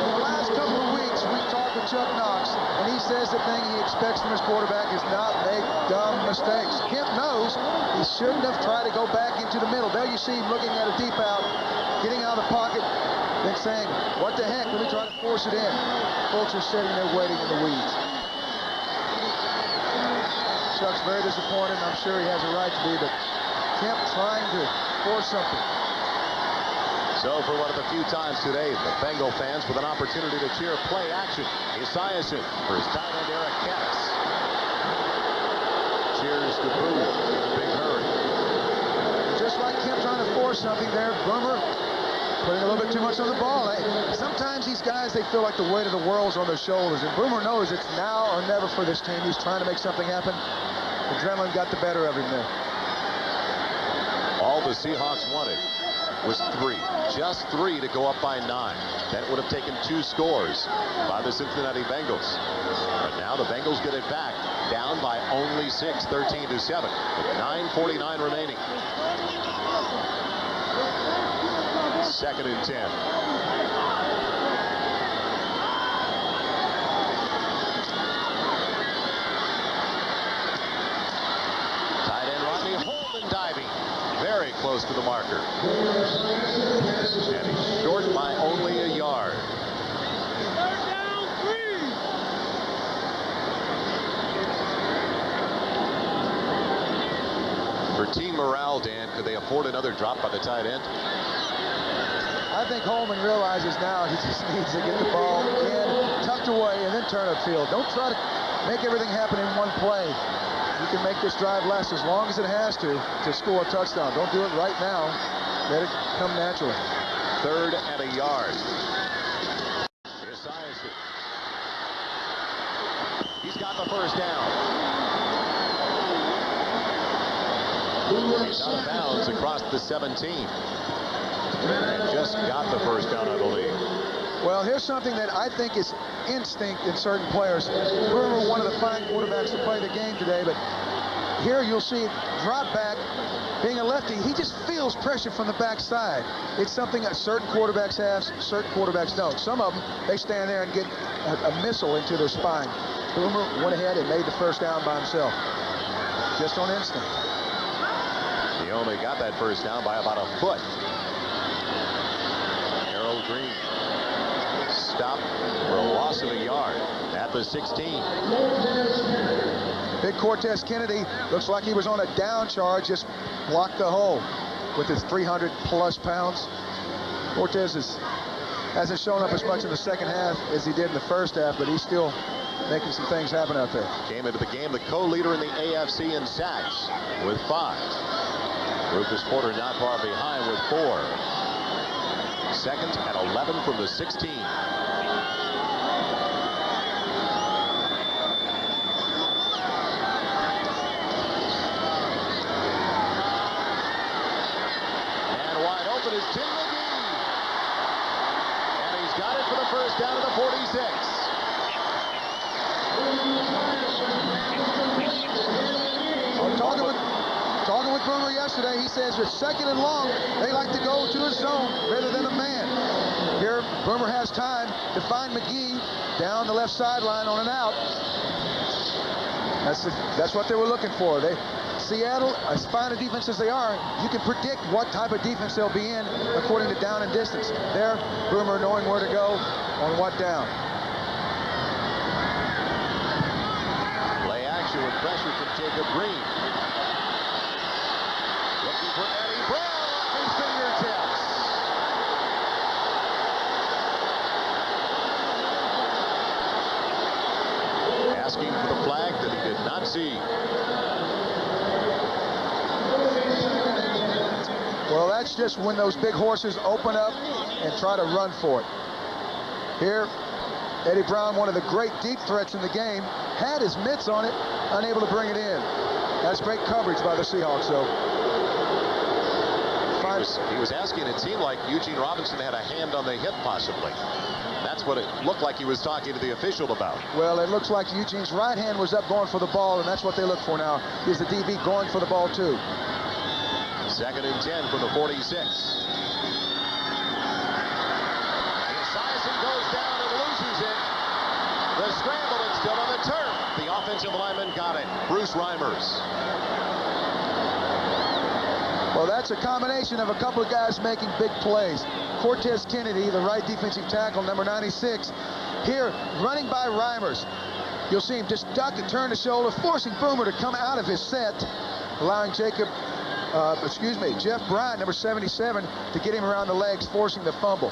Speaker 4: The last couple of weeks, we've talked with Chuck Knox, and he says the thing he expects expects from his quarterback is not make dumb mistakes. Kemp knows he shouldn't have tried to go back into the middle. There you see him looking at a deep out, getting out of the pocket, then saying, what the heck, let me try to force it in. Fulcher's sitting there waiting in the weeds. Chuck's very disappointed, and I'm sure he has a right to be, but Kemp trying to force something.
Speaker 1: So for one of the few times today, the Bengal fans with an opportunity to cheer play action. Esiason for his tight end Eric Katz. Cheers to Boo in a big hurry.
Speaker 4: Just like Kemp trying to force something there, Boomer putting a little bit too much on the ball. Sometimes these guys, they feel like the weight of the world's on their shoulders, and Boomer knows it's now or never for this team. He's trying to make something happen. Adrenaline got the better of him there.
Speaker 1: All the Seahawks wanted was 3. Just 3 to go up by 9. That would have taken 2 scores by the Cincinnati Bengals. But now the Bengals get it back, down by only 6, 13-7, with 9:49 remaining. 2nd and 10. Tight end Rodney Holden diving. Very close to the marker. And he's short by only a yard. For team morale, Dan, could they afford another drop by the tight end?
Speaker 4: I think Holman realizes now he just needs to get the ball in, tucked away, and then turn upfield. Don't try to make everything happen in one play. You can make this drive last as long as it has to score a touchdown. Don't do it right now. Let it come naturally.
Speaker 1: 3rd and a yard. Esiason. He's got the first down. He's out of bounds across the 17. And just got the first down, I believe.
Speaker 4: Well, here's something that I think is instinct in certain players. Boomer, one of the fine quarterbacks to play the game today, but here you'll see drop back. Being a lefty, he just feels pressure from the backside. It's something that certain quarterbacks have, certain quarterbacks don't. Some of them, they stand there and get a missile into their spine. Boomer went ahead and made the first down by himself, just on instinct.
Speaker 1: He only got that first down by about a foot. Harold Green stopped for a loss of a yard at the 16.
Speaker 4: Big Cortez Kennedy looks like he was on a down charge, just blocked the hole with his 300-plus pounds. Cortez hasn't shown up as much in the second half as he did in the first half, but he's still making some things happen out there.
Speaker 1: Came into the game the co-leader in the AFC in sacks with 5. Rufus Porter not far behind with 4. 2nd and 11 from the 16. And wide open is Tim McGee. And he's got it for the first down at the 46.
Speaker 4: Talking with Boomer yesterday, he says with 2nd and long, they like to go to a zone rather than a man. Here, Boomer has time to find McGee down the left sideline on an out. That's what they were looking for. Seattle, as fine a defense as they are, you can predict what type of defense they'll be in according to down and distance. There, Boomer knowing where to go on what down.
Speaker 1: Play action with pressure from Jacob Green. Looking for Eddie Brown off his fingertips. Asking for the flag that he did not see.
Speaker 4: Well, that's just when those big horses open up and try to run for it. Here, Eddie Brown, one of the great deep threats in the game, had his mitts on it, unable to bring it in. That's great coverage by the Seahawks, though.
Speaker 1: He was asking, it seemed like Eugene Robinson had a hand on the hip, possibly. That's what it looked like he was talking to the official about.
Speaker 4: Well, it looks like Eugene's right hand was up going for the ball, and that's what they look for now. Is the DB going for the ball, too.
Speaker 1: 2nd and 10 from the 46. Esiason goes down and loses it. The scramble is still on the turf. The offense Defensive lineman got it. Bruce Reimers.
Speaker 4: Well, that's a combination of a couple of guys making big plays. Cortez Kennedy, the right defensive tackle, number 96, here running by Reimers. You'll see him just duck and turn the shoulder, forcing Boomer to come out of his set, allowing Jeff Bryant, number 77, to get him around the legs, forcing the fumble.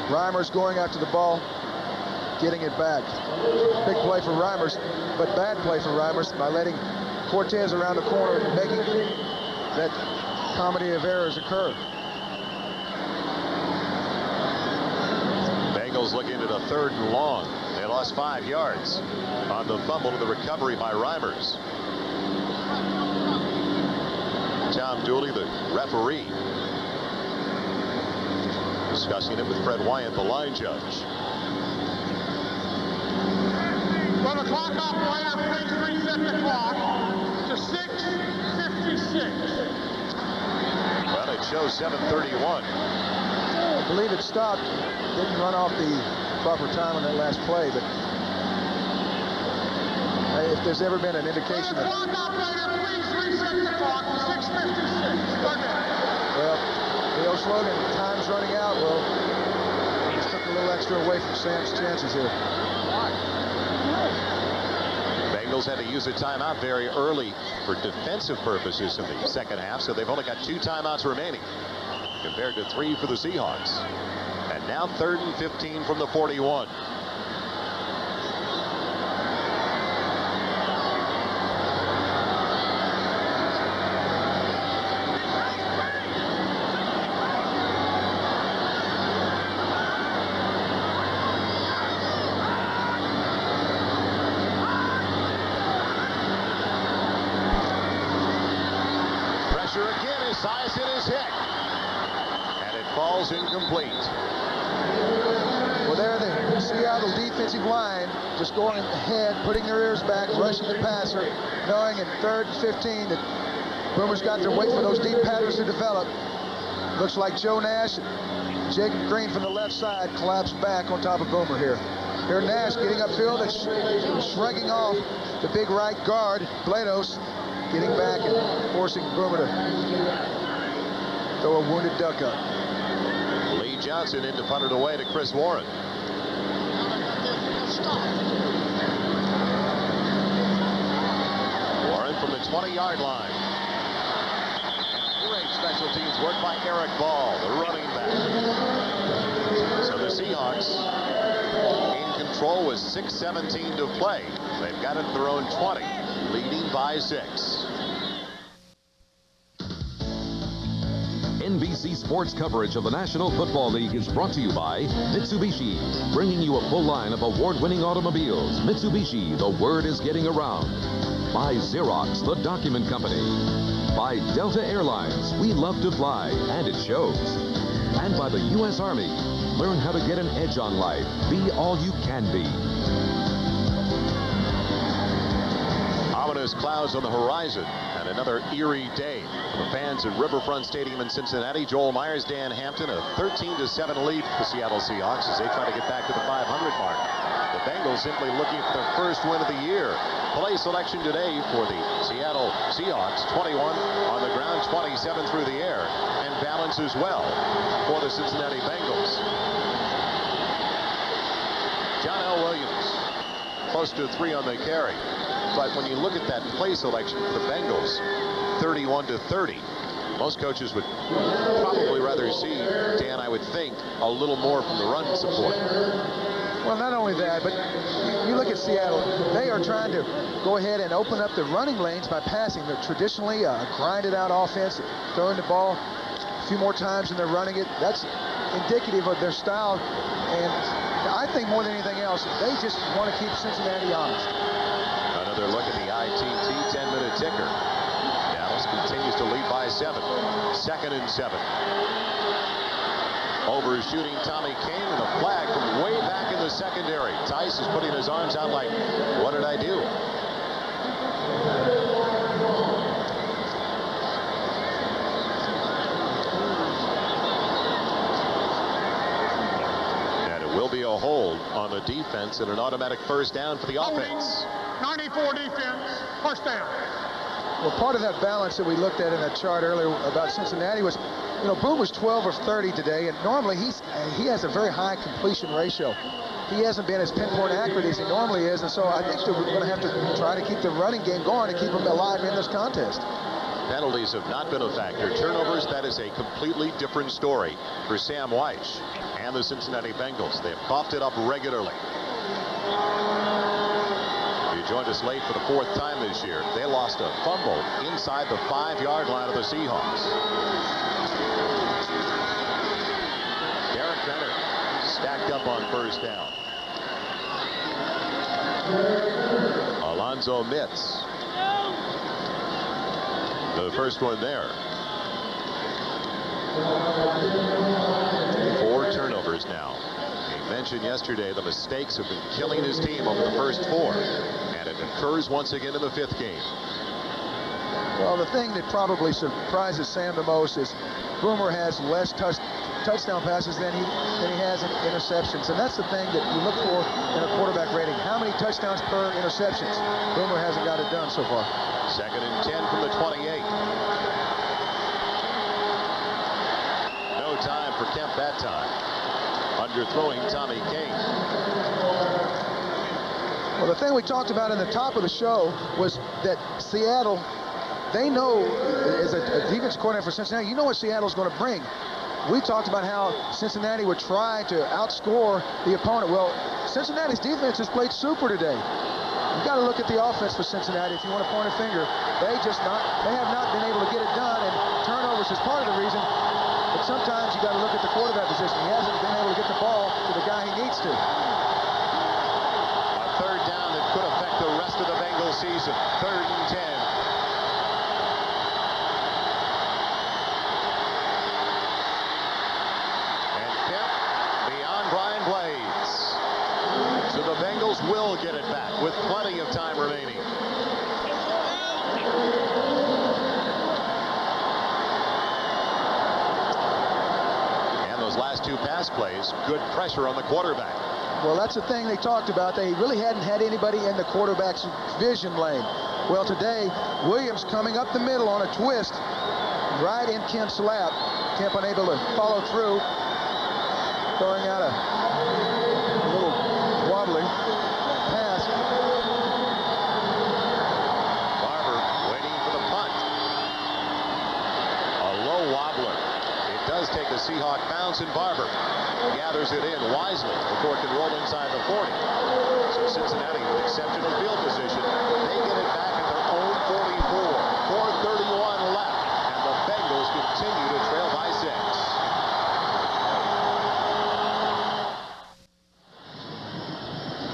Speaker 4: Reimers going after the ball, getting it back. Big play for Reimers, but bad play for Reimers by letting Cortez around the corner and making that comedy of errors occur.
Speaker 1: Bengals looking at a 3rd and long. They lost 5 yards on the fumble and the recovery by Reimers. Tom Dooley, the referee, discussing it with Fred Wyant, the line judge.
Speaker 5: Well, the clock operator, please reset the clock to 6:56.
Speaker 1: Well, it shows 7:31.
Speaker 4: I believe it stopped. Didn't run off the proper time on that last play, but if there's ever been an indication
Speaker 5: Well, the
Speaker 4: that...
Speaker 5: clock operator, please reset the clock to 6:56.
Speaker 4: Well, the old slogan, time's running out. Well, just took a little extra away from Sam's chances here.
Speaker 1: Bengals had to use a timeout very early for defensive purposes in the second half, so they've only got 2 timeouts remaining compared to 3 for the Seahawks. And now 3rd and 15 from the 41. Again, his size hit his hit, and it falls incomplete.
Speaker 4: Well, there the Seattle defensive line just going ahead, putting their ears back, rushing the passer, knowing in 3rd and 15 that Boomer's got to wait for those deep patterns to develop. Looks like Joe Nash and Jacob Green from the left side collapsed back on top of Boomer here. Here Nash getting upfield and shrugging off the big right guard, Blados, getting back and forcing Boomer to throw a wounded duck up.
Speaker 1: Lee Johnson in to punt it away to Chris Warren. Warren from the 20-yard line. Great special teams work by Eric Ball, the running back. So the Seahawks in control with 6:17 to play. They've got it at their own 20, leading by 6.
Speaker 3: NBC Sports coverage of the National Football League is brought to you by Mitsubishi, bringing you a full line of award-winning automobiles. Mitsubishi, the word is getting around. By Xerox, the document company. By Delta Airlines, we love to fly, and it shows. And by the U.S. Army, learn how to get an edge on life. Be all you can be.
Speaker 1: Ominous clouds on the horizon, and another eerie day for the fans at Riverfront Stadium in Cincinnati. Joel Meyers, Dan Hampton, a 13-7 lead for the Seattle Seahawks as they try to get back to the 500 mark. The Bengals simply looking for their first win of the year. Play selection today for the Seattle Seahawks, 21 on the ground, 27 through the air, and balance as well for the Cincinnati Bengals. John L. Williams, close to 3 on the carry. But when you look at that play selection for the Bengals, 31-30, most coaches would probably rather see, Dan, I would think, a little more from the run support.
Speaker 4: Well, not only that, but you look at Seattle. They are trying to go ahead and open up the running lanes by passing. They're traditionally a grinded-out offense, throwing the ball a few more times than they're running it. That's indicative of their style. And I think more than anything else, they just want to keep Cincinnati honest.
Speaker 1: Another look at the ITT 10-minute ticker. Dallas continues to lead by 7. 2nd and 7. Overshooting Tommy Kane and a flag from way back in the secondary. Tice is putting his arms out like, what did I do? And it will be a hold on the defense and an automatic first down for the offense.
Speaker 5: 94 defense, first down.
Speaker 4: Well, part of that balance that we looked at in that chart earlier about Cincinnati was, you know, Boone was 12 of 30 today, and normally he has a very high completion ratio. He hasn't been as pinpoint accurate as he normally is, and so I think that we're going to have to try to keep the running game going and keep him alive in this contest.
Speaker 1: Penalties have not been a factor. Turnovers, that is a completely different story for Sam Weish and the Cincinnati Bengals. They've buffed it up regularly. You joined us late for the 4th time this year. They lost a fumble inside the 5-yard line of the Seahawks. Derek Benner stacked up on first down. Alonzo Mitz. The first one there. 4 turnovers now. He mentioned yesterday the mistakes have been killing his team over the first 4. And it occurs once again in the 5th game.
Speaker 4: Well, the thing that probably surprises Sam the most is Boomer has less touchdown passes than he has in interceptions. And that's the thing that you look for in a quarterback rating. How many touchdowns per interceptions? Boomer hasn't got it done so far.
Speaker 1: 2nd and 10 from the 28. No time for Kemp that time. Underthrowing Tommy King.
Speaker 4: Well, the thing we talked about in the top of the show was that Seattle, they know, as a defense coordinator for Cincinnati, you know what Seattle's going to bring. We talked about how Cincinnati would try to outscore the opponent. Well, Cincinnati's defense has played super today. You've got to look at the offense for Cincinnati if you want to point a finger. They have not been able to get it done, and turnovers is part of the reason. But sometimes you got to look at the quarterback position. He hasn't been able to get the ball to the guy he needs to.
Speaker 1: A 3rd down that could affect the rest of the Bengals season. 3rd and 10. And Kemp beyond Brian Blades. So the Bengals will get it back with plenty of time remaining. Last 2 pass plays, good pressure on the quarterback.
Speaker 4: Well, that's the thing they talked about. They really hadn't had anybody in the quarterback's vision lane. Well, today, Williams coming up the middle on a twist right in Kemp's lap. Kemp unable to follow through, throwing out a little wobbly pass.
Speaker 1: Barber waiting for the punt. A low wobbler. It does take a Seahawk bounce, and Barber gathers it in wisely before it can roll inside the 40. So Cincinnati, with exceptional field position, they get it back at their own 44. 4:31 left, and the Bengals continue to trail by 6.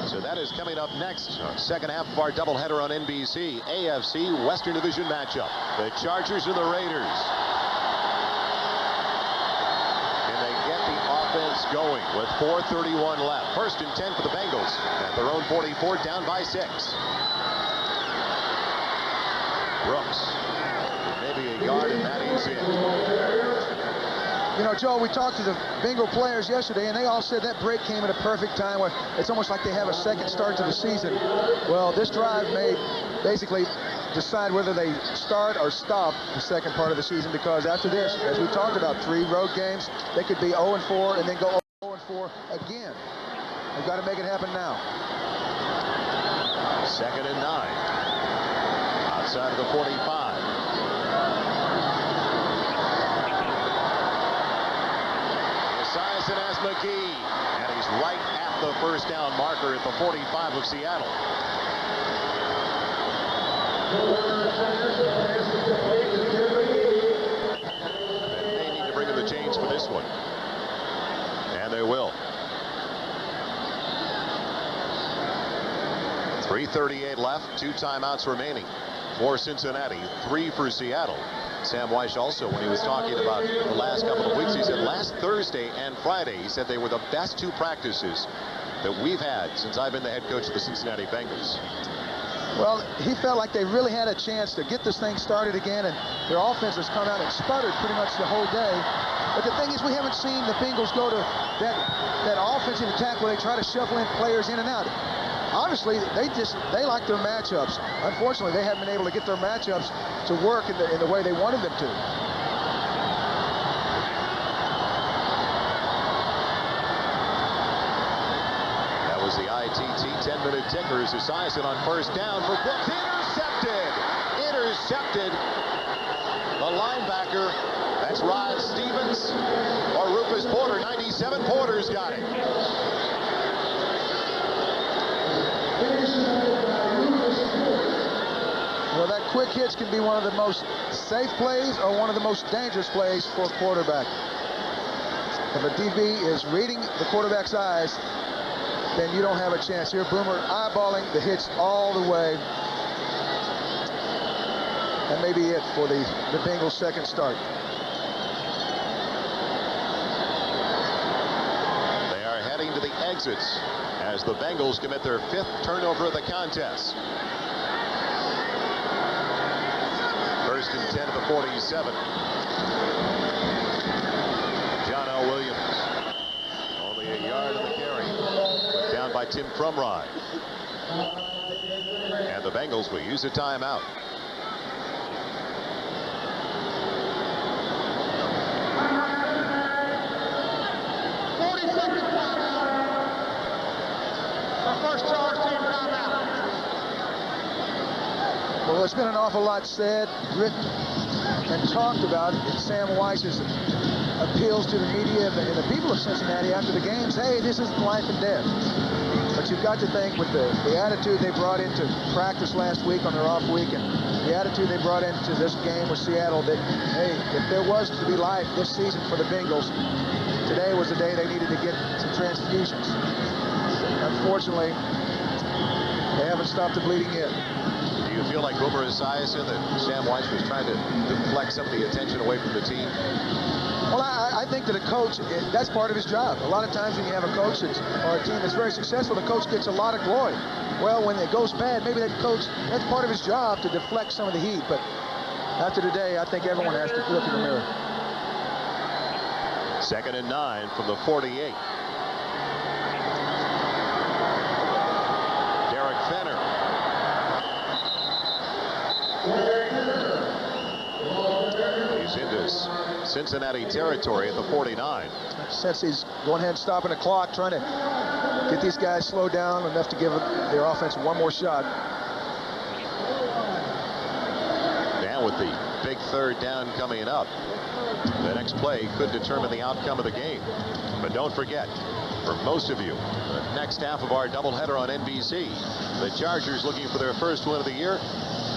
Speaker 1: So that is coming up next. Second half of our doubleheader on NBC. AFC Western Division matchup. The Chargers and the Raiders. Going with 4:31 left. 1st and 10 for the Bengals at their own 44, down by 6. Brooks, maybe a yard, and that is it.
Speaker 4: You know, Joe, we talked to the Bengal players yesterday, and they all said that break came at a perfect time. Where it's almost like they have a second start to the season. Well, this drive may basically decide whether they start or stop the second part of the season, because after this, as we talked about, 3 road games, they could be 0-4 and then go 0-4 again. They've got to make it happen now.
Speaker 1: 2nd and 9. Outside of the 45. Esiason has McGee, and he's right at the first down marker at the 45 of Seattle. They need to bring in the chains for this one. And they will. 3:38 left, 2 timeouts remaining for Cincinnati, 3 for Seattle. Sam Weish also, when he was talking about the last couple of weeks, he said last Thursday and Friday, he said they were the best 2 practices that we've had since I've been the head coach of the Cincinnati Bengals.
Speaker 4: Well, he felt like they really had a chance to get this thing started again, and their offense has come out and sputtered pretty much the whole day. But the thing is, we haven't seen the Bengals go to that offensive attack where they try to shuffle in players in and out. obviously, they like their matchups. Unfortunately, they haven't been able to get their matchups to work in the way they wanted them to.
Speaker 1: That was the ITT 10-minute ticker as Esiason on first down for Brooks. Intercepted. The linebacker, that's Rod Stevens or Rufus Porter. 97 Porter's got it.
Speaker 4: Well, that quick hitch can be one of the most safe plays or one of the most dangerous plays for a quarterback. If a DB is reading the quarterback's eyes, then you don't have a chance. Here, Boomer eyeballing the hitch all the way. That may be it for the Bengals' second start.
Speaker 1: They are heading to the exits as the Bengals commit their 5th turnover of the contest. First and 10 at the 47. John L. Williams. Only a yard of the carry. Put down by Tim Crumrye. And the Bengals will use a timeout.
Speaker 4: Well, there's been an awful lot said, written, and talked about in Sam Weiss's appeals to the media and the people of Cincinnati after the games. Hey, this isn't life and death. But you've got to think with the attitude they brought into practice last week on their off week and the attitude they brought into this game with Seattle that, hey, if there was to be life this season for the Bengals, today was the day they needed to get some transfusions. Unfortunately, they haven't stopped the bleeding yet.
Speaker 1: Do you feel like Boomer Esiason that Sam Weiss was trying to deflect some of the attention away from the team?
Speaker 4: Well, I think that a coach, that's part of his job. A lot of times when you have a coach or a team that's very successful, the coach gets a lot of glory. Well, when it goes bad, maybe that coach, that's part of his job to deflect some of the heat. But after today, I think everyone has to look in the mirror.
Speaker 1: 2nd and 9 from the 48. Derek Fenner. He's into Cincinnati territory at the 49.
Speaker 4: Since he's going ahead and stopping the clock, trying to get these guys slowed down enough to give their offense one more shot.
Speaker 1: Now with the big 3rd down coming up, the next play could determine the outcome of the game. But don't forget, for most of you, the next half of our doubleheader on NBC, the Chargers looking for their first win of the year,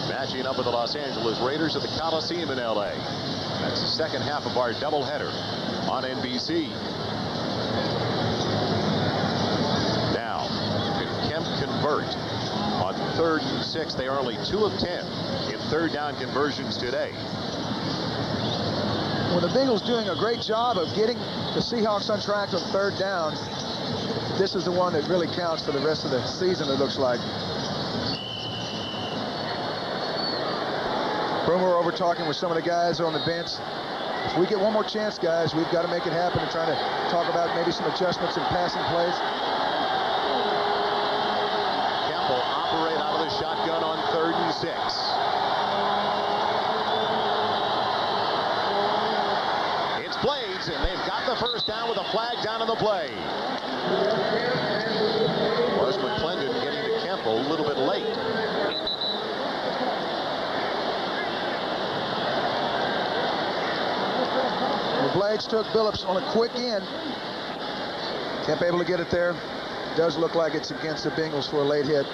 Speaker 1: matching up with the Los Angeles Raiders at the Coliseum in LA. That's the second half of our doubleheader on NBC. Now, can Kemp convert on 3rd and 6? They are only 2 of 10 in 3rd down conversions today.
Speaker 4: Well, the Bengals doing a great job of getting the Seahawks on track on 3rd down. This is the one that really counts for the rest of the season, it looks like. Boomer over talking with some of the guys on the bench. If we get one more chance, guys, we've got to make it happen and trying to talk about maybe some adjustments in passing plays.
Speaker 1: Kemp will operate out of the shotgun on 3rd and 6. It's Blades, and they've got the first down with a flag down on the play. Was McClendon getting to Kemp a little bit late.
Speaker 4: Blades took Billups on a quick in. Kemp able to get it there. Does look like it's against the Bengals for a late hit.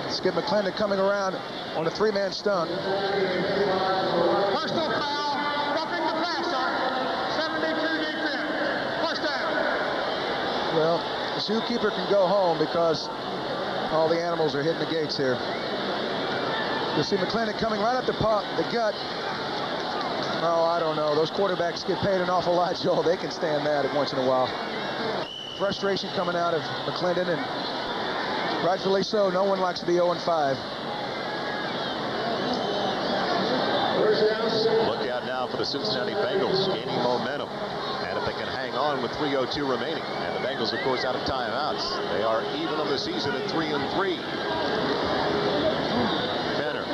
Speaker 4: Skip McClendon coming around on a 3-man stunt.
Speaker 5: Personal foul, roughing the passer. 72 defense. First down.
Speaker 4: Well, the zookeeper can go home because all the animals are hitting the gates here. You see McClendon coming right up the gut. Oh, I don't know. Those quarterbacks get paid an awful lot, Joel. They can stand that once in a while. Frustration coming out of McClendon, and rightfully so. No one likes to be 0-5.
Speaker 5: First down,
Speaker 7: Look out now for the Cincinnati Bengals gaining momentum. And if they can hang on with 3:02 remaining, and the Bengals, of course, out of timeouts, they are even on the season at 3-3. Benner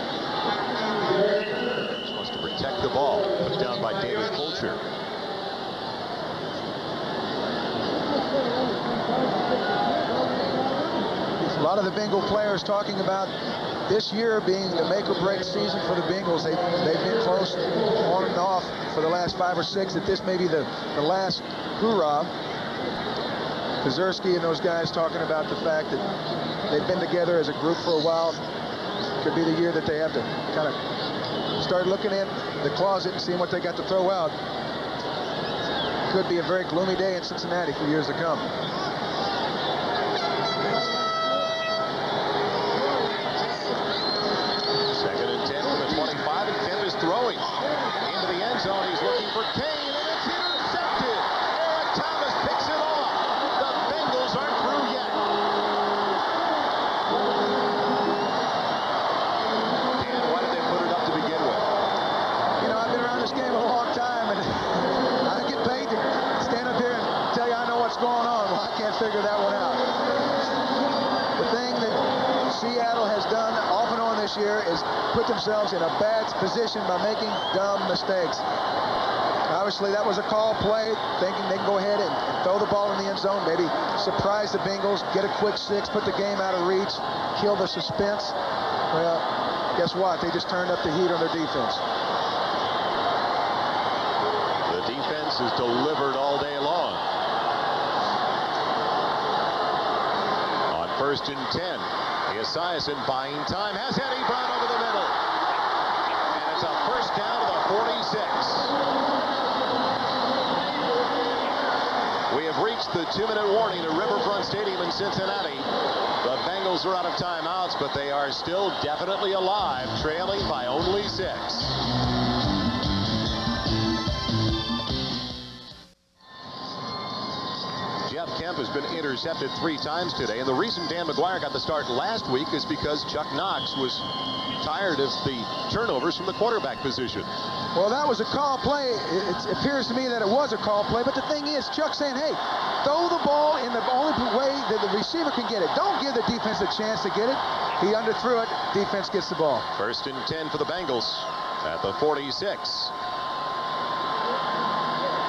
Speaker 7: just wants to protect the ball. Put down by David Fulcher.
Speaker 4: A lot of the Bengal players talking about this year being the make-or-break season for the Bengals. They've been close on and off for the last 5 or 6, that this may be the last hurrah. Pazerski and those guys talking about the fact that they've been together as a group for a while. Could be the year that they have to kind of start looking in the closet and seeing what they got to throw out. Could be a very gloomy day in Cincinnati for years to come.
Speaker 7: Throwing into the end zone. He's looking for Kane, and it's intercepted. Eric Thomas picks it off. The Bengals aren't through yet. Dan, why did they put it up to begin with?
Speaker 4: You know, I've been around this game a long time, and I get paid to stand up here and tell you I know what's going on. Well, I can't figure that one out. The thing that Seattle has done off and on this year is put themselves in a bad position by making dumb mistakes. Obviously, that was a call play, thinking they can go ahead and throw the ball in the end zone, maybe surprise the Bengals, get a quick 6, put the game out of reach, kill the suspense. Well, guess what? They just turned up the heat on their defense.
Speaker 7: The defense is delivered all day long. On 1st and 10, Esiason buying time, has Eddie Brown over the middle. And it's a first down to the 46. We have reached the 2-minute warning at Riverfront Stadium in Cincinnati. The Bengals are out of timeouts, but they are still definitely alive, trailing by only 6. Jeff Kemp has been intercepted 3 times today, and the reason Dan McGuire got the start last week is because Chuck Knox was tired of the turnovers from the quarterback position.
Speaker 4: Well, that was a call play. It appears to me that it was a call play, but the thing is, Chuck's saying, hey, throw the ball in the only way that the receiver can get it. Don't give the defense a chance to get it. He underthrew it. Defense gets the ball. 1st
Speaker 7: and 10 for the Bengals at the 46.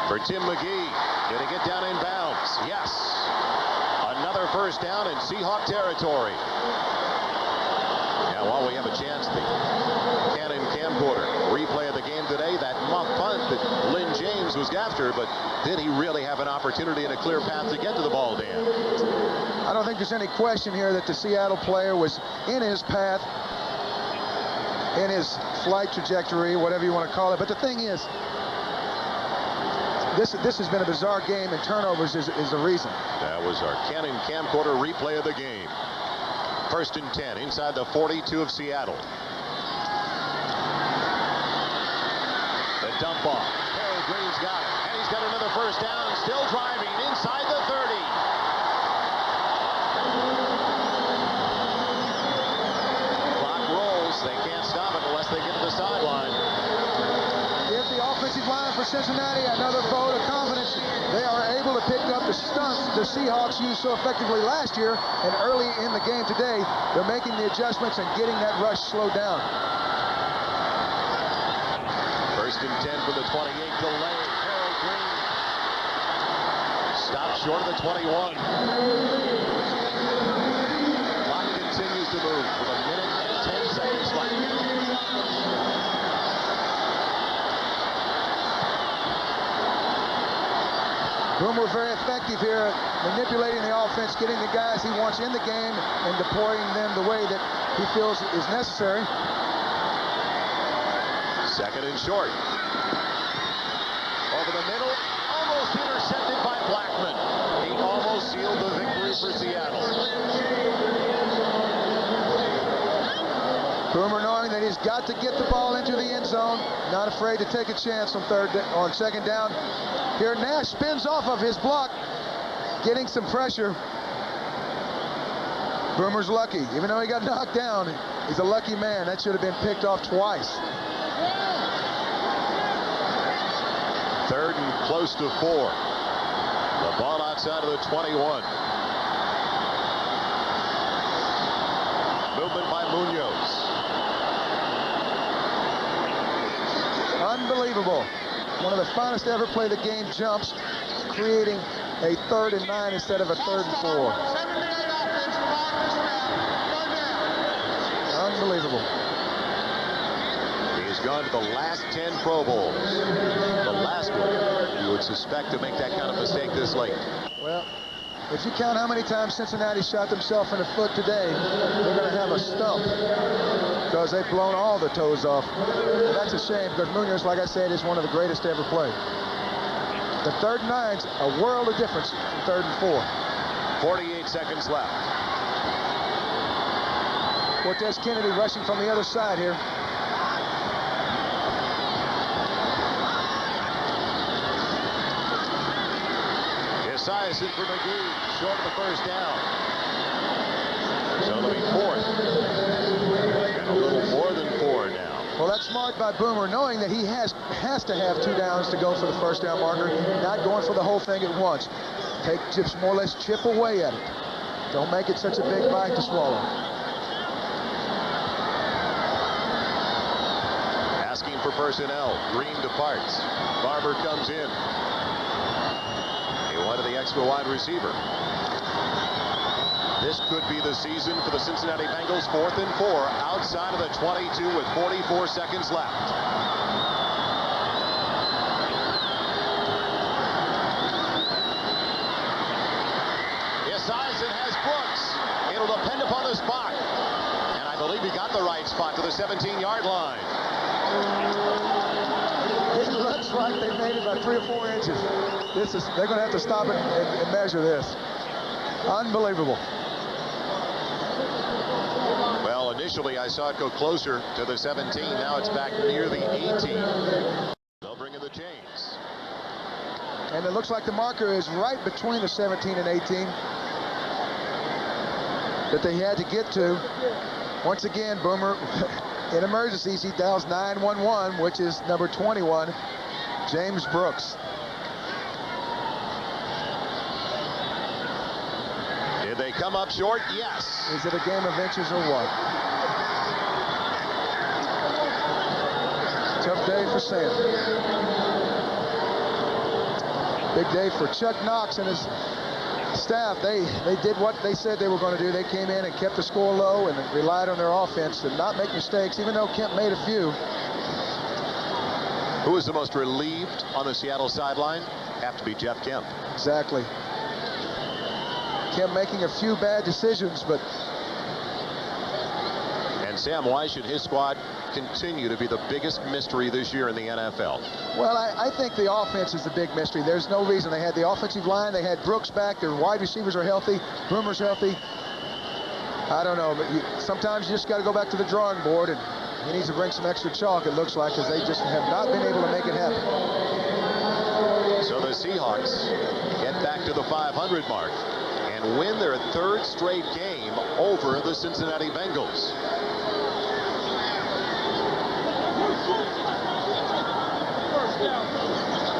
Speaker 7: For Tim McGee. Did he get down in bounds? Yes. Another first down in Seahawk territory. Now, while we have a chance, the Canon camcorder replay of the game today, that muff punt that Lynn James was after, but did he really have an opportunity and a clear path to get to the ball, Dan?
Speaker 4: I don't think there's any question here that the Seattle player was in his path, in his flight trajectory, whatever you want to call it. But the thing is, this has been a bizarre game, and turnovers is the reason.
Speaker 7: That was our Canon camcorder replay of the game. 1st and 10 inside the 42 of Seattle. The dump off. Harold Green's got it, and he's got another first down, still driving inside the 30. Clock rolls. They can't stop it unless they get to the sideline.
Speaker 4: Give the offensive line for Cincinnati another vote of confidence. They are able to pick up the stunts the Seahawks used so effectively last year, and early in the game today, they're making the adjustments and getting that rush slowed down.
Speaker 7: 1st and 10 for the 28, delay. Harold Green stopped short of the 21. Clock continues to move with 1 minute and 10 seconds left.
Speaker 4: Boomer very effective here, manipulating the offense, getting the guys he wants in the game and deploying them the way that he feels is necessary.
Speaker 7: 2nd and short. Over the middle, almost intercepted by Blackman. He almost sealed the victory for Seattle.
Speaker 4: Boomer knowing that he's got to get the ball into the end zone, not afraid to take a chance on 2nd down. Here Nash spins off of his block, getting some pressure. Boomer's lucky. Even though he got knocked down, he's a lucky man. That should have been picked off twice.
Speaker 7: 3rd and close to 4. The ball outside of the 21. Movement by Munoz.
Speaker 4: Unbelievable. One of the finest to ever play the game jumps, creating a 3rd and 9 instead of a 3rd and 4. Unbelievable.
Speaker 7: He's gone to the last 10 Pro Bowls. The last one you would suspect to make that kind of mistake this late.
Speaker 4: Well, if you count how many times Cincinnati shot themselves in the foot today, they're going to have a stump because they've blown all the toes off. And that's a shame because Munoz, like I said, is one of the greatest to ever play. The 3rd and 9's a world of difference from 3rd and 4.
Speaker 7: 48 seconds left.
Speaker 4: Cortez Kennedy rushing from the other side here.
Speaker 7: Esiason for McGee, short of the first down. So it'll be 4th. And a little more than 4 now.
Speaker 4: Well, that's smart by Boomer, knowing that he has to have 2 downs to go for the first down marker, not going for the whole thing at once. Just more or less chip away at it. Don't make it such a big bite to swallow.
Speaker 7: Asking for personnel. Green departs. Barber comes in. He wanted the extra wide receiver. This could be the season for the Cincinnati Bengals. 4th and 4 outside of the 22 with 44 seconds left. Esiason has Brooks. It'll depend upon the spot. And I believe he got the right spot to the 17-yard line.
Speaker 4: It looks like they made it by 3 or 4 inches. They're going to have to stop it and measure this. Unbelievable.
Speaker 7: Well, initially I saw it go closer to the 17. Now it's back near the 18. They'll bring in the chains.
Speaker 4: And it looks like the marker is right between the 17 and 18 that they had to get to. Once again, Boomer, in emergencies, he dials 911, which is number 21, James Brooks.
Speaker 7: Did they come up short? Yes.
Speaker 4: Is it a game of inches or what? Tough day for Sam. Big day for Chuck Knox and his staff. They did what they said they were going to do. They came in and kept the score low and relied on their offense to not make mistakes, even though Kemp made a few.
Speaker 7: Who is the most relieved on the Seattle sideline? Have to be Jeff Kemp.
Speaker 4: Exactly. Kemp making a few bad decisions, but...
Speaker 7: And Sam, why should his squad continue to be the biggest mystery this year in the NFL?
Speaker 4: Well, I think the offense is the big mystery. There's no reason. They had the offensive line. They had Brooks back. Their wide receivers are healthy. Boomer's healthy. I don't know, but sometimes you just got to go back to the drawing board, and he needs to bring some extra chalk, it looks like, because they just have not been able to make it happen.
Speaker 7: So the Seahawks get back to the 500 mark and win their 3rd straight game over the Cincinnati Bengals.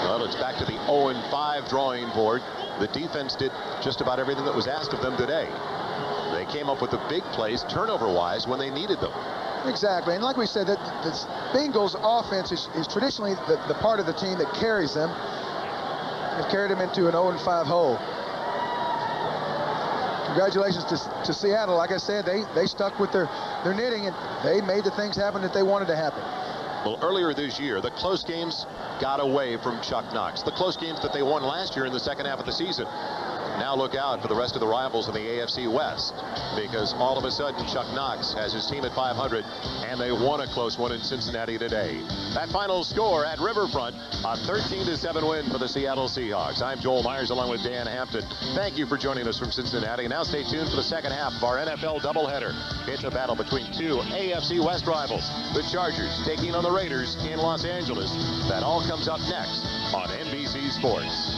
Speaker 7: Well, it's back to the 0-5 drawing board. The defense did just about everything that was asked of them today. They came up with the big plays turnover-wise when they needed them.
Speaker 4: Exactly, and like we said, that the Bengals offense is traditionally the part of the team that carries them. They've carried them into an 0-5 hole. Congratulations to Seattle. Like I said, they stuck with their knitting, and they made the things happen that they wanted to happen.
Speaker 7: Well, earlier this year, the close games got away from Chuck Knox. The close games that they won last year in the second half of the season. Now look out for the rest of the rivals in the AFC West, because all of a sudden Chuck Knox has his team at 500, and they won a close one in Cincinnati today. That final score at Riverfront, a 13-7 win for the Seattle Seahawks. I'm Joel Meyers along with Dan Hampton. Thank you for joining us from Cincinnati. Now stay tuned for the second half of our NFL doubleheader. It's a battle between 2 AFC West rivals, the Chargers taking on the Raiders in Los Angeles. That all comes up next on NBC Sports.